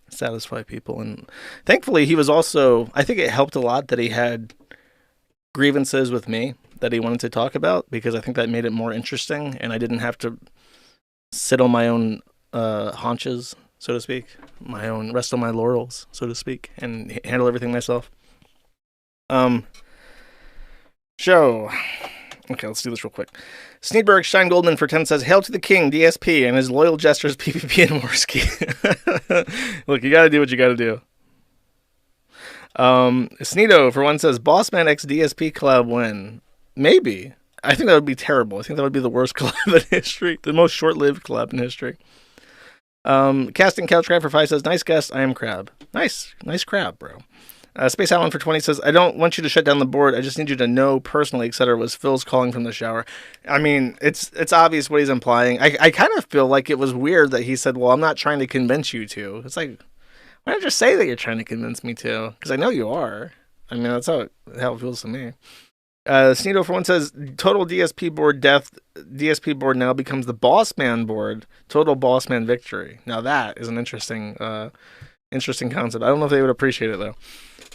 satisfy people. And thankfully, he was also. I think it helped a lot that he had grievances with me that he wanted to talk about, because I think that made it more interesting, and I didn't have to sit on my own haunches, so to speak, rest on my laurels, so to speak, and handle everything myself. Show. Okay, let's do this real quick. Sneedberg Stein Goldman for 10 says, "Hail to the king, DSP, and his loyal jesters, PvP and Morsky." Look, you gotta do what you gotta do. Sneedo for 1 says, "Bossman X DSP collab win." Maybe. I think that would be terrible. I think that would be the worst collab in history. The most short-lived collab in history. Casting Couch Crab for 5 says, "Nice guest, I am Crab." Nice crab, bro. Space Allen for 20 says, "I don't want you to shut down the board. I just need you to know personally, etc." Was Phil's calling from the shower. I mean, it's obvious what he's implying. I kind of feel like it was weird that he said, "Well, I'm not trying to convince you to." It's like, why don't you say that you're trying to convince me to? Because I know you are. I mean, that's how it feels to me. Sneedo for 1 says, "Total DSP board death. DSP board now becomes the Bossman board. Total Bossman victory." Now that is an interesting concept. I don't know if they would appreciate it though.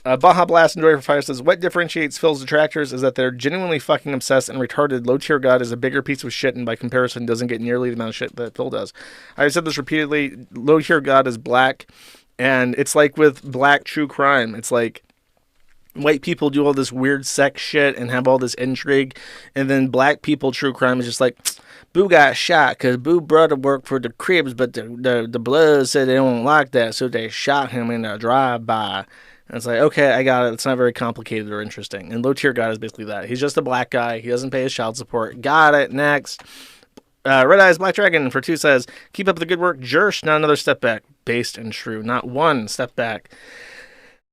Baja Blast Enjoy for 5 says, "What differentiates Phil's detractors is that they're genuinely fucking obsessed and retarded. Low tier god is a bigger piece of shit and by comparison doesn't get nearly the amount of shit that Phil does." I've said this repeatedly. Low tier god is black, and it's like with black true crime. It's like white people do all this weird sex shit and have all this intrigue, and then black people true crime is just like, Boo got shot because Boo brother worked for the Cribs, but the Bloods said they don't like that, so they shot him in a drive-by. And it's like, okay, I got it. It's not very complicated or interesting. And Low Tier God is basically that. He's just a black guy. He doesn't pay his child support. Got it. Next. Red Eyes Black Dragon for 2 says, "Keep up the good work. Jersh, not another step back." Based and true. Not one step back.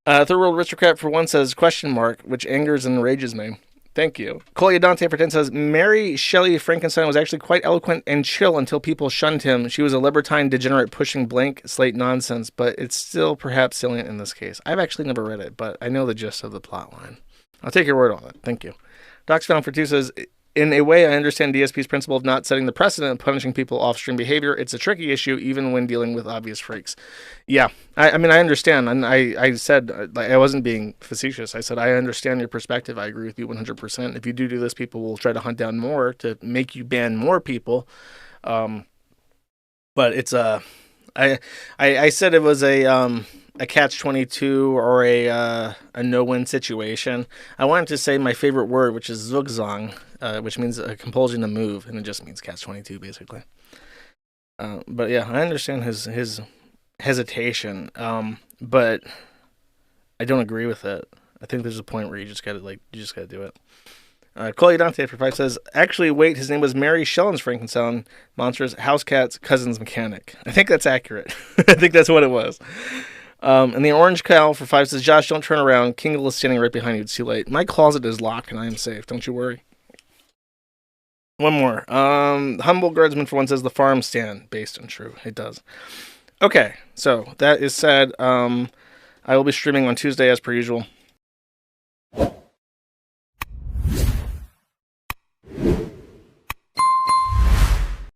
Third World Aristocrat for 1 says, question mark, which angers and enrages me. Thank you. Colia Dante for 10 says, "Mary Shelley Frankenstein was actually quite eloquent and chill until people shunned him. She was a libertine degenerate pushing blank slate nonsense, but it's still perhaps salient in this case." I've actually never read it, but I know the gist of the plot line. I'll take your word on it. Thank you. DarksydePhil for 2 says, "In a way, I understand DSP's principle of not setting the precedent of punishing people off-stream behavior. It's a tricky issue, even when dealing with obvious freaks." Yeah, I mean, I understand. And I said, I wasn't being facetious. I said, I understand your perspective. I agree with you 100%. If you do this, people will try to hunt down more to make you ban more people. But it's I said it was a a catch-22 or a no-win situation, I wanted to say my favorite word, which is zugzwang, which means a compulsion to move, and it just means catch-22 basically. But yeah, I understand his hesitation, but I don't agree with it. I think there's a point where you just gotta do it. Coley Dante for 5 says, actually, wait, his name was Mary Shellens Frankenstein Monsters, House Cat's cousin's mechanic. I think that's accurate. I think that's what it was. And the Orange Cow for 5 says, Josh, don't turn around. Kingle is standing right behind you. It's too late. My closet is locked and I am safe. Don't you worry. One more. Humble Guardsman for 1 says, the farm stand. Based and true. It does. Okay, so that is said. I will be streaming on Tuesday as per usual.